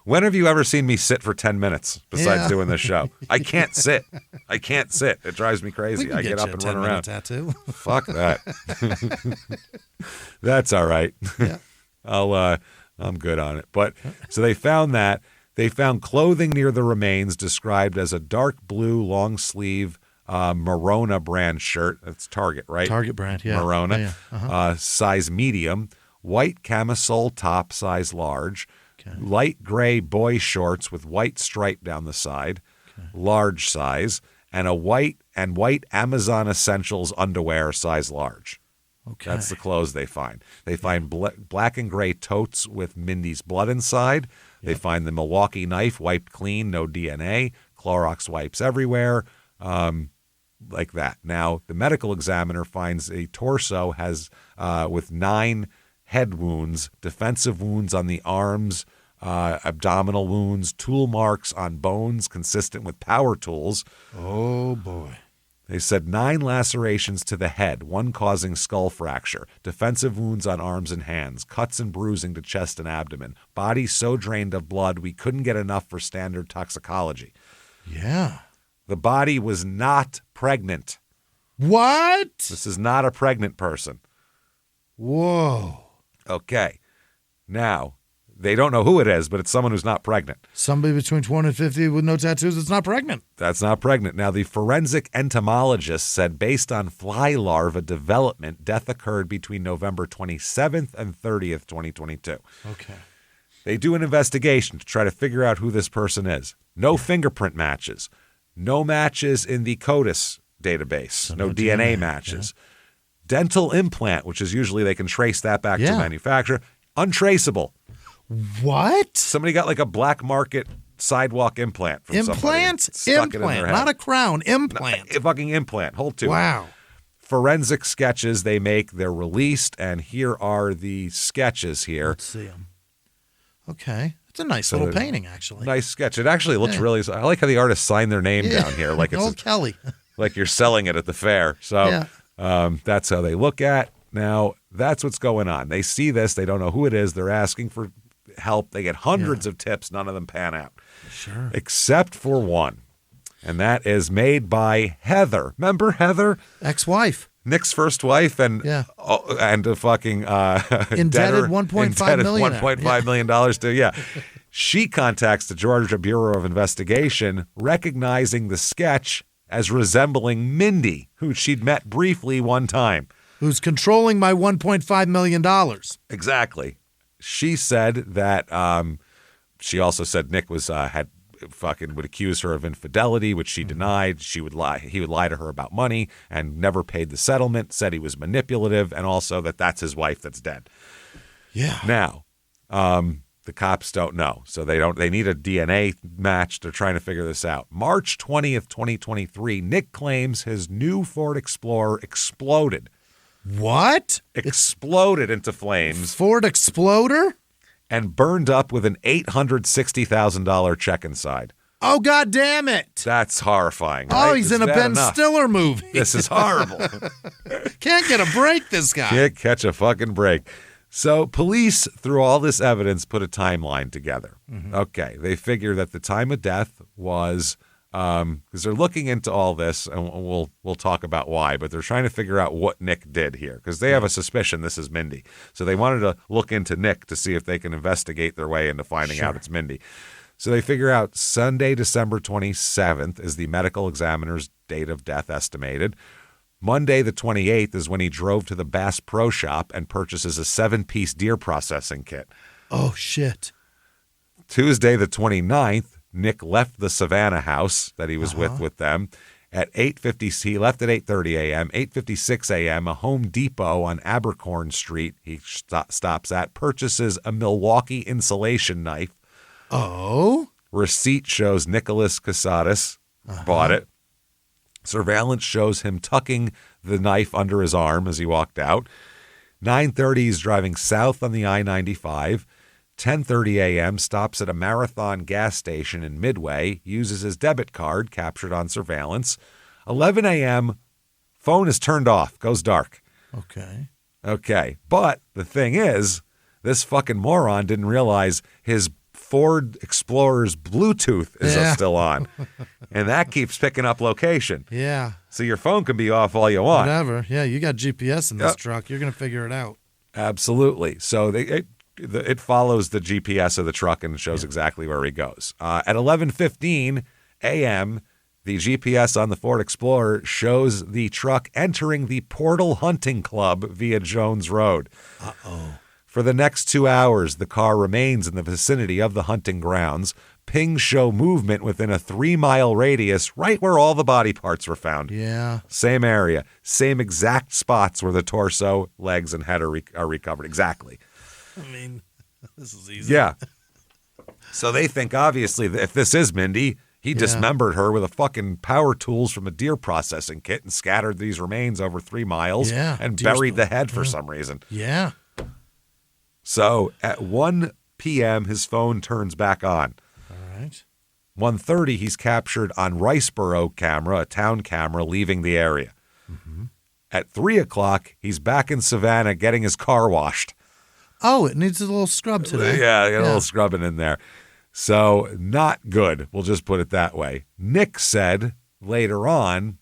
When have you ever seen me sit for 10 minutes besides doing this show? I can't sit. It drives me crazy. I get up and run around. Tattoo. Fuck that. That's all right. Yeah. I'm good on it. But so they found that. They found clothing near the remains described as a dark blue long sleeve Morona brand shirt. That's Target, right? Target brand, yeah. Morona. Size medium. White camisole top, size large. Okay. Light gray boy shorts with white stripe down the side, large size, and white Amazon Essentials underwear, size large. Okay. That's the clothes they find. They find black and gray totes with Mindy's blood inside. They find the Milwaukee knife wiped clean, no DNA, Clorox wipes everywhere, like that. Now, the medical examiner finds a torso has with 9 head wounds, defensive wounds on the arms, abdominal wounds, tool marks on bones consistent with power tools. Oh, boy. They said 9 lacerations to the head, 1 causing skull fracture, defensive wounds on arms and hands, cuts and bruising to chest and abdomen, body so drained of blood we couldn't get enough for standard toxicology. Yeah. The body was not pregnant. What? This is not a pregnant person. Whoa. Okay. Now, They don't know who it is, but it's someone who's not pregnant. Somebody between 20 and 50 with no tattoos that's not pregnant. That's not pregnant. Now, the forensic entomologist said based on fly larva development, death occurred between November 27th and 30th, 2022. Okay. They do an investigation to try to figure out who this person is. No fingerprint matches. No matches in the CODIS database. So no DNA matches. Yeah. Dental implant, which is usually they can trace that back to manufacturer. Untraceable. What? Somebody got like a black market sidewalk implant from implant? Stuck it in their head. Not a crown. Implant. A fucking implant. Hold to it. Wow. Forensic sketches they make. They're released, and here are the sketches here. Let's see them. Okay. It's a nice little painting, actually. Nice sketch. It actually looks really... I like how the artist signed their name down here. Like it's Kelly. Like you're selling it at the fair. So that's how they look at. Now, that's what's going on. They see this. They don't know who it is. They're asking for help. They get hundreds of tips. None of them pan out. Sure. Except for one. And that is made by Heather. Remember Heather? Ex-wife. Nick's first wife and a fucking indebted $1.5 million to She contacts the Georgia Bureau of Investigation, recognizing the sketch as resembling Mindy, who she'd met briefly one time. Who's controlling my $1.5 million. Exactly. She said that she also said Nick was would accuse her of infidelity, which she denied. He would lie to her about money and never paid the settlement, said he was manipulative, and also that that's his wife that's dead. Yeah. Now, the cops don't know. So they need a DNA match. They're trying to figure this out. March 20th, 2023, Nick claims his new Ford Explorer exploded. What? Exploded into flames. Ford Exploder? And burned up with an $860,000 check inside. Oh, God damn it. That's horrifying. Oh, right? he's in a Ben Stiller movie. This is horrible. Can't get a break, this guy. Can't catch a fucking break. So police, through all this evidence, put a timeline together. Mm-hmm. Okay, they figure that the time of death was, because they're looking into all this, and we'll talk about why, but they're trying to figure out what Nick did here, because they have a suspicion this is Mindy. So they wanted to look into Nick to see if they can investigate their way into finding out it's Mindy. So they figure out Sunday, December 27th is the medical examiner's date of death estimated. Monday, the 28th, is when he drove to the Bass Pro Shop and purchases a 7-piece deer processing kit. Oh, shit. Tuesday, the 29th, Nick left the Savannah house that he was with them. At 8:50, he left at 8:30 a.m. 8:56 a.m., a Home Depot on Abercorn Street he stops at, purchases a Milwaukee insulation knife. Oh? Receipt shows Nicholas Casadas bought it. Surveillance shows him tucking the knife under his arm as he walked out. 9:30, he's driving south on the I-95. 10:30 a.m., stops at a Marathon gas station in Midway, uses his debit card captured on surveillance. 11 a.m., phone is turned off, goes dark. Okay. But the thing is, this fucking moron didn't realize his Ford Explorer's Bluetooth is still on. And that keeps picking up location. Yeah. So your phone can be off all you want. Whatever. Yeah, you got GPS in this truck. You're going to figure it out. Absolutely. So it follows the GPS of the truck and shows exactly where he goes. At 11:15 a.m., the GPS on the Ford Explorer shows the truck entering the Portal Hunting Club via Jones Road. Uh-oh. For the next 2 hours, the car remains in the vicinity of the hunting grounds. Pings show movement within a 3-mile radius, right where all the body parts were found. Yeah. Same area, same exact spots where the torso, legs, and head are recovered. Exactly. I mean, this is easy. Yeah. So they think, obviously, if this is Mindy, he dismembered her with a fucking power tools from a deer processing kit and scattered these remains over 3 miles and buried the head for some reason. Yeah. So at 1 p.m., his phone turns back on. All right. 1:30, he's captured on Riceboro camera, a town camera, leaving the area. Mm-hmm. At 3 o'clock, he's back in Savannah getting his car washed. Oh, it needs a little scrub today. Yeah, a little scrubbing in there. So not good. We'll just put it that way. Nick said later on,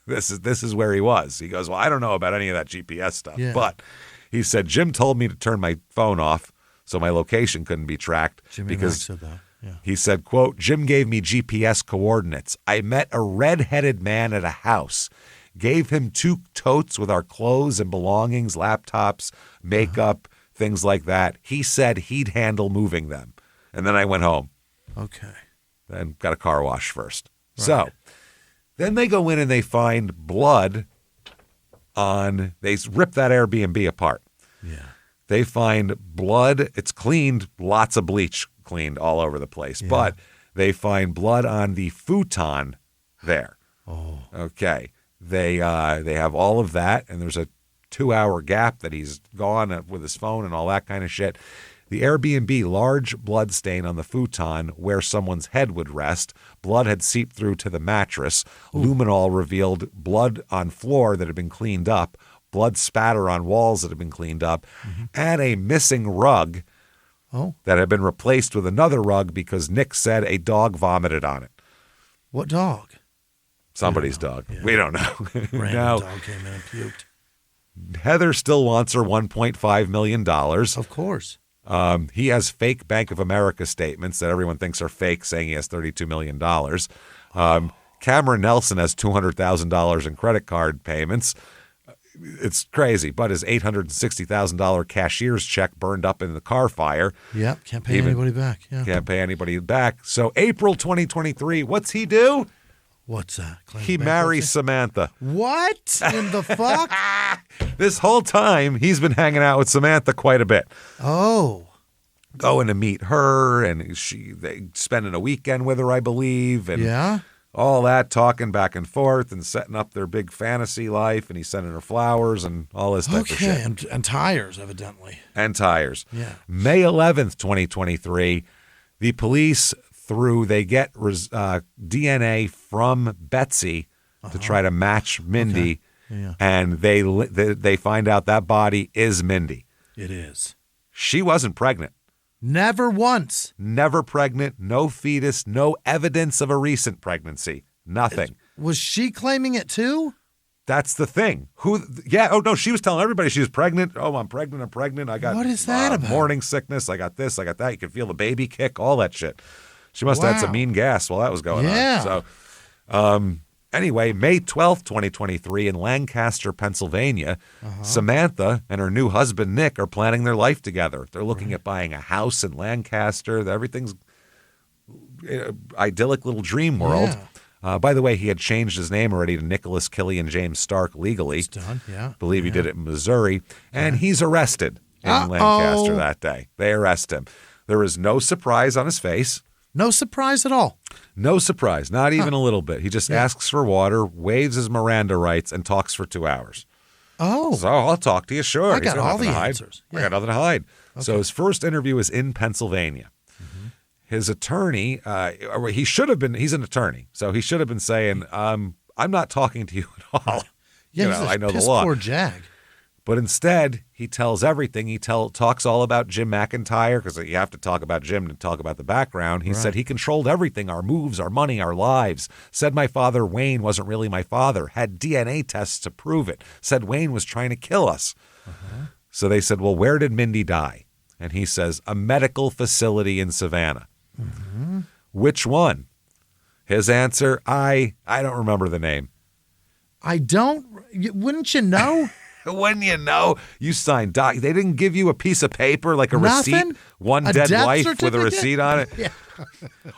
this is where he was. He goes, well, I don't know about any of that GPS stuff, but he said, Jim told me to turn my phone off, so my location couldn't be tracked. Jimmy Mack said that. Yeah. He said, quote, Jim gave me GPS coordinates. I met a red-headed man at a house, gave him 2 totes with our clothes and belongings, laptops, makeup, things like that. He said he'd handle moving them. And then I went home. Okay. Then got a car wash first. Right. So then they go in and they find blood they rip that Airbnb apart. Yeah. They find blood. It's cleaned, lots of bleach cleaned all over the place. Yeah. But they find blood on the futon there. Oh. Okay. They have all of that, and there's a 2-hour gap that he's gone with his phone and all that kind of shit. The Airbnb, large blood stain on the futon where someone's head would rest. Blood had seeped through to the mattress. Ooh. Luminol revealed blood on floor that had been cleaned up, blood spatter on walls that had been cleaned up, and a missing rug that had been replaced with another rug because Nick said a dog vomited on it. What dog? Somebody's dog. Yeah. We don't know. Random dog came in and puked. Heather still wants her $1.5 million. Of course. He has fake Bank of America statements that everyone thinks are fake, saying he has $32 million. Cameron Nelson has $200,000 in credit card payments. It's crazy, but his $860,000 cashier's check burned up in the car fire. Yep, can't pay anybody back. Yeah. Can't pay anybody back. So April 2023, what's he do? What's that? He marries Samantha. What in the fuck? This whole time, he's been hanging out with Samantha quite a bit. Oh. Going to meet her, and they spending a weekend with her, I believe. And all that, talking back and forth and setting up their big fantasy life, and he's sending her flowers and all this type of shit. And tires, evidently. And tires. Yeah. May 11th, 2023, the police, they get DNA from Betsy to try to match Mindy, and they find out that body is Mindy. It is. She wasn't pregnant. Never once. Never pregnant, no fetus, no evidence of a recent pregnancy, nothing. Was she claiming it too? That's the thing. Oh, no, she was telling everybody she was pregnant. Oh, I'm pregnant. I got what is that about? Morning sickness. I got this, I got that. You can feel the baby kick, all that shit. She must have had some mean gas while that was going on. So, anyway, May 12th, 2023, in Lancaster, Pennsylvania, Samantha and her new husband, Nick, are planning their life together. They're looking at buying a house in Lancaster. Everything's idyllic little dream world. Yeah. By the way, he had changed his name already to Nicholas Killian James Stark legally. It's done, yeah. Believe he did it in Missouri. And he's arrested in Lancaster that day. They arrest him. There is no surprise on his face. No surprise at all. No surprise, not even a little bit. He just asks for water, waives his Miranda rights, and talks for 2 hours. Oh. So I'll talk to you, sure. I got all the answers. Yeah. I got nothing to hide. Okay. So his first interview is in Pennsylvania. His attorney, he's an attorney, so he should have been saying, I'm not talking to you at all. Yeah, I know the law. Poor jag. But instead, he tells everything. He talks all about Jim McIntyre, because you have to talk about Jim to talk about the background. He said he controlled everything, our moves, our money, our lives. Said my father, Wayne, wasn't really my father. Had DNA tests to prove it. Said Wayne was trying to kill us. So they said, well, where did Mindy die? And he says, a medical facility in Savannah. Which one? His answer, I don't remember the name. Wouldn't you know? When you know, you signed they didn't give you a piece of paper like a Nothing? receipt, one a dead wife certificate? with a receipt on it. Yeah.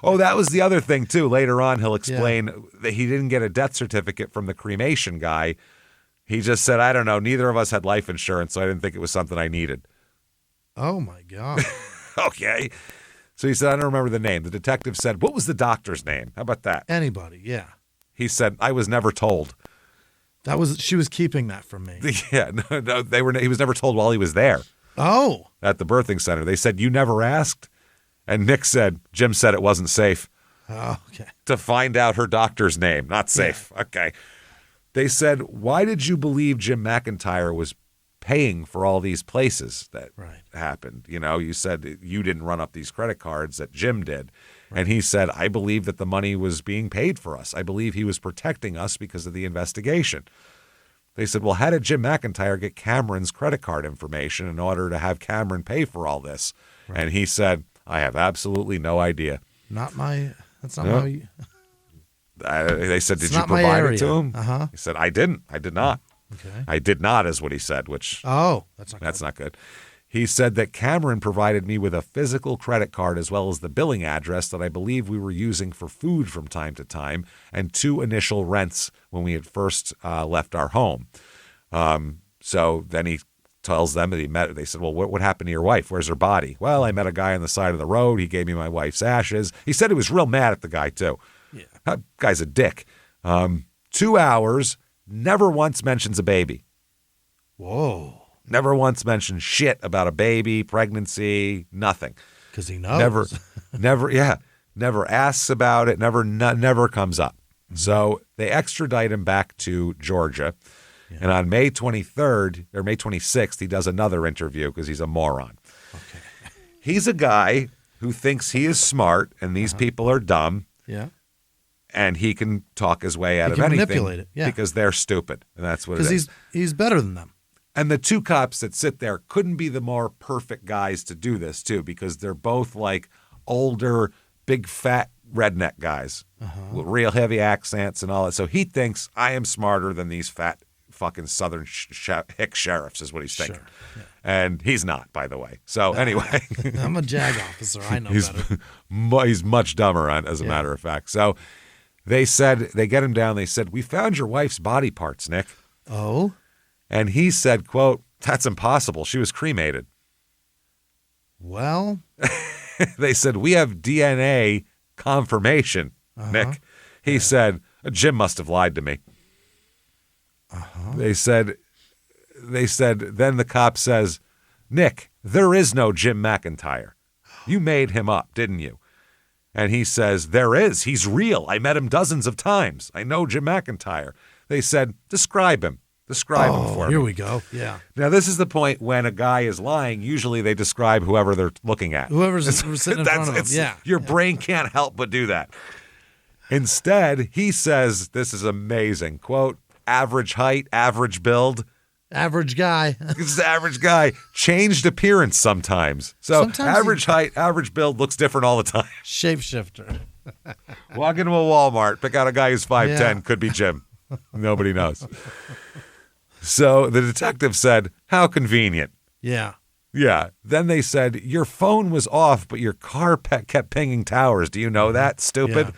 Oh, that was the other thing too. Later on, he'll explain that he didn't get a death certificate from the cremation guy. He just said, I don't know, neither of us had life insurance, so I didn't think it was something I needed. Oh my God. Okay. So he said, I don't remember the name. The detective said, what was the doctor's name? How about that? Anybody, yeah. He said, I was never told. She was keeping that from me. Yeah, no, he was never told while he was there. Oh. At the birthing center. They said, you never asked? And Nick said, Jim said it wasn't safe. Oh, okay. To find out her doctor's name. Not safe. Yeah. Okay. They said, why did you believe Jim McIntyre was paying for all these places that happened? You know, you said you didn't run up these credit cards, that Jim did. Right. And he said, I believe that the money was being paid for us. I believe he was protecting us because of the investigation. They said, well, how did Jim McIntyre get Cameron's credit card information in order to have Cameron pay for all this? Right. And he said, I have absolutely no idea. That's not my... They said, did you provide it to him? He said, I didn't. I did not. Okay. I did not is what he said, which... Oh, that's not good. He said that Cameron provided me with a physical credit card as well as the billing address that I believe we were using for food from time to time and 2 initial rents when we had first left our home. So then he tells them that he met her. They said, well, what happened to your wife? Where's her body? Well, I met a guy on the side of the road. He gave me my wife's ashes. He said he was real mad at the guy, too. Yeah. That guy's a dick. 2 hours, never once mentions a baby. Whoa. Never once mentioned shit about a baby, pregnancy, nothing. Because he knows. Never asks about it, never comes up. Mm-hmm. So they extradite him back to Georgia. Yeah. And on May 23rd, or May 26th, he does another interview because he's a moron. Okay. He's a guy who thinks he is smart and these people are dumb. Yeah. And he can talk his way out of anything. Manipulate it, yeah. Because they're stupid. And that's what it is. Because he's better than them. And the 2 cops that sit there couldn't be the more perfect guys to do this, too, because they're both like older, big, fat redneck guys with real heavy accents and all that. So he thinks I am smarter than these fat fucking southern hick sheriffs is what he's thinking. Sure. Yeah. And he's not, by the way. So anyway. I'm a JAG officer. I know better. He's much dumber, as a matter of fact. So they said, they get him down. They said, we found your wife's body parts, Nick. Oh? And he said, quote, that's impossible. She was cremated. Well. They said, we have DNA confirmation, Nick. He said, Jim must have lied to me. They said, then the cop says, Nick, there is no Jim McIntyre. You made him up, didn't you? And he says, there is. He's real. I met him dozens of times. I know Jim McIntyre. They said, describe him. Describe him for me. Here we go. Yeah. Now, this is the point when a guy is lying. Usually they describe whoever they're looking at. Whoever's sitting in front of them. Yeah. Your brain can't help but do that. Instead, he says, this is amazing, quote, average height, average build. Average guy. This is average guy. Changed appearance sometimes. So sometimes average height, average build looks different all the time. Shapeshifter. Walk into a Walmart, pick out a guy who's 5'10", could be Jim. Nobody knows. So the detective said, how convenient. Yeah. Yeah. Then they said, your phone was off, but your car kept pinging towers. Do you know that, stupid? Yeah.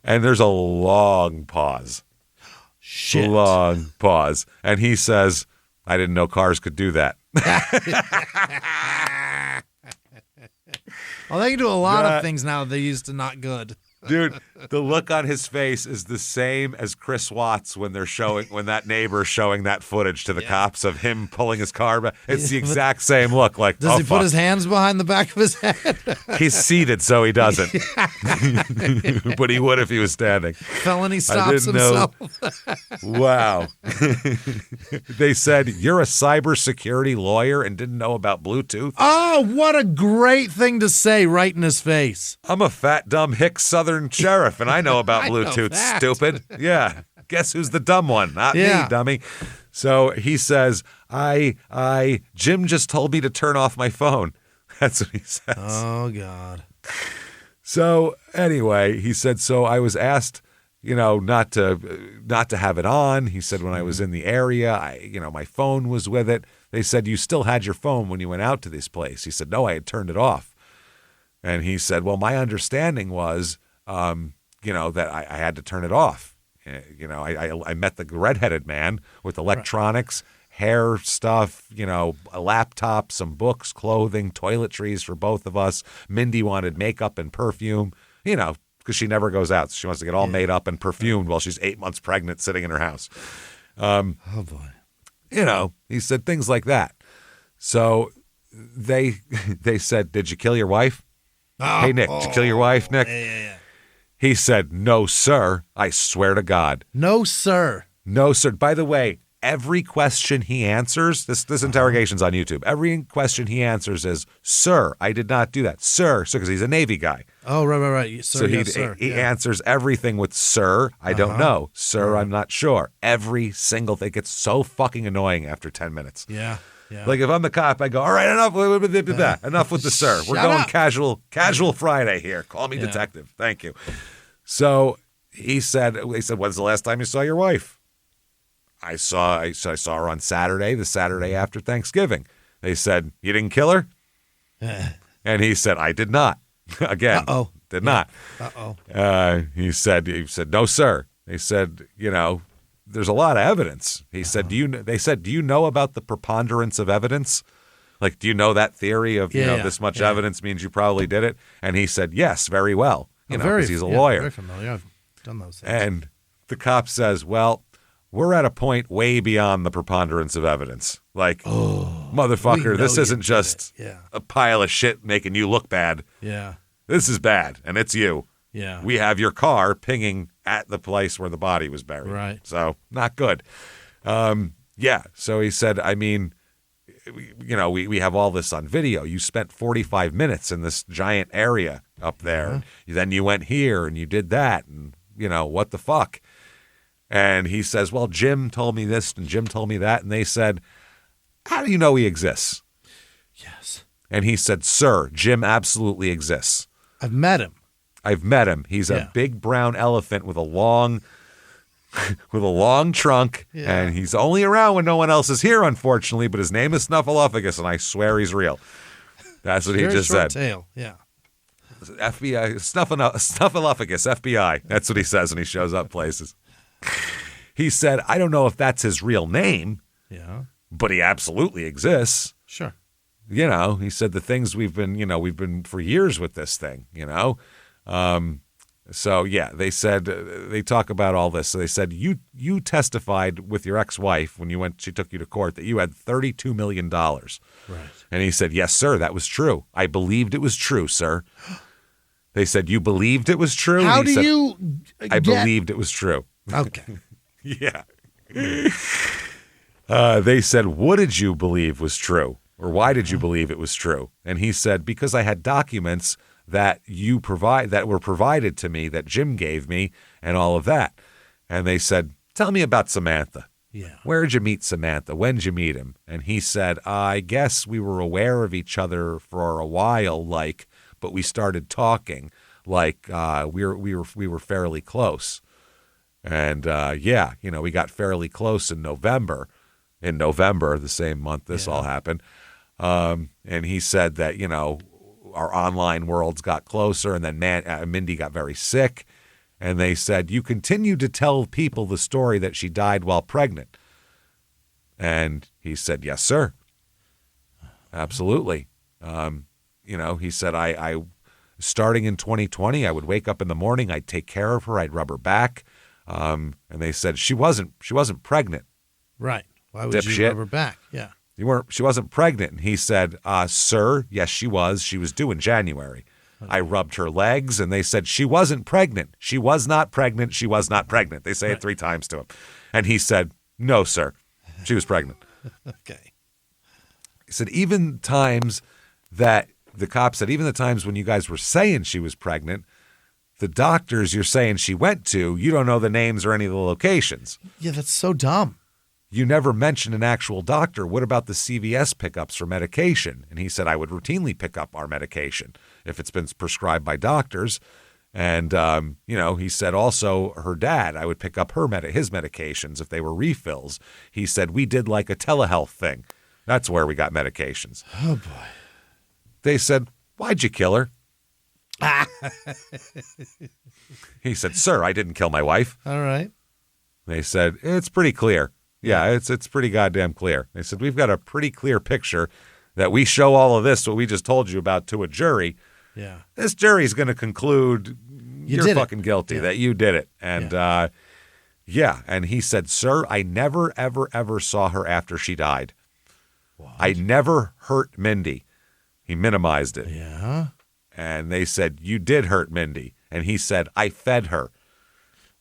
And there's a long pause. Shit. Long pause. And he says, I didn't know cars could do that. Well, they can do a lot of things now they used to not good. Dude, the look on his face is the same as Chris Watts when that neighbor's showing that footage to the cops of him pulling his car back. It's the exact same look. Like, does he put his hands behind the back of his head? He's seated, so he doesn't. But he would if he was standing. Felony stops himself. Wow. They said, you're a cybersecurity lawyer and didn't know about Bluetooth? Oh, what a great thing to say right in his face. I'm a fat, dumb hick Southern sheriff, and I know about Bluetooth, stupid. Yeah. Guess who's the dumb one? Not me, dummy. So he says, Jim just told me to turn off my phone. That's what he says. Oh, God. So anyway, he said, so I was asked, not to have it on. He said, when I was in the area, my phone was with it. They said, you still had your phone when you went out to this place. He said, no, I had turned it off. And he said, well, my understanding was, that I had to turn it off. I met the redheaded man with electronics, hair stuff, a laptop, some books, clothing, toiletries for both of us. Mindy wanted makeup and perfume, because she never goes out. So she wants to get all made up and perfumed while she's 8 months pregnant sitting in her house. Oh, boy. He said things like that. So they said, did you kill your wife? Oh, hey, Nick, did you kill your wife, Nick? Yeah. He said, no, sir. I swear to God. No, sir. No, sir. By the way, every question he answers, this interrogation's on YouTube. Every question he answers is, "Sir, I did not do that." Sir, because he's a Navy guy. Oh, right. Sir, So he yeah. answers everything with "Sir, I don't know." "Sir, I'm not sure." Every single thing gets so fucking annoying after 10 minutes. Yeah. Like if I'm the cop, I go, "All right, enough with that. Enough with the sir. We're going casual Friday here. Call me detective. Thank you." So they said, "When's the last time you saw your wife?" I saw her on Saturday, the Saturday after Thanksgiving. They said, "You didn't kill her?" And he said, "I did not." Again, did not. He said, "No, sir." They said, "There's a lot of evidence." He said, They said, "Do you know about the preponderance of evidence? Like, do you know that theory of, this much evidence means you probably did it?" And he said, "Yes, very well." Because he's a lawyer. Very familiar. I've done those things. And the cop says, "Well, we're at a point way beyond the preponderance of evidence. Like, motherfucker, this isn't just a pile of shit making you look bad. Yeah. This is bad, and it's you. Yeah. We have your car pinging at the place where the body was buried. Right. So, not good." So he said, "I mean, we have all this on video. You spent 45 minutes in this giant area up there. Then you went here and you did that. And, what the fuck?" And he says, "Well, Jim told me this and Jim told me that." And they said, "How do you know he exists?" Yes. And he said, "Sir, Jim absolutely exists. I've met him. He's a big brown elephant with a long trunk, and he's only around when no one else is here, unfortunately, but his name is Snuffleupagus, and I swear he's real." That's what he just said. Tail. Yeah. FBI, Snuffleupagus, FBI. That's what he says when he shows up places. He said, "I don't know if that's his real name, but he absolutely exists." Sure. He said the things we've been for years with this thing, they said, they talk about all this. So they said, you testified with your ex-wife when she took you to court that you had $32 million. Right. And he said, "Yes, sir, that was true. I believed it was true, sir." They said, "You believed it was true?" How do you I believed it was true. Okay. Yeah. They said, "What did you believe was true? Or why did you believe it was true?" And he said, "Because I had documents that were provided to me that Jim gave me and all of that." And they said, "Tell me about Samantha. Yeah. Where'd you meet Samantha? When'd you meet him?" And he said, "I guess we were aware of each other for a while, but we started talking we were fairly close." And we got fairly close in November. The same month this all happened. And he said that, our online worlds got closer, and then Mindy got very sick. And they said, "You continued to tell people the story that she died while pregnant." And he said, "Yes, sir. Absolutely." He said, I starting in 2020, I would wake up in the morning, I'd take care of her, I'd rub her back. And they said she wasn't pregnant. Right. Why would you rub her back? Yeah. She wasn't pregnant. And he said, "Sir, yes, she was. She was due in January." Okay. I rubbed her legs, and they said she wasn't pregnant. She was not pregnant. She was not pregnant. They say it 3 times to him. And he said, "No, sir, she was pregnant." Okay. He said, even times that the cop said, even the times when you guys were saying she was pregnant, the doctors you're saying she went to, you don't know the names or any of the locations. Yeah, that's so dumb. You never mentioned an actual doctor. What about the CVS pickups for medication? And he said, "I would routinely pick up our medication if it's been prescribed by doctors." And, he said also her dad, I would pick up his medications if they were refills. He said, "We did like a telehealth thing. That's where we got medications." Oh, boy. They said, "Why'd you kill her?" He said, "Sir, I didn't kill my wife." All right. They said, "It's pretty clear." Yeah, it's pretty goddamn clear. They said, "We've got a pretty clear picture that we show all of this, what we just told you about, to a jury." Yeah. This jury's going to conclude you're fucking guilty, that you did it. And, and he said, "Sir, I never, ever, ever saw her after she died. What? I never hurt Mindy." He minimized it. Yeah. And they said, "You did hurt Mindy." And he said, "I fed her."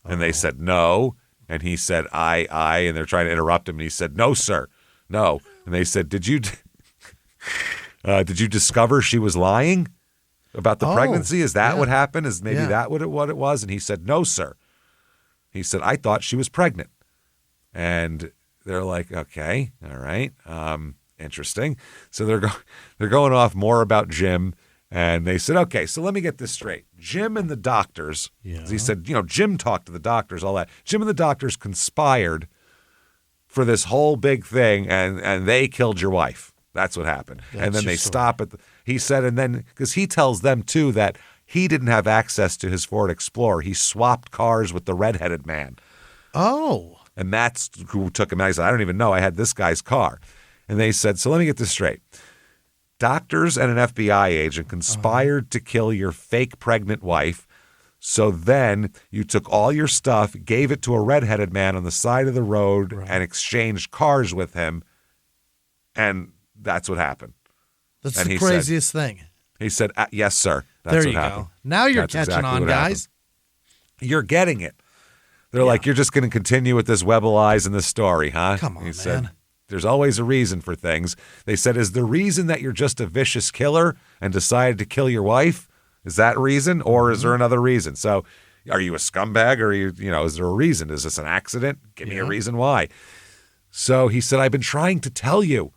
And they said, "No, And he said, I, and they're trying to interrupt him. And he said, no, sir, no. And they said, did you discover she was lying about the pregnancy? Is that what happened? Is maybe that what it was? And he said, no, sir. He said, I thought she was pregnant. And they're like, okay, all right, interesting. So they're going off more about Jim. And they said, okay, so let me get this straight. Jim and the doctors, he said, Jim talked to the doctors, all that. Jim and the doctors conspired for this whole big thing, and they killed your wife. That's what happened. And then they stop at he said, and then, because he tells them, too, that he didn't have access to his Ford Explorer. He swapped cars with the redheaded man. Oh. And that's who took him out. He said, I don't even know. I had this guy's car. And they said, so let me get this straight. Doctors and an FBI agent conspired to kill your fake pregnant wife. So then you took all your stuff, gave it to a redheaded man on the side of the road, and exchanged cars with him. And that's what happened. That's the craziest thing. He said, yes, sir. That's what happened. Go. Now you're catching on, guys. You're getting it. They're like, you're just going to continue with this Webble Eyes and this story, huh? Come on, he said, there's always a reason for things. They said, is the reason that you're just a vicious killer and decided to kill your wife? Is that reason? Or is there another reason? So are you a scumbag, or are you, is there a reason? Is this an accident? Give me a reason why. So he said, I've been trying to tell you.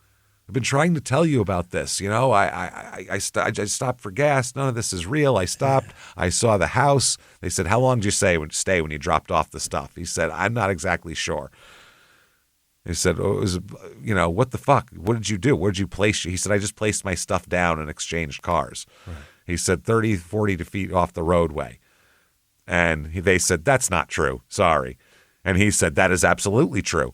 I've been trying to tell you about this. I stopped for gas. None of this is real. I stopped. I saw the house. They said, how long did you stay when you dropped off the stuff? He said, I'm not exactly sure. He said, it was, what the fuck? What did you do? Where did you place? He said, I just placed my stuff down and exchanged cars. Right. He said, 30, 40 feet off the roadway. And they said, that's not true. Sorry. And he said, that is absolutely true.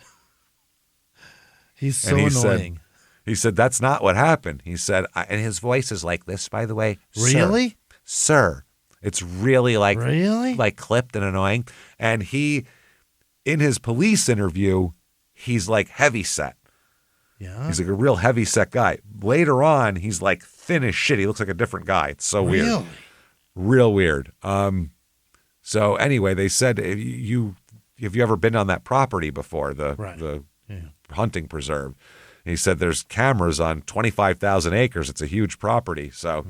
He's so annoying. He said, that's not what happened. He said, and his voice is like this, by the way. Really? Sir. It's really like clipped and annoying. And he, in his police interview, he's like heavy set. Yeah. He's like a real heavy set guy. Later on, he's like thin as shit. He looks like a different guy. It's so weird. Real weird. So anyway, they said, have you ever been on that property before, the hunting preserve? And he said, there's cameras on 25,000 acres. It's a huge property. So,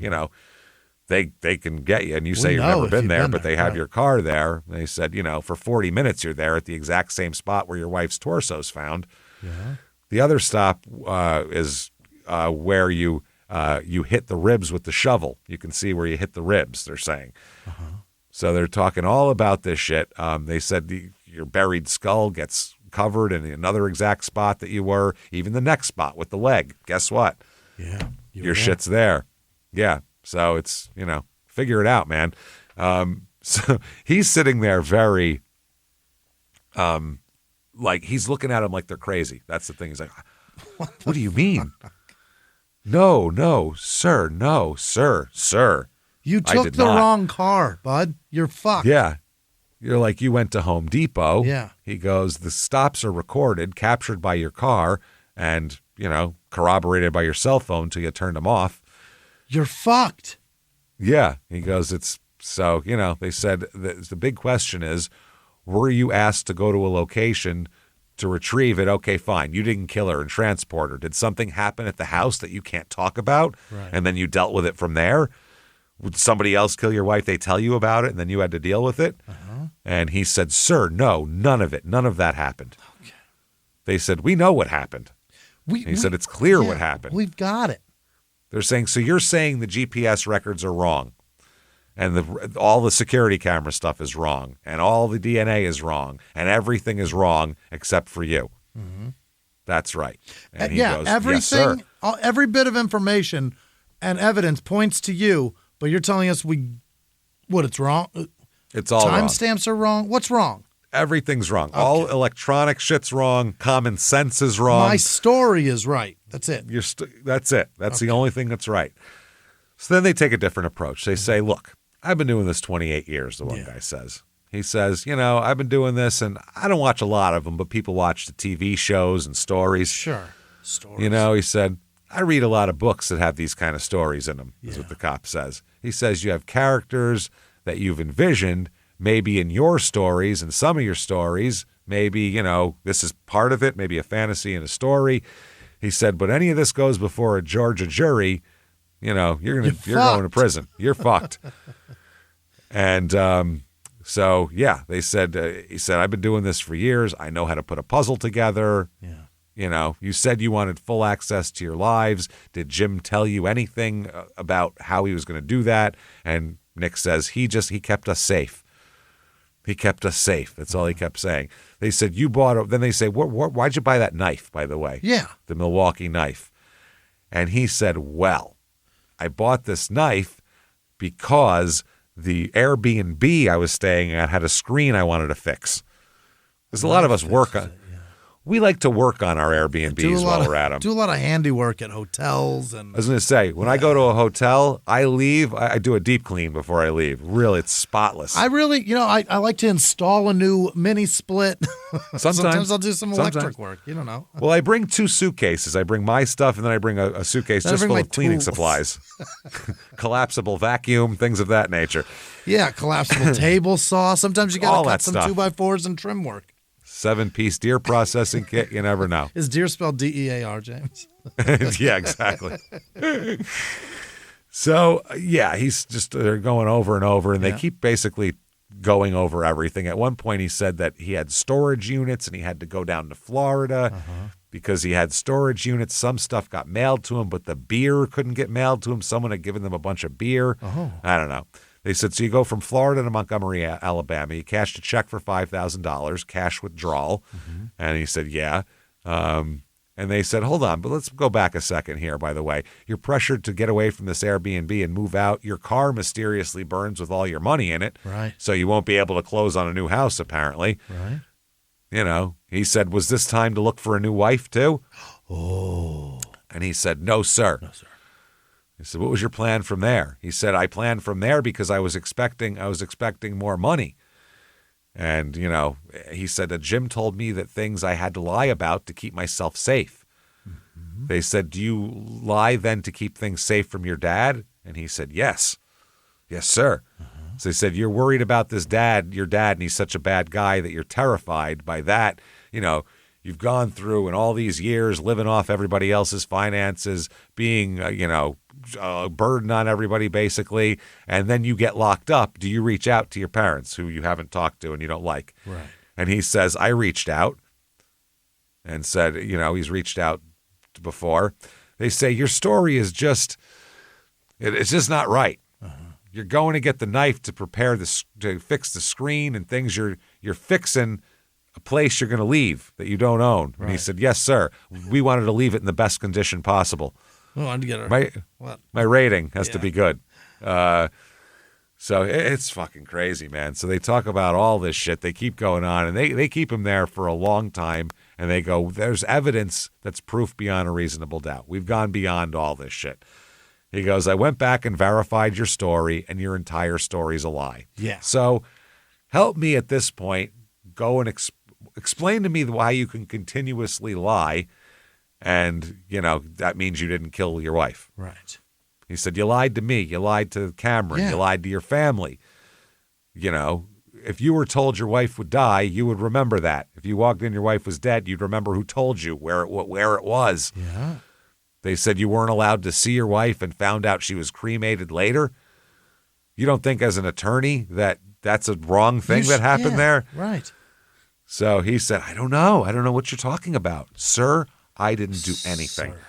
they can get you. And you say you've never been there, but they have your car there. And they said, for 40 minutes you're there at the exact same spot where your wife's torso's found. Yeah. The other stop is where you hit the ribs with the shovel. You can see where you hit the ribs, they're saying. So they're talking all about this shit. They said your buried skull gets covered in another exact spot that you were, even the next spot with the leg. Guess what? Yeah. Your shit's there. Yeah. So it's, figure it out, man. So he's sitting there very, like he's looking at them like they're crazy. That's the thing. He's like, what do you mean? No, sir. You took the wrong car, bud. You're fucked. Yeah. You're like, you went to Home Depot. Yeah. He goes, the stops are recorded, captured by your car, and, corroborated by your cell phone till you turned them off. You're fucked. Yeah. He goes, it's so, they said the big question is, were you asked to go to a location to retrieve it? Okay, fine. You didn't kill her and transport her. Did something happen at the house that you can't talk about? Right. And then you dealt with it from there? Would somebody else kill your wife? They tell you about it and then you had to deal with it? And he said, sir, no, none of it. None of that happened. Okay. They said, we know what happened. He said, it's clear what happened. We've got it. They're saying, so you're saying the GPS records are wrong, and all the security camera stuff is wrong, and all the DNA is wrong, and everything is wrong except for you. Mm-hmm. That's right. And he goes, everything, yes, sir. Every bit of information and evidence points to you, but you're telling us it's wrong? It's all wrong. Timestamps are wrong? What's wrong? Everything's wrong. Okay. All electronic shit's wrong. Common sense is wrong. My story is right. That's it. That's it. That's the only thing that's right. So then they take a different approach. They say, look, I've been doing this 28 years, the one guy says. He says, I've been doing this, and I don't watch a lot of them, but people watch the TV shows and stories. Sure. Stories. He said, I read a lot of books that have these kind of stories in them, is what the cop says. He says, you have characters that you've envisioned maybe in your stories and some of your stories, Maybe, this is part of it, maybe a fantasy and a story. He said, but any of this goes before a Georgia jury, you're going to prison. You're fucked. And so, yeah, he said, I've been doing this for years. I know how to put a puzzle together. Yeah. You said you wanted full access to your lives. Did Jim tell you anything about how he was going to do that? And Nick says he kept us safe. He kept us safe. That's all he kept saying. They said, then they say, why'd you buy that knife, by the way? Yeah. The Milwaukee knife. And he said, well, I bought this knife because the Airbnb I was staying at had a screen I wanted to fix. There's a lot of us work on. We like to work on our Airbnbs while we're at them. Do a lot of handiwork at hotels. And I was going to say, when I go to a hotel, I leave, I do a deep clean before I leave. Really, it's spotless. I really, I like to install a new mini split. Sometimes I'll do some electric work. You don't know. Well, I bring 2 suitcases. I bring my stuff, and then I bring a suitcase just full of cleaning supplies. Collapsible vacuum, things of that nature. Yeah, collapsible table saw. Sometimes you got to cut some stuff. 2x4s and trim work. 7-piece deer processing kit. You never know. Is deer spelled D-E-A-R, James? Yeah, exactly. So, yeah, they're going over and over, and they keep basically going over everything. At one point, he said that he had storage units, and he had to go down to Florida because he had storage units. Some stuff got mailed to him, but the beer couldn't get mailed to him. Someone had given them a bunch of beer. I don't know. They said, so you go from Florida to Montgomery, Alabama. You cashed a check for $5,000, cash withdrawal. And he said, yeah. And they said, hold on, but let's go back a second here, by the way. You're pressured to get away from this Airbnb and move out. Your car mysteriously burns with all your money in it. Right. So you won't be able to close on a new house, apparently. Right. He said, was this time to look for a new wife, too? Oh. And he said, no, sir. No, sir. He said, what was your plan from there? He said, I planned from there because I was expecting more money. And, he said that Jim told me that things I had to lie about to keep myself safe. They said, do you lie then to keep things safe from your dad? And he said, yes. Yes, sir. So they said, you're worried about your dad, and he's such a bad guy that you're terrified by that. You've gone through in all these years living off everybody else's finances, being, a burden on everybody basically, and then you get locked up. Do you reach out to your parents who you haven't talked to and you don't like? Right. And he says, I reached out and said, he's reached out before. They say, your story is it's just not right. You're going to get the knife to to fix the screen and things. You're fixing a place you're going to leave that you don't own. Right. And he said, yes, sir. We wanted to leave it in the best condition possible. Oh, I'd get my rating has to be good. So it's fucking crazy, man. So they talk about all this shit. They keep going on, and they keep him there for a long time, and they go, there's evidence that's proof beyond a reasonable doubt. We've gone beyond all this shit. He goes, I went back and verified your story, and your entire story's a lie. Yeah. So help me at this point. Go and explain to me why you can continuously lie, and, that means you didn't kill your wife. Right. He said, you lied to me. You lied to Cameron. You lied to your family. If you were told your wife would die, you would remember that. If you walked in, your wife was dead, you'd remember who told you, where it was. Yeah. They said you weren't allowed to see your wife and found out she was cremated later. You don't think as an attorney that that's a wrong thing that happened there? Right. So he said, I don't know. I don't know what you're talking about. Sir, I didn't do anything. Sir.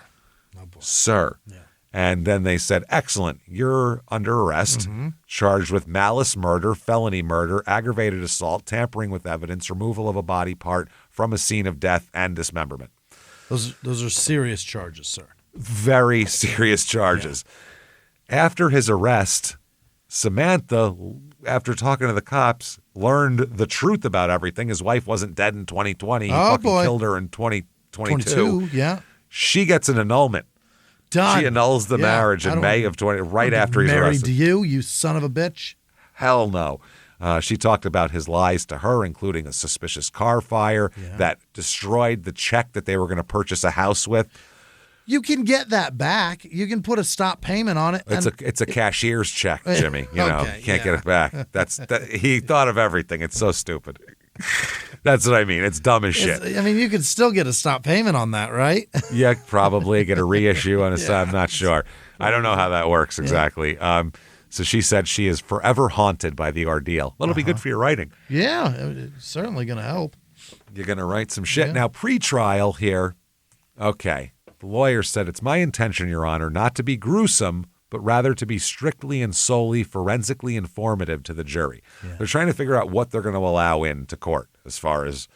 Oh, boy. Sir. Yeah. And then they said, excellent, you're under arrest, charged with malice murder, felony murder, aggravated assault, tampering with evidence, removal of a body part from a scene of death, and dismemberment. Those are serious charges, sir. Very serious charges. Yeah. After his arrest, Samantha, after talking to the cops, learned the truth about everything. His wife wasn't dead in 2020. He killed her in 2022. Yeah. She gets an annulment. Done. She annuls the marriage in May of 20, right after he's arrested. Married to you son of a bitch? Hell no. She talked about his lies to her, including a suspicious car fire that destroyed the check that they were going to purchase a house with. You can get that back. You can put a stop payment on it. It's a cashier's check, Jimmy. You can't get it back. He thought of everything. It's so stupid. That's what I mean. It's dumb as shit. I mean, you could still get a stop payment on that, right? Yeah, probably get a reissue on a I'm not sure. I don't know how that works exactly. So she said she is forever haunted by the ordeal. Well, it'll be good for your writing. Yeah, it's certainly going to help. You're going to write some shit. Now, pre-trial here, okay, the lawyer said, it's my intention, Your Honor, not to be gruesome, but rather to be strictly and solely forensically informative to the jury. Yeah. They're trying to figure out what they're going to allow into court as far as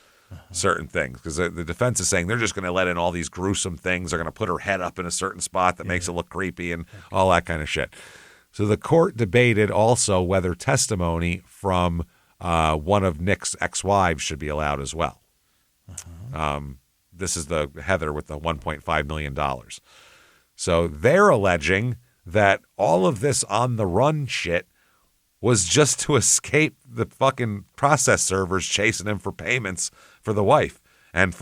certain things, because the defense is saying they're just going to let in all these gruesome things. They're going to put her head up in a certain spot that makes it look creepy and all that kind of shit. So the court debated also whether testimony from one of Nick's ex-wives should be allowed as well. This is the Heather with the $1.5 million. So they're alleging that all of this on the run shit was just to escape the fucking process servers chasing him for payments for the wife and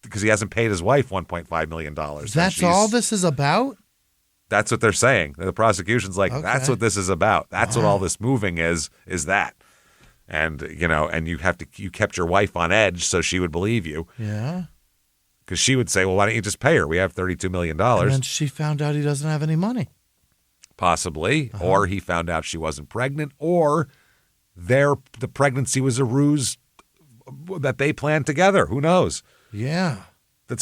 because he hasn't paid his wife $1.5 million. That's all this is about? That's what they're saying. The prosecution's like, that's what this is about. That's what all this moving is that. And, and you kept your wife on edge so she would believe you. Yeah. Because she would say, well, why don't you just pay her? We have $32 million. And then she found out he doesn't have any money. Possibly. Or he found out she wasn't pregnant. Or the pregnancy was a ruse that they planned together. Who knows? Yeah.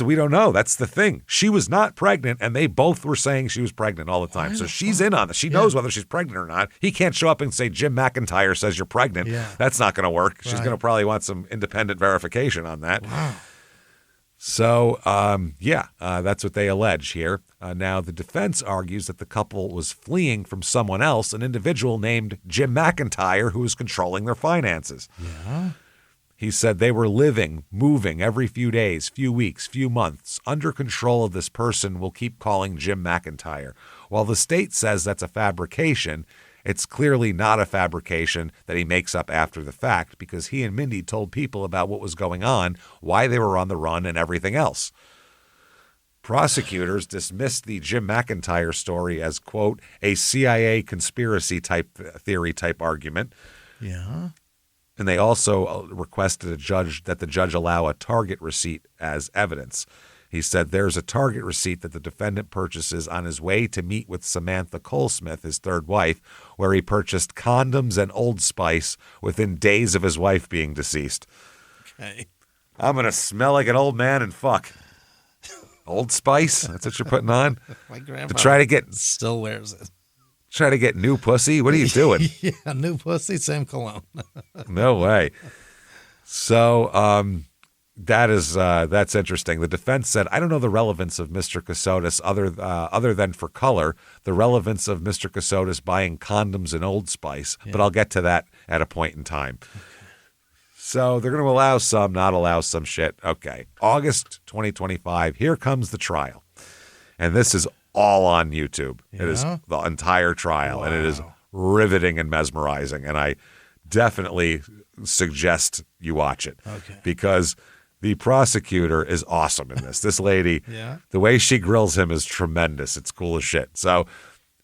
We don't know. That's the thing. She was not pregnant, and they both were saying she was pregnant all the time. So she's in on this. She knows whether she's pregnant or not. He can't show up and say, Jim McIntyre says you're pregnant. Yeah. That's not going to work. She's going to probably want some independent verification on that. Wow. So, that's what they allege here. Now, the defense argues that the couple was fleeing from someone else, an individual named Jim McIntyre, who was controlling their finances. Yeah. He said they were moving every few days, few weeks, few months, under control of this person we'll keep calling Jim McIntyre. While the state says that's a fabrication, it's clearly not a fabrication that he makes up after the fact, because he and Mindy told people about what was going on, why they were on the run, and everything else. Prosecutors dismissed the Jim McIntyre story as, quote, a CIA conspiracy theory type argument. Yeah. And they also requested that the judge allow a Target receipt as evidence. He said there's a Target receipt that the defendant purchases on his way to meet with Samantha Colesmith, his third wife, where he purchased condoms and Old Spice within days of his wife being deceased. Okay. I'm going to smell like an old man and fuck. Old Spice? That's what you're putting on? My grandpa to try to get still wears it. Try to get new pussy? What are you doing? Yeah, new pussy, same cologne. No way. So that's interesting. The defense said, I don't know the relevance of Mr. Casotis other than for color, the relevance of Mr. Casotis buying condoms and Old Spice, but I'll get to that at a point in time. Okay. So they're going to allow some, not allow some shit. Okay. August 2025, here comes the trial. And this is all on YouTube. Yeah. It is the entire trial, and it is riveting and mesmerizing. And I definitely suggest you watch it because the prosecutor is awesome in this. This lady, the way she grills him is tremendous. It's cool as shit. So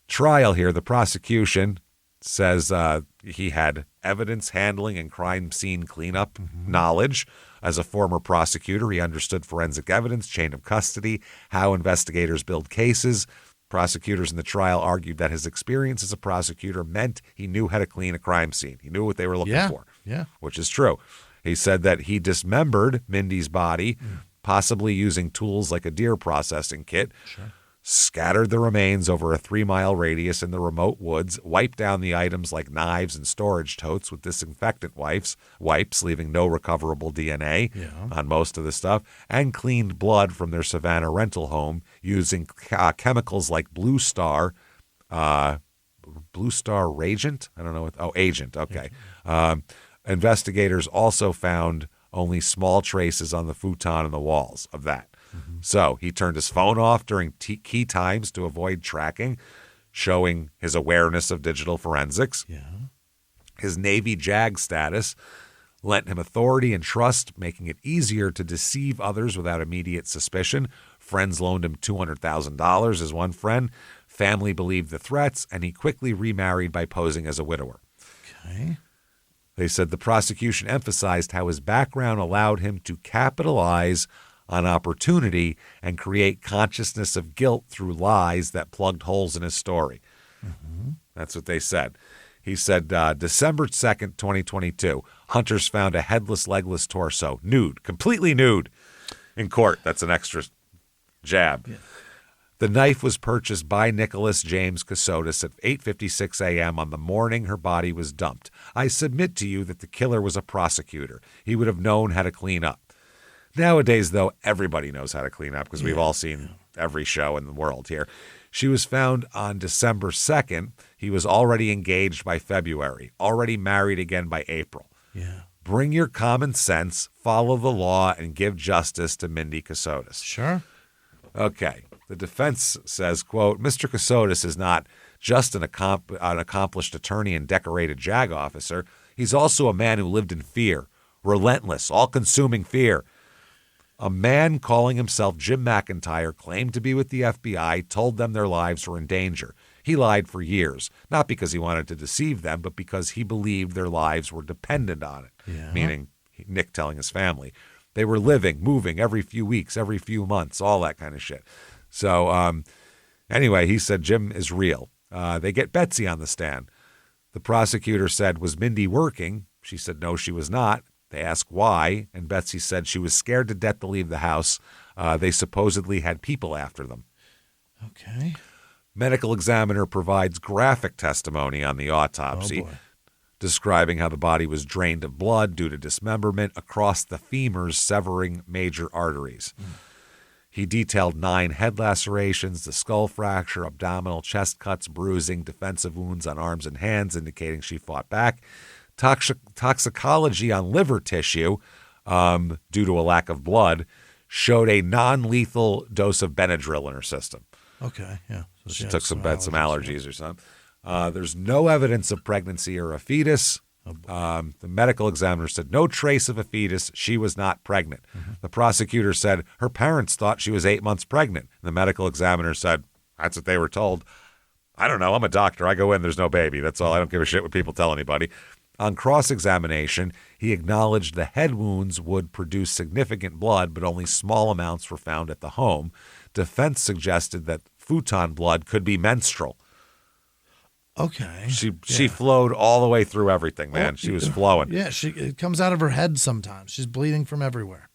trial here, the prosecution says he had evidence handling and crime scene cleanup knowledge. As a former prosecutor, he understood forensic evidence, chain of custody, how investigators build cases. Prosecutors in the trial argued that his experience as a prosecutor meant he knew how to clean a crime scene. He knew what they were looking for, which is true. He said that he dismembered Mindy's body, possibly using tools like a deer processing kit, scattered the remains over a 3-mile radius in the remote woods, wiped down the items like knives and storage totes with disinfectant wipes, leaving no recoverable DNA on most of the stuff, and cleaned blood from their Savannah rental home using chemicals like Blue Star Reagent? I don't know. Agent. Okay. Investigators also found only small traces on the futon and the walls of that. So he turned his phone off during key times to avoid tracking, showing his awareness of digital forensics. His Navy JAG status lent him authority and trust, making it easier to deceive others without immediate suspicion. Friends loaned him $200,000 as one friend. Family believed the threats, and he quickly remarried by posing as a widower. Okay. They said the prosecution emphasized how his background allowed him to capitalize on opportunity and create consciousness of guilt through lies that plugged holes in his story. Mm-hmm. That's what they said. He said, December 2nd, 2022, hunters found a headless, legless torso, nude, completely nude, in court. That's an extra jab. Yeah. The knife was purchased by Nicholas James Casotis at 8:56 a.m. on the morning her body was dumped. I submit to you that the killer was a prosecutor. He would have known how to clean up. Nowadays, though, everybody knows how to clean up because we've all seen every show in the world here. She was found on December 2nd. He was already engaged by February, already married again by April. Yeah. Bring your common sense, follow the law, and give justice to Mindy Casotis. Sure. Okay. The defense says, quote, Mr. Casotis is not just an accomplished attorney and decorated JAG officer. He's also a man who lived in fear, relentless, all-consuming fear. A man calling himself Jim McIntyre claimed to be with the FBI, told them their lives were in danger. He lied for years, not because he wanted to deceive them, but because he believed their lives were dependent on it, meaning Nick telling his family. They were living, moving every few weeks, every few months, all that kind of shit. So anyway, he said Jim is real. They get Betsy on the stand. The prosecutor said, was Mindy working? She said, no, she was not. They asked why, and Betsy said she was scared to death to leave the house. They supposedly had people after them. Okay. Medical examiner provides graphic testimony on the autopsy, describing how the body was drained of blood due to dismemberment across the femurs, severing major arteries. He detailed 9 head lacerations, the skull fracture, abdominal, chest cuts, bruising, defensive wounds on arms and hands, indicating she fought back. Toxicology on liver tissue, due to a lack of blood, showed a non-lethal dose of Benadryl in her system. Okay, yeah. So she took some allergies or something. There's no evidence of pregnancy or a fetus. The medical examiner said no trace of a fetus. She was not pregnant. Mm-hmm. The prosecutor said her parents thought she was 8 months pregnant. The medical examiner said that's what they were told. I don't know. I'm a doctor. I go in, there's no baby. That's all. I don't give a shit what people tell anybody. On cross-examination, he acknowledged the head wounds would produce significant blood, but only small amounts were found at the home. Defense suggested that futon blood could be menstrual. Okay. She flowed all the way through everything, man. She was flowing. Yeah, it comes out of her head sometimes. She's bleeding from everywhere.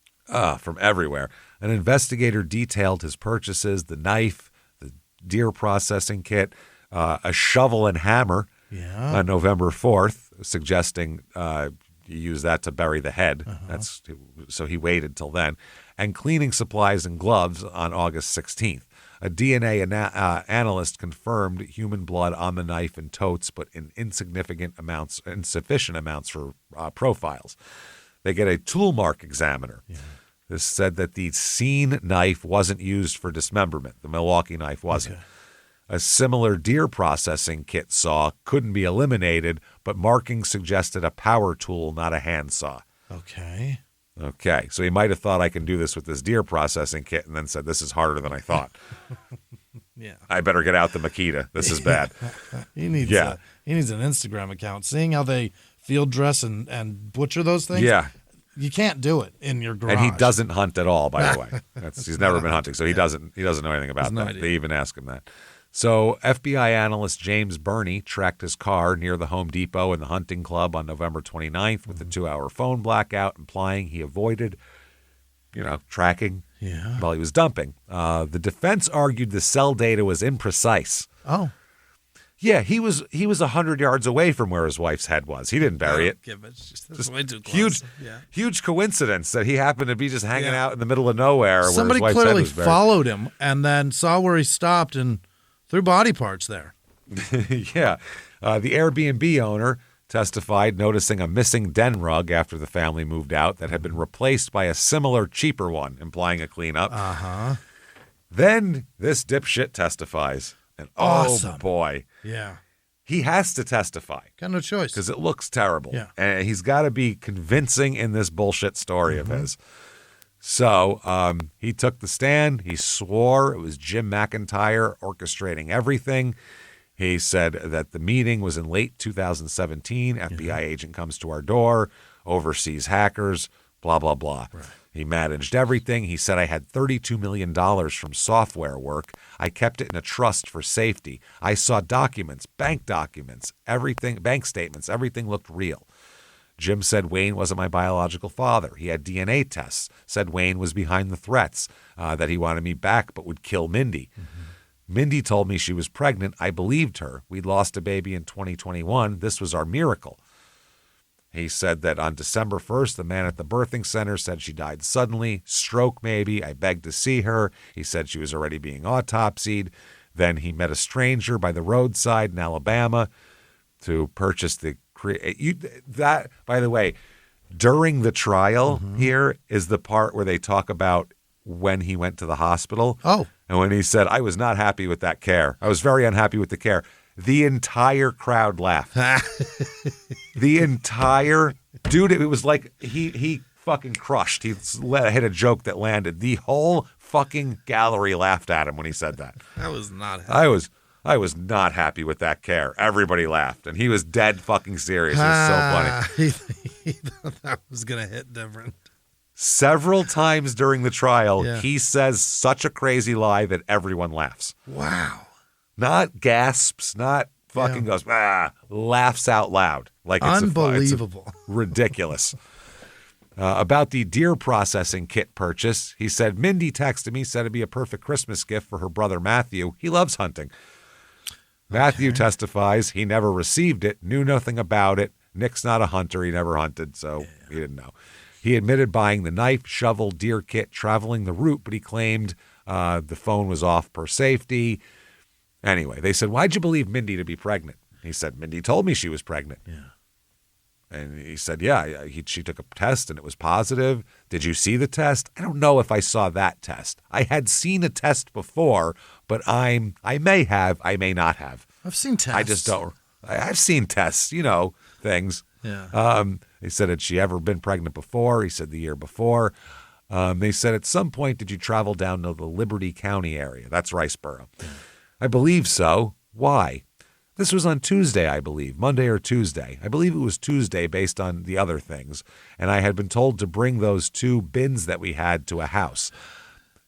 From everywhere. An investigator detailed his purchases, the knife, the deer processing kit, a shovel and hammer on November 4th, suggesting you use that to bury the head. So he waited till then. And cleaning supplies and gloves on August 16th. A DNA analyst confirmed human blood on the knife and totes, but in insufficient amounts for profiles. They get a tool mark examiner. Yeah. This said that the scene knife wasn't used for dismemberment. The Milwaukee knife wasn't. Okay. A similar deer processing kit saw couldn't be eliminated, but markings suggested a power tool, not a hand saw. Okay, so he might have thought I can do this with this deer processing kit and then said, this is harder than I thought. I better get out the Makita. This is bad. He needs an Instagram account. Seeing how they field dress and butcher those things, you can't do it in your garage. And he doesn't hunt at all, by the way. He's never been hunting, so he doesn't know anything about that. Idea. They even ask him that. So FBI analyst James Burney tracked his car near the Home Depot and the hunting club on November 29th with a 2-hour phone blackout, implying he avoided, tracking while he was dumping. The defense argued the cell data was imprecise. Oh. Yeah, he was 100 yards away from where his wife's head was. He didn't bury it. Just way too close. Huge coincidence that he happened to be just hanging out in the middle of nowhere. Somebody where his wife's clearly head was buried. Followed him and then saw where he stopped and threw body parts there. The Airbnb owner testified noticing a missing den rug after the family moved out that had been replaced by a similar, cheaper one, implying a cleanup. Then this dipshit testifies. And awesome. Oh, boy. Yeah. He has to testify. Got no choice. Because it looks terrible. Yeah. And he's got to be convincing in this bullshit story of his. So he took the stand. He swore it was Jim McIntyre orchestrating everything. He said that the meeting was in late 2017. FBI agent comes to our door, oversees hackers, blah, blah, blah. Right. He managed everything. He said, I had $32 million from software work. I kept it in a trust for safety. I saw documents, everything, bank statements, everything looked real. Jim said Wayne wasn't my biological father. He had DNA tests, said Wayne was behind the threats, that he wanted me back but would kill Mindy. Mindy told me she was pregnant. I believed her. We'd lost a baby in 2021. This was our miracle. He said that on December 1st, the man at the birthing center said she died suddenly, stroke maybe. I begged to see her. He said she was already being autopsied. Then he met a stranger by the roadside in Alabama to purchase that. By the way, during the trial here is the part where they talk about when he went to the hospital. Oh. And when he said, I was not happy with that care. I was very unhappy with the care. The entire crowd laughed. The entire dude, it was like he fucking crushed. He hit a joke that landed. The whole fucking gallery laughed at him when he said that. I was not happy. I was not happy with that care. Everybody laughed, and he was dead fucking serious. It was so funny. He thought that was gonna hit different. Several times during the trial, he says such a crazy lie that everyone laughs. Wow. Not gasps, not fucking goes, laughs out loud. Like it's unbelievable. It's ridiculous. About the deer processing kit purchase, he said, Mindy texted me, said it'd be a perfect Christmas gift for her brother Matthew. He loves hunting. Matthew testifies he never received it, knew nothing about it. Nick's not a hunter. He never hunted, so he didn't know. He admitted buying the knife, shovel, deer kit, traveling the route, but he claimed the phone was off per safety. Anyway, they said, why'd you believe Mindy to be pregnant? He said, Mindy told me she was pregnant. Yeah. And he said, she took a test and it was positive. Did you see the test? I don't know if I saw that test. I had seen a test before, but I may have, I may not have. I've seen tests. I just don't. I've seen tests, things. Yeah. They said, had she ever been pregnant before? He said the year before. They said, at some point, did you travel down to the Liberty County area? That's Riceboro. Yeah. I believe so. Why? This was on Tuesday, I believe, Monday or Tuesday. I believe it was Tuesday based on the other things. And I had been told to bring those 2 bins that we had to a house.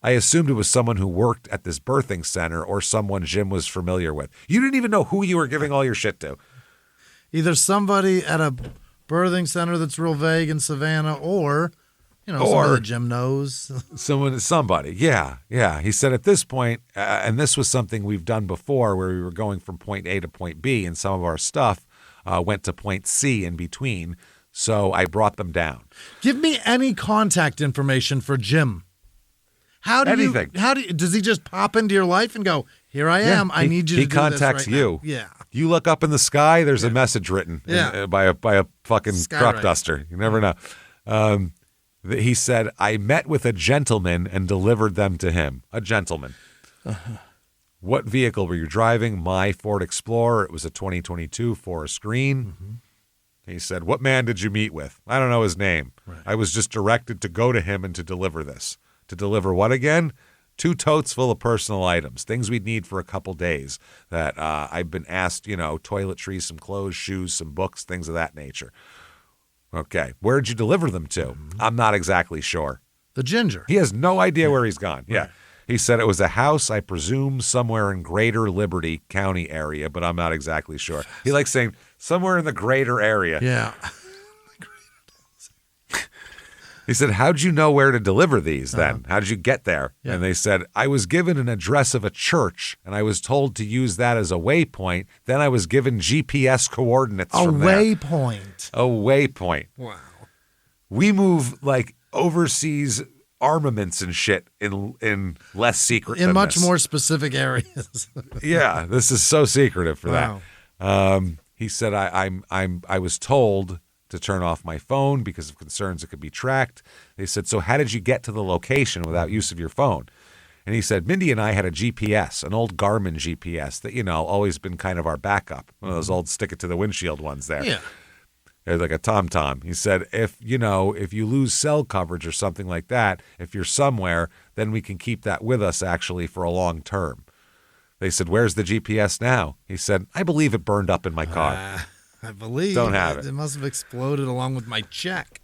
I assumed it was someone who worked at this birthing center or someone Jim was familiar with. You didn't even know who you were giving all your shit to. Either somebody at a birthing center that's real vague in Savannah or, somebody that Jim knows. Somebody. Yeah. He said at this point, and this was something we've done before where we were going from point A to point B and some of our stuff went to point C in between. So I brought them down. Give me any contact information for Jim. Does he just pop into your life and go, here I am. I need you to do this right now. He contacts you. Yeah. You look up in the sky, there's a message written by a fucking truck duster. You never know. He said, I met with a gentleman and delivered them to him. A gentleman. What vehicle were you driving? My Ford Explorer. It was a 2022 Forest Green. Mm-hmm. He said, what man did you meet with? I don't know his name. Right. I was just directed to go to him and to deliver this. To deliver what again? 2 totes full of personal items, things we'd need for a couple days that I've been asked, toiletries, some clothes, shoes, some books, things of that nature. Okay. Where'd you deliver them to? Mm-hmm. I'm not exactly sure. The ginger. He has no idea where he's gone. Yeah. Right. He said it was a house, I presume, somewhere in Greater Liberty County area, but I'm not exactly sure. He likes saying somewhere in the greater area. Yeah. He said, how'd you know where to deliver these then? How did you get there? Yeah. And they said, I was given an address of a church, and I was told to use that as a waypoint. Then I was given GPS coordinates from there. A waypoint. Wow. We move like overseas armaments and shit in less secret in than much this. more specific areas. Yeah, this is so secretive for that. He said, I was told to turn off my phone because of concerns it could be tracked. They said, so how did you get to the location without use of your phone? And he said, Mindy and I had a GPS, an old Garmin GPS that, always been kind of our backup. One of those old stick it to the windshield ones there. Yeah. They're like a TomTom. He said, if you lose cell coverage or something like that, if you're somewhere, then we can keep that with us actually for a long term. They said, where's the GPS now? He said, I believe it burned up in my car. I believe. Don't have it. It must have exploded along with my check.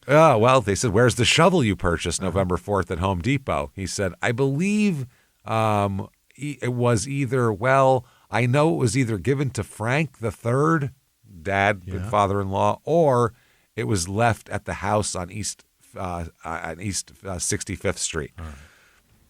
Oh, well, they said, where's the shovel you purchased November 4th at Home Depot? He said, I believe it was either, I know it was either given to Frank the third, dad, father-in-law, or it was left at the house on East 65th Street. Right.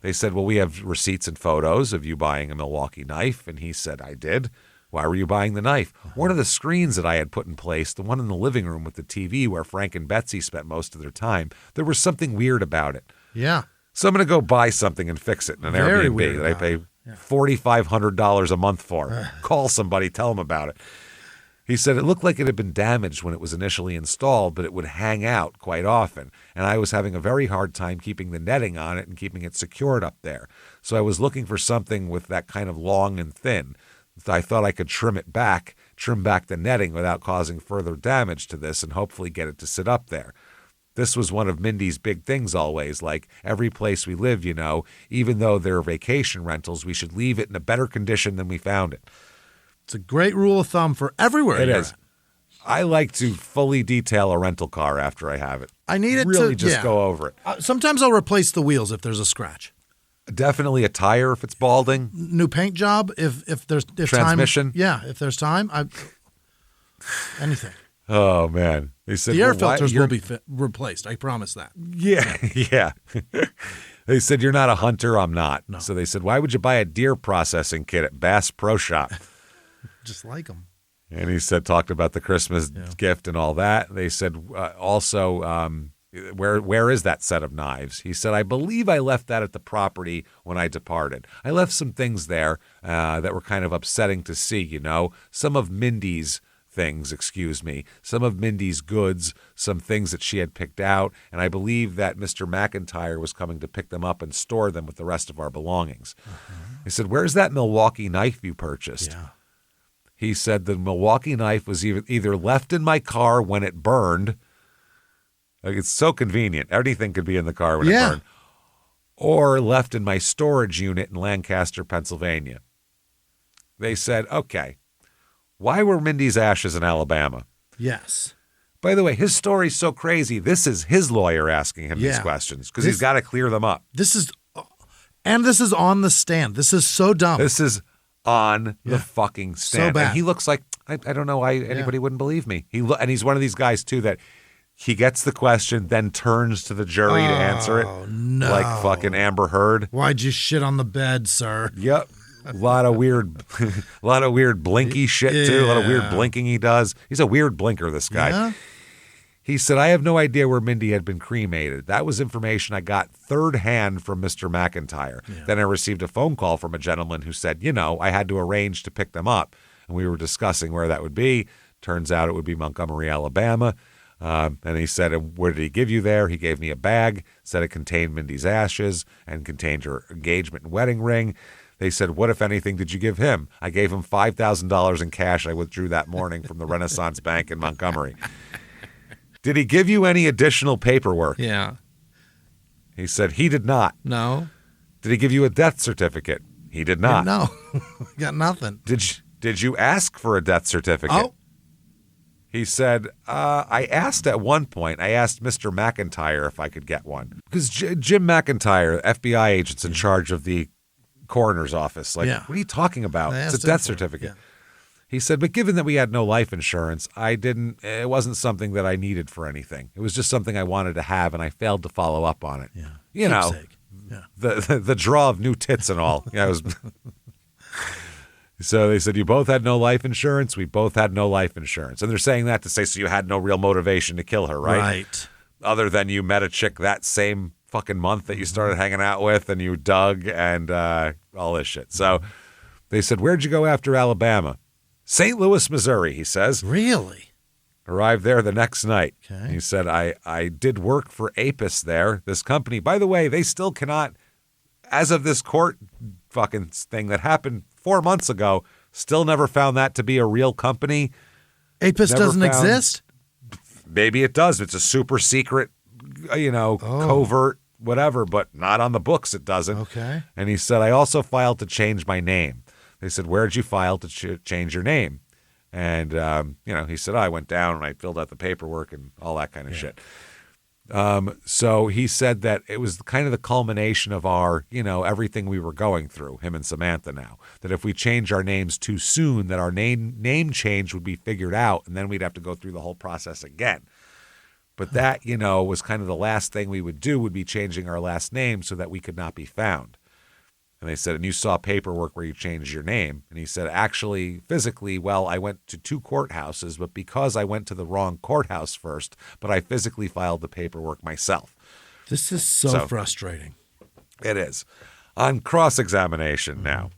They said, well, we have receipts and photos of you buying a Milwaukee knife. And he said, I did. Why were you buying the knife? One of the screens that I had put in place, the one in the living room with the TV where Frank and Betsy spent most of their time, there was something weird about it. Yeah. So I'm going to go buy something and fix it in an Airbnb that I pay $4,500 a month for. Call somebody, tell them about it. He said it looked like it had been damaged when it was initially installed, but it would hang out quite often. And I was having a very hard time keeping the netting on it and keeping it secured up there. So I was looking for something with that kind of long and thin. I thought I could trim back the netting without causing further damage to this and hopefully get it to sit up there. This was one of Mindy's big things always, like every place we live, even though they're vacation rentals, we should leave it in a better condition than we found it. It's a great rule of thumb for everywhere. It is. I like to fully detail a rental car after I have it. I need it really to just go over it. Sometimes I'll replace the wheels if there's a scratch. Definitely a tire if it's balding. New paint job if there's transmission. Time, if there's time. Anything. Oh man, they said the air filters will be replaced. I promise that. Yeah. They said you're not a hunter. I'm not. No. So they said, why would you buy a deer processing kit at Bass Pro Shop? Just like them. And he talked about the Christmas gift and all that. They said also, where is that set of knives? He said, I believe I left that at the property when I departed. I left some things there that were kind of upsetting to see, some of Mindy's things, some of Mindy's goods, some things that she had picked out. And I believe that Mr. McIntyre was coming to pick them up and store them with the rest of our belongings. He said, where's that Milwaukee knife you purchased? Yeah. He said the Milwaukee knife was either left in my car when it burned. Like, it's so convenient. Everything could be in the car when it burned. Or left in my storage unit in Lancaster, Pennsylvania. They said, okay, why were Mindy's ashes in Alabama? Yes. By the way, his story's so crazy. This is his lawyer asking him these questions because he's got to clear them up. This is on the stand. This is so dumb. This is on the fucking stand. So bad. And he looks like, I don't know why anybody wouldn't believe me. And he's one of these guys, too, that he gets the question, then turns to the jury to answer it. No. Like fucking Amber Heard. Why'd you shit on the bed, sir? Yep. A lot of weird blinky shit, too. A lot of weird blinking he does. He's a weird blinker, this guy. Yeah? He said, I have no idea where Mindy had been cremated. That was information I got third hand from Mr. McIntyre. Yeah. Then I received a phone call from a gentleman who said, I had to arrange to pick them up. And we were discussing where that would be. Turns out it would be Montgomery, Alabama. And he said, where did he give you there? He gave me a bag, said it contained Mindy's ashes and contained her engagement and wedding ring. They said, what, if anything, did you give him? I gave him $5,000 in cash I withdrew that morning from the Renaissance Bank in Montgomery. Did he give you any additional paperwork? Yeah. He said he did not. No. Did he give you a death certificate? He did not. No. Got nothing. Did you ask for a death certificate? Oh. He said, I asked at one point, I asked Mr. McIntyre if I could get one. Because Jim McIntyre, FBI agent's in charge of the coroner's office. Like, what are you talking about? It's a death certificate. Yeah. He said, but given that we had no life insurance, it wasn't something that I needed for anything. It was just something I wanted to have, and I failed to follow up on it. Yeah. The draw of new tits and all. Yeah, it was. So they said, you both had no life insurance. We both had no life insurance. And they're saying that to say, so you had no real motivation to kill her, right? Right. Other than you met a chick that same fucking month that you started hanging out with and you dug and all this shit. So they said, where'd you go after Alabama? St. Louis, Missouri, he says. Really? Arrived there the next night. Okay. He said, I did work for Apis there, this company. By the way, they still cannot, as of this court fucking thing that happened 4 months ago, still never found that to be a real company. Apis doesn't exist? Maybe it does. It's a super secret, covert, whatever, but not on the books it doesn't. Okay. And he said, I also filed to change my name. They said, where did you file to change your name? And, he said, I went down and I filled out the paperwork and all that kind of shit. So he said that it was kind of the culmination of our, everything we were going through, him and Samantha now, that if we change our names too soon, that our name change would be figured out, and then we'd have to go through the whole process again. But that, was kind of the last thing we would do, would be changing our last name so that we could not be found. And they said, and you saw paperwork where you changed your name. And he said, actually, physically, well, I went to 2 courthouses, but because I went to the wrong courthouse first, but I physically filed the paperwork myself. This is so frustrating. It is. On cross-examination now.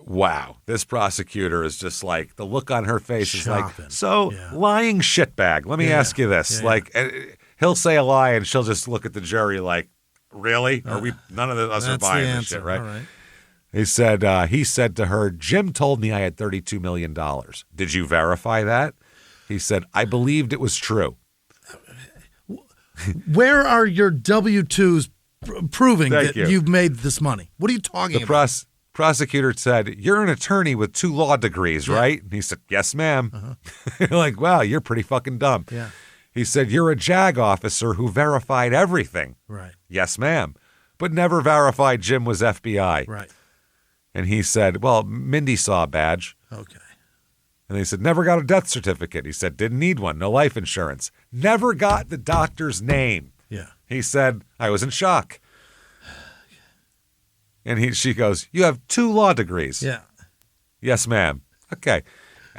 Wow. This prosecutor is just like, the look on her face is like, lying shitbag. Let me ask you this. He'll say a lie and she'll just look at the jury like, really? Are we? None of us are buying this shit, right? Right? He said to her, Jim told me I had $32 million. Did you verify that? He said, I believed it was true. Where are your W-2s proving that you've made this money? What are you talking about? Prosecutor said, you're an attorney with 2 law degrees, right? And he said, yes, ma'am. You're like, wow, you're pretty fucking dumb. Yeah. He said, you're a JAG officer who verified everything. Right. Yes, ma'am. But never verified Jim was FBI. Right. And he said, well, Mindy saw a badge. Okay. And they said, never got a death certificate. He said, didn't need one. No life insurance. Never got the doctor's name. Yeah. He said, I was in shock. And she goes, you have 2 law degrees. Yeah. Yes, ma'am. Okay.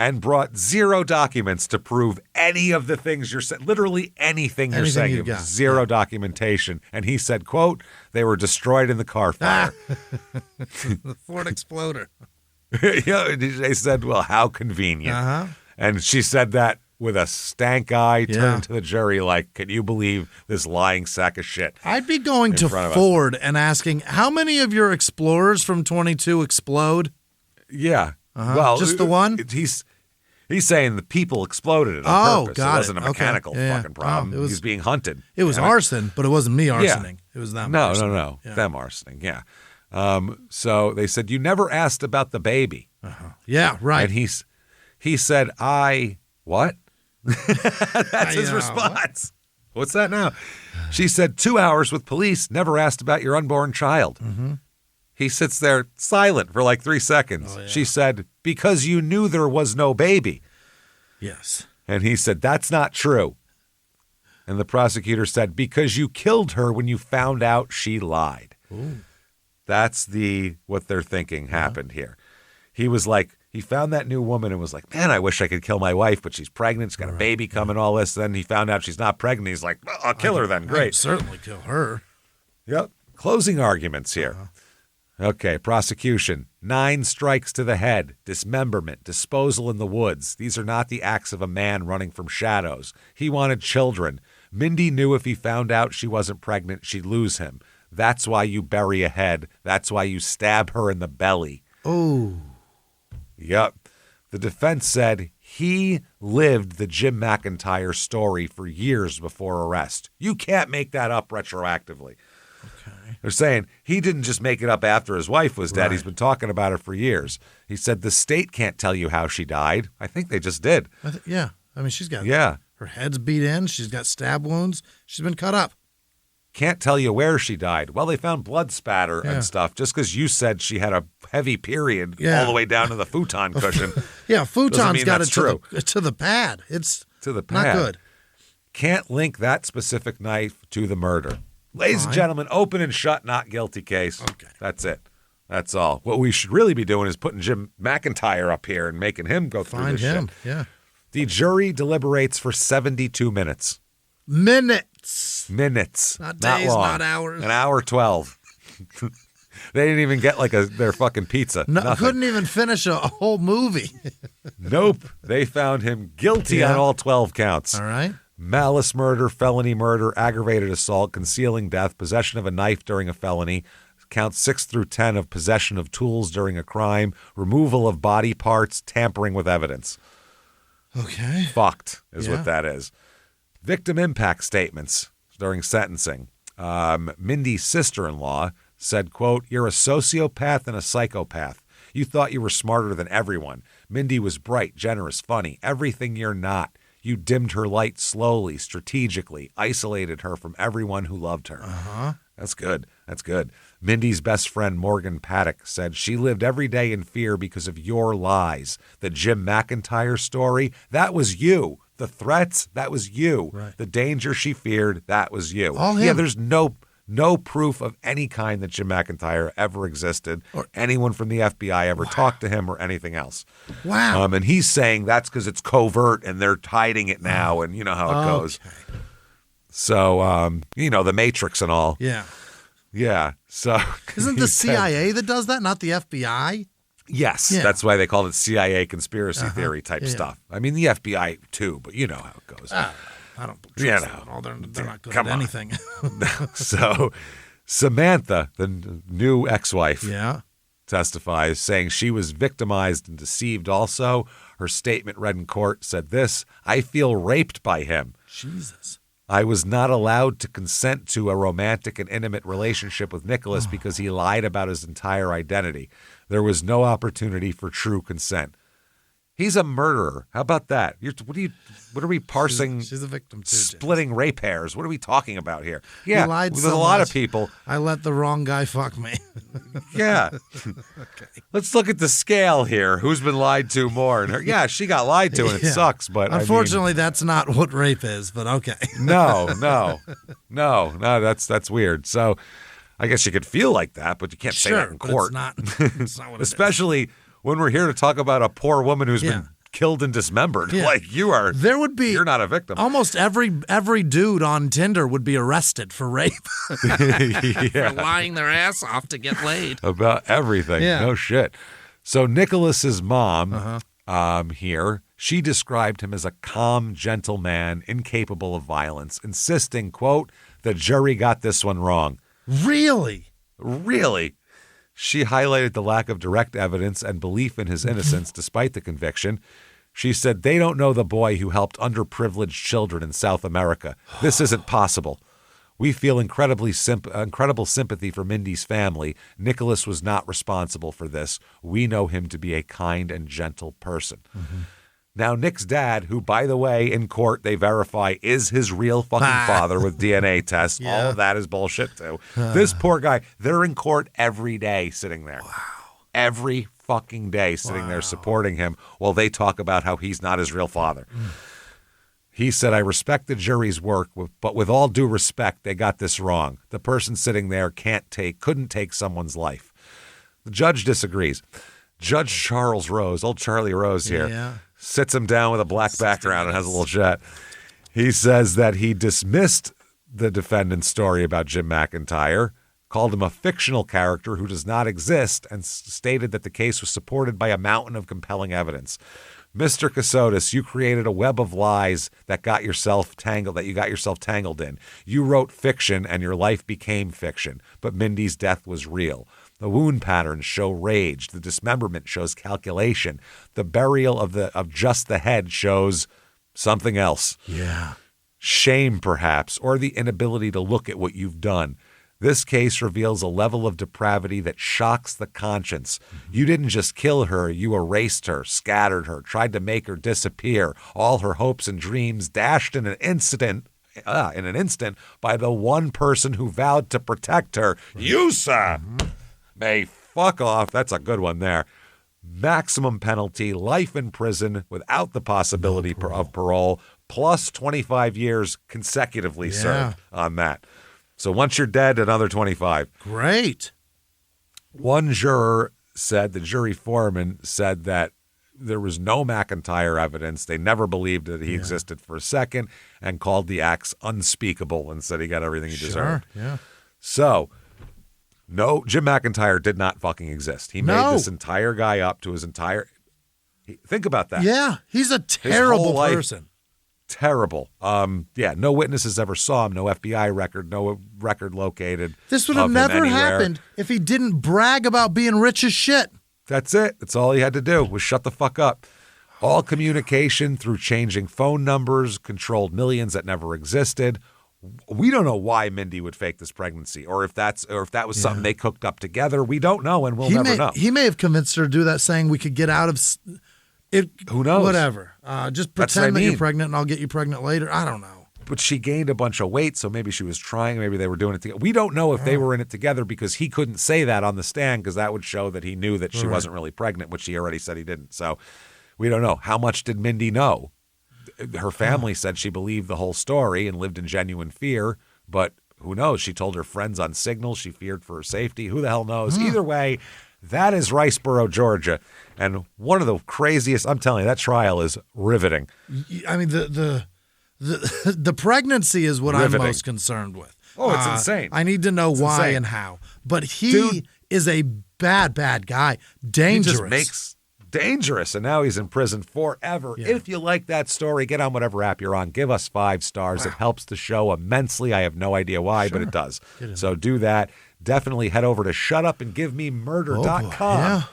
And brought 0 documents to prove any of the things you're saying. Literally anything you're saying. You've got. 0 documentation. And he said, quote, they were destroyed in the car fire. The Ford Exploder. They said, well, how convenient. And she said that with a stank eye, turned to the jury like, can you believe this lying sack of shit? I'd be going to Ford and asking, how many of your Explorers from 22 explode? Yeah. Well, just the one? He's saying the people exploded it on purpose. Got it wasn't a mechanical fucking problem. He was being hunted. It was arson, but it wasn't me arsoning. It was them. No. Yeah. Them arsoning, yeah. So they said, you never asked about the baby. Yeah, right. And he said, what? That's his response. What's that now? She said, 2 hours with police, never asked about your unborn child. He sits there silent for like 3 seconds. She said, because you knew there was no baby. Yes. And he said, that's not true. And the prosecutor said, because you killed her when you found out she lied. Ooh. That's what they're thinking happened here. He was like, he found that new woman and was like, man, I wish I could kill my wife, but she's pregnant. She's got a baby coming, all this. Then he found out she's not pregnant. He's like, well, I'll kill her then. Great. I'd certainly kill her. Yep. Closing arguments here. Okay, prosecution. 9 strikes to the head, dismemberment, disposal in the woods. These are not the acts of a man running from shadows. He wanted children. Mindy knew if he found out she wasn't pregnant, she'd lose him. That's why you bury a head. That's why you stab her in the belly. Oh. Yep. The defense said he lived the Jim McIntyre story for years before arrest. You can't make that up retroactively. Okay. They're saying he didn't just make it up after his wife was dead. Right. He's been talking about it for years. He said the state can't tell you how she died. I think they just did. Yeah. I mean, she's got her head's beat in. She's got stab wounds. She's been cut up. Can't tell you where she died. Well, they found blood spatter and stuff just because you said she had a heavy period all the way down to the futon cushion. Futon's got it to the pad. It's to the pad. Not good. Can't link that specific knife to the murder. Ladies and gentlemen, open and shut, not guilty case. Okay. That's it. That's all. What we should really be doing is putting Jim McIntyre up here and making him go through this shit. Yeah. The jury deliberates for 72 minutes. Minutes. Not days, long. not hours. An hour 12. They didn't even get like their fucking pizza. No, couldn't even finish a whole movie. Nope. They found him guilty on all 12 counts. All right. Malice murder, felony murder, aggravated assault, concealing death, possession of a knife during a felony, counts 6 through 10 of possession of tools during a crime, removal of body parts, tampering with evidence. Okay. Fucked is what that is. Victim impact statements during sentencing. Mindy's sister-in-law said, quote, you're a sociopath and a psychopath. You thought you were smarter than everyone. Mindy was bright, generous, funny, everything you're not. You dimmed her light slowly, strategically, isolated her from everyone who loved her. Uh-huh. That's good. That's good. Mindy's best friend, Morgan Paddock, said she lived every day in fear because of your lies. The Jim McIntyre story, that was you. The threats, that was you. Right. The danger she feared, that was you. All him. Yeah, there's no proof of any kind that Jim McIntyre ever existed or anyone from the FBI ever talked to him or anything else. Wow. And he's saying that's because it's covert and they're hiding it now, and you know how it goes. So, the Matrix and all. Yeah. Yeah. So isn't the CIA that does that, not the FBI? Yes. Yeah. That's why they called it CIA conspiracy theory type stuff. I mean, the FBI too, but you know how it goes. I don't trust them at all. They're not good at anything. So Samantha, the new ex-wife, yeah, testifies, saying she was victimized and deceived also. Her statement read in court said this: I feel raped by him. Jesus. I was not allowed to consent to a romantic and intimate relationship with Nicholas because he lied about his entire identity. There was no opportunity for true consent. He's a murderer. How about that? What are we parsing? She's a victim too. Splitting rape hairs. What are we talking about here? Yeah, he lied with so a lot much, of people. I let the wrong guy fuck me. Yeah. Okay. Let's look at the scale here. Who's been lied to more? And yeah, she got lied to, and it sucks. But unfortunately, that's not what rape is. But okay. No. That's weird. So, I guess you could feel like that, but you can't say that in court. It's not what especially when we're here to talk about a poor woman who's been killed and dismembered. Yeah. Like you are. There would be. You're not a victim. Almost every dude on Tinder would be arrested for rape. For lying their ass off to get laid. About everything. Yeah. No shit. So Nicholas's mom here, she described him as a calm, gentle man, incapable of violence, insisting, quote, the jury got this one wrong. Really? She highlighted the lack of direct evidence and belief in his innocence despite the conviction. She said, they don't know the boy who helped underprivileged children in South America. This isn't possible. We feel incredible sympathy for Mindy's family. Nicholas was not responsible for this. We know him to be a kind and gentle person. Mm-hmm. Now, Nick's dad, who, by the way, in court, they verify is his real fucking father with DNA tests. Yeah. All of that is bullshit, too. This poor guy, they're in court every day sitting there. Wow. Every fucking day sitting there supporting him while they talk about how he's not his real father. He said, I respect the jury's work, but with all due respect, they got this wrong. The person sitting there couldn't take someone's life. The judge disagrees. Judge Charles Rose, old Charlie Rose here, sits him down with a black background and has a little chat. He says that he dismissed the defendant's story about Jim McIntyre, called him a fictional character who does not exist, and stated that the case was supported by a mountain of compelling evidence. Mr. Casotis, you created a web of lies that you got yourself tangled in. You wrote fiction and your life became fiction, but Mindy's death was real. The wound patterns show rage. The dismemberment shows calculation. The burial of just the head shows something else. Yeah. Shame, perhaps, or the inability to look at what you've done. This case reveals a level of depravity that shocks the conscience. You didn't just kill her, you erased her, scattered her, tried to make her disappear. All her hopes and dreams dashed in an instant by the one person who vowed to protect her. You, sir, may fuck off. That's a good one there. Maximum penalty, life in prison without the possibility of parole, plus 25 years consecutively served on that. So once you're dead, another 25. Great. One juror said, the jury foreman said that there was no McIntyre evidence. They never believed that he existed for a second and called the acts unspeakable and said he got everything he deserved. Yeah. So, no, Jim McIntyre did not fucking exist. He made this entire guy up to his entire... Think about that. Yeah, he's a terrible person. Terrible. No witnesses ever saw him. No FBI record. No record located. This would have never happened if he didn't brag about being rich as shit. That's it. That's all he had to do was shut the fuck up. All communication through changing phone numbers controlled millions that never existed. We don't know why Mindy would fake this pregnancy, or if that was something they cooked up together. We don't know, and we'll never know. He may have convinced her to do that, saying we could get out of it. Who knows? Whatever. Just pretend that you're pregnant, and I'll get you pregnant later. I don't know. But she gained a bunch of weight, so maybe she was trying. Maybe they were doing it together. We don't know if they were in it together because he couldn't say that on the stand because that would show that he knew that she wasn't really pregnant, which he already said he didn't. So we don't know. How much did Mindy know? Her family said she believed the whole story and lived in genuine fear. But who knows? She told her friends on Signal she feared for her safety. Who the hell knows? Either way, that is Riceboro, Georgia. And one of the craziest, I'm telling you, that trial is riveting. I mean, the pregnancy is what I'm most concerned with. Oh, it's insane. I need to know why and how. But he is a bad guy. Dangerous. He just makes dangerous, and now he's in prison forever. Yeah. If you like that story, get on whatever app you're on. Give us 5 stars. Wow. It helps the show immensely. I have no idea why, but it does. So do that. Definitely head over to shutupandgivememurder.com.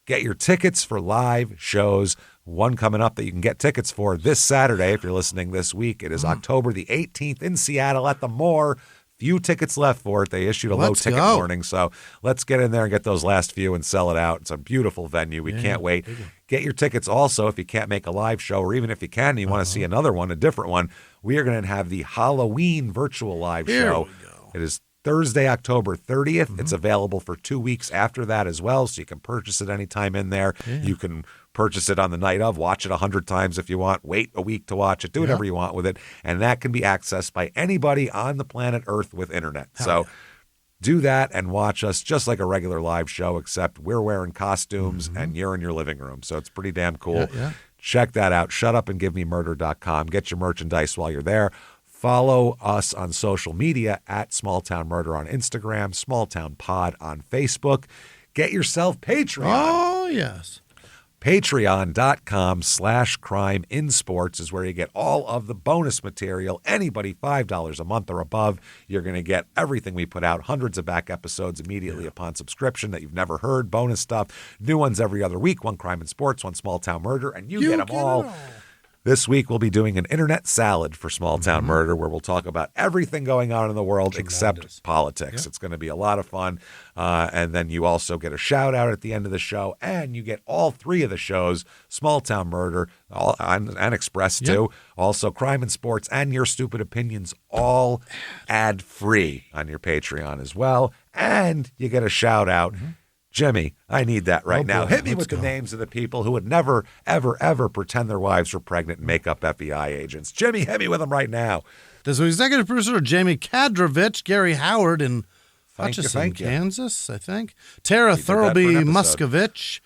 Get your tickets for live shows. One coming up that you can get tickets for this Saturday if you're listening this week. It is October the 18th in Seattle at the Moore. Few tickets left for it. They issued a low ticket warning, so let's get in there and get those last few and sell it out. It's a beautiful venue. We can't wait. Get your tickets also if you can't make a live show, or even if you can and you want to see another one, a different one. We are going to have the Halloween virtual live show. It is Thursday, October 30th. It's available for 2 weeks after that as well, so you can purchase it anytime in there. You can purchase it on the night of, watch it 100 times if you want, wait a week to watch it, do whatever you want with it, and that can be accessed by anybody on the planet Earth with internet. Do that and watch us just like a regular live show, except we're wearing costumes and you're in your living room, so it's pretty damn cool. Check that out, shutupandgivememurder.com. Get your merchandise while you're there. Follow us on social media at Small Town Murder on Instagram, Small Town Pod on Facebook. Get yourself Patreon. Oh, yes. Patreon.com/crimeinsports is where you get all of the bonus material. Anybody $5 a month or above, you're going to get everything we put out, hundreds of back episodes immediately upon subscription that you've never heard, bonus stuff, new ones every other week, one Crime in Sports, one Small Town Murder, and you get them all. This week, we'll be doing an internet salad for Small Town Murder, where we'll talk about everything going on in the world except politics. It's going to be a lot of fun. And then you also get a shout out at the end of the show, and you get all 3 of the shows, Small Town Murder and Express too. Also Crime and Sports and Your Stupid Opinions, all ad free on your Patreon as well. And you get a shout out. Jimmy, I need that right now. Hit me with the names of the people who would never, ever, ever pretend their wives were pregnant and make up FBI agents. Jimmy, hit me with them right now. This week's executive producer, Jamie Kadrovich, Gary Howard in Hutchinson, Kansas, I think. Tara Thurlby Muscovich,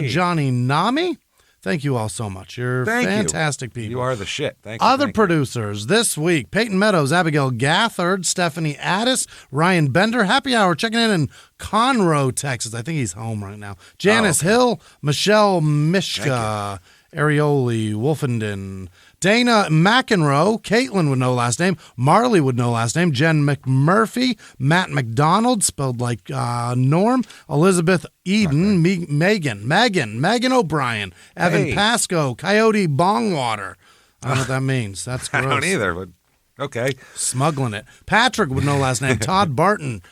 Johnny Nami. Thank you all so much. You're fantastic people. You are the shit. Thank you. Other producers this week: Peyton Meadows, Abigail Gathard, Stephanie Addis, Ryan Bender. Happy Hour checking in Conroe, Texas. I think he's home right now. Janice Hill, Michelle Mishka, Arioli, Wolfenden, Dana McEnroe, Caitlin with no last name, Marley with no last name, Jen McMurphy, Matt McDonald, spelled like Norm, Elizabeth Eden, Megan O'Brien, Evan Pasco, Coyote Bongwater. I don't know what that means. That's gross. I don't either, but okay. Smuggling it. Patrick with no last name, Todd Barton,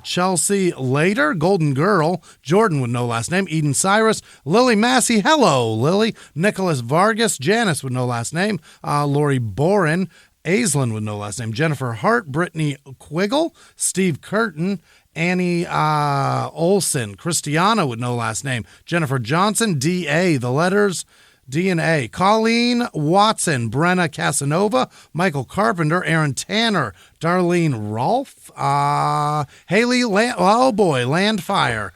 Chelsea Later, Golden Girl, Jordan with no last name, Eden Cyrus, Lily Massey, hello Lily, Nicholas Vargas, Janice with no last name, Lori Boren, Aislinn with no last name, Jennifer Hart, Brittany Quiggle, Steve Curtin, Annie Olson, Christiana with no last name, Jennifer Johnson, D.A., the letters DNA, Colleen Watson, Brenna Casanova, Michael Carpenter, Aaron Tanner, Darlene Rolfe, Haley, Landfear,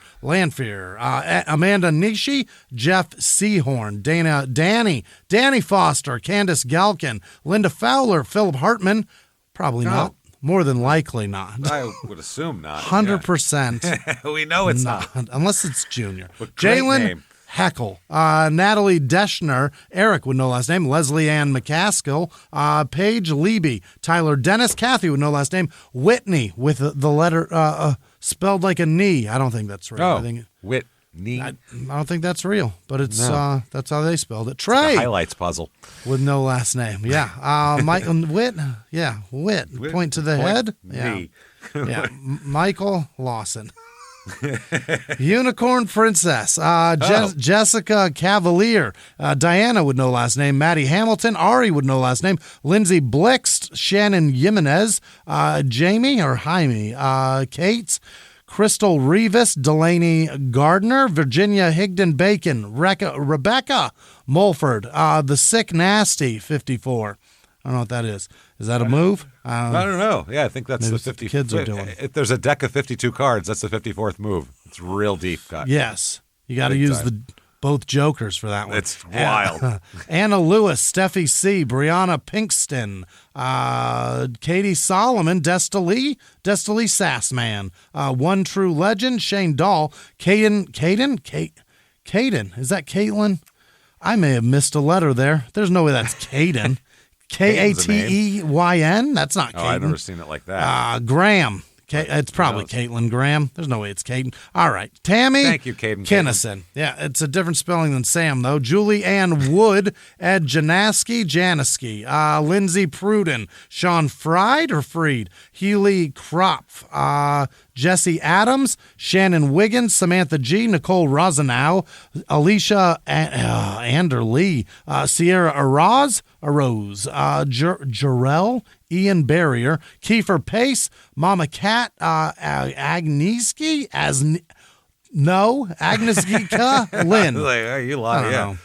Amanda Nishi, Jeff Seahorn, Danny Foster, Candace Galkin, Linda Fowler, Philip Hartman, probably not. More than likely not. I would assume not. 100%. We know it's not. Unless it's Junior. Jalen Heckle, Natalie Deschner, Eric with no last name, Leslie Ann McCaskill, Paige Leby, Tyler Dennis, Kathy with no last name, Whitney with the letter spelled like a knee. I don't think that's right. Oh, I think I don't think that's real, but it's No. that's how they spelled it. It's Trey like a highlights puzzle. with no last name. Yeah. Michael Witt. Yeah. Witt. Point to the head. Me. Yeah. Michael Lawson. Unicorn Princess. Jessica Cavalier. Diana with no last name. Maddie Hamilton. Ari with no last name. Lindsay Blixt. Shannon Jimenez. Jamie or Jaime. Kate. Crystal Rivas, Delaney Gardner, Virginia Higdon Bacon, Rebecca Mulford, The Sick Nasty, 54. I don't know what that is. Is that a move? I don't know. Yeah, I think that's the 50. Kids are doing. If there's a deck of 52 cards, that's the 54th move. It's real deep cut. Yes. You got to use both jokers for that one. It's wild. Anna Lewis, Steffi C, Brianna Pinkston, Katie Solomon, Destiny Sassman, One True Legend, Shane Dahl, Caden. Is that Caitlin? I may have missed a letter there. There's no way that's Caden. Kateyn? That's not Caden. Oh, I've never seen it like that. Graham. It's probably Caitlin Graham. There's no way it's Caden. All right. Tammy. Thank you, Caden. Kinnison. Yeah, it's a different spelling than Sam, though. Julie Ann Wood, Ed Janaski, Lindsay Pruden, Sean Fried or Freed, Healy Kropf, Jesse Adams, Shannon Wiggins, Samantha G, Nicole Rosenau, Alicia Anderlee, Sierra Arose, Jarrell, Ian Barrier, Kiefer Pace, Mama Cat, Agnieszki, Agnieszka Lynn. You lie, yeah.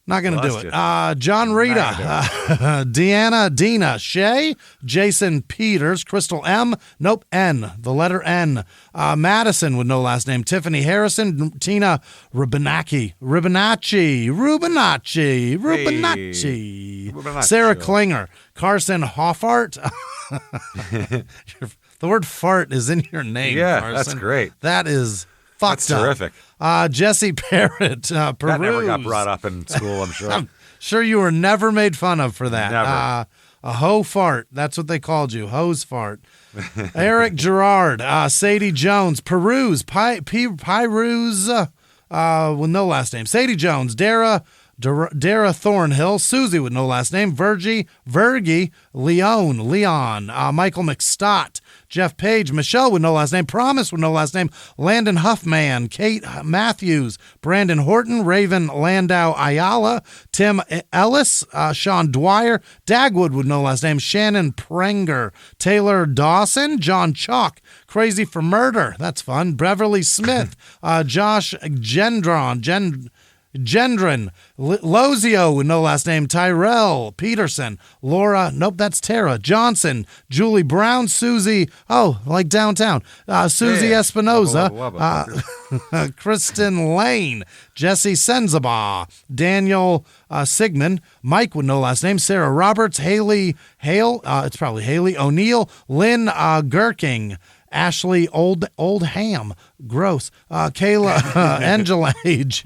Not going to do it. John Rita, Deanna, Dina, Shay, Jason Peters, Crystal M, nope, N, the letter N, Madison with no last name, Tiffany Harrison, Tina Rubinacci, Sarah Klinger, Carson Hoffart. The word fart is in your name, Yeah, Carson. that's great. That is fucked up. Terrific. Jesse Parrott, Peruse. That never got brought up in school, I'm sure. I'm sure you were never made fun of for that. Never. A hoe fart. That's what they called you. Hose fart. Eric Gerard, Sadie Jones, Peruse, Pyruse, with no last name. Sadie Jones, Dara Thornhill, Susie with no last name, Vergie, Leon, Michael McStott, Jeff Page, Michelle with no last name, Promise with no last name, Landon Huffman, Kate Matthews, Brandon Horton, Raven Landau Ayala, Tim Ellis, Sean Dwyer, Dagwood with no last name, Shannon Prenger, Taylor Dawson, John Chalk, Crazy for Murder, that's fun, Beverly Smith, Josh Gendron, Lozio with no last name, Tyrell Peterson, Laura, nope, that's Tara Johnson, Julie Brown, Susie, like downtown, Susie Espinoza, Kristen Lane, Jesse Senzaba, Daniel Sigmund, Mike with no last name, Sarah Roberts, Haley Hale, it's probably Haley O'Neill, Lynn Gherking, Ashley Oldham, gross. Kayla Angela Age,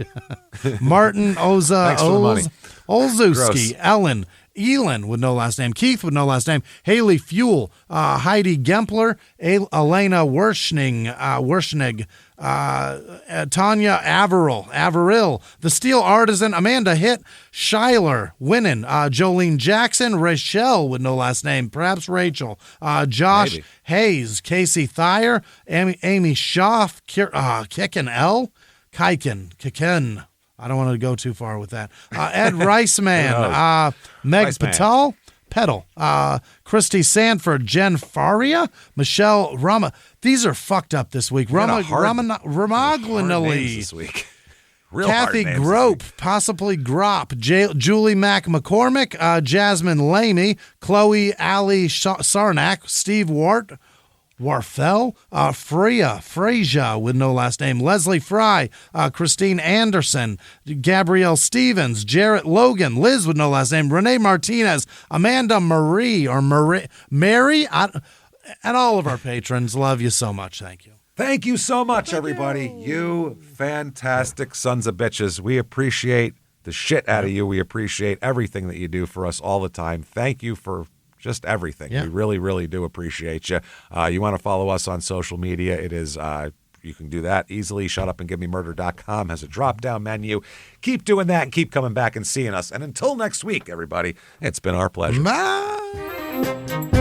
Martin Olszewski, Ellen Elin with no last name, Keith with no last name, Haley Fuel, Heidi Gempler, Elena Werschnig, Tanya Averill, The Steel Artisan, Amanda Hitt, Schuyler Winnan, Jolene Jackson, Rachel with no last name, perhaps Rachel, Josh Hayes, Casey Thayer, Amy Schaff, Kicken Kiken. I don't want to go too far with that. Ed Riceman, Meg Patel, Christy Sanford, Jen Faria, Michelle Rama. These are fucked up this week. Ramaglinali this week. Kathy Grope, possibly Grop, Julie Mack McCormick, Jasmine Lamy, Chloe Ali Sarnak, Steve Warfel, Freya with no last name, Leslie Fry, Christine Anderson, Gabrielle Stevens, Jarrett Logan, Liz with no last name, Renee Martinez, Amanda Mary, and all of our patrons. Love you so much. Thank you. Thank you so much, everybody. You fantastic sons of bitches. We appreciate the shit out of you. We appreciate everything that you do for us all the time. Thank you for just everything. Yeah. We really, really do appreciate you. You want to follow us on social media. It is You can do that easily. ShutUpAndGiveMeMurder.com has a drop-down menu. Keep doing that and keep coming back and seeing us. And until next week, everybody, it's been our pleasure. Bye.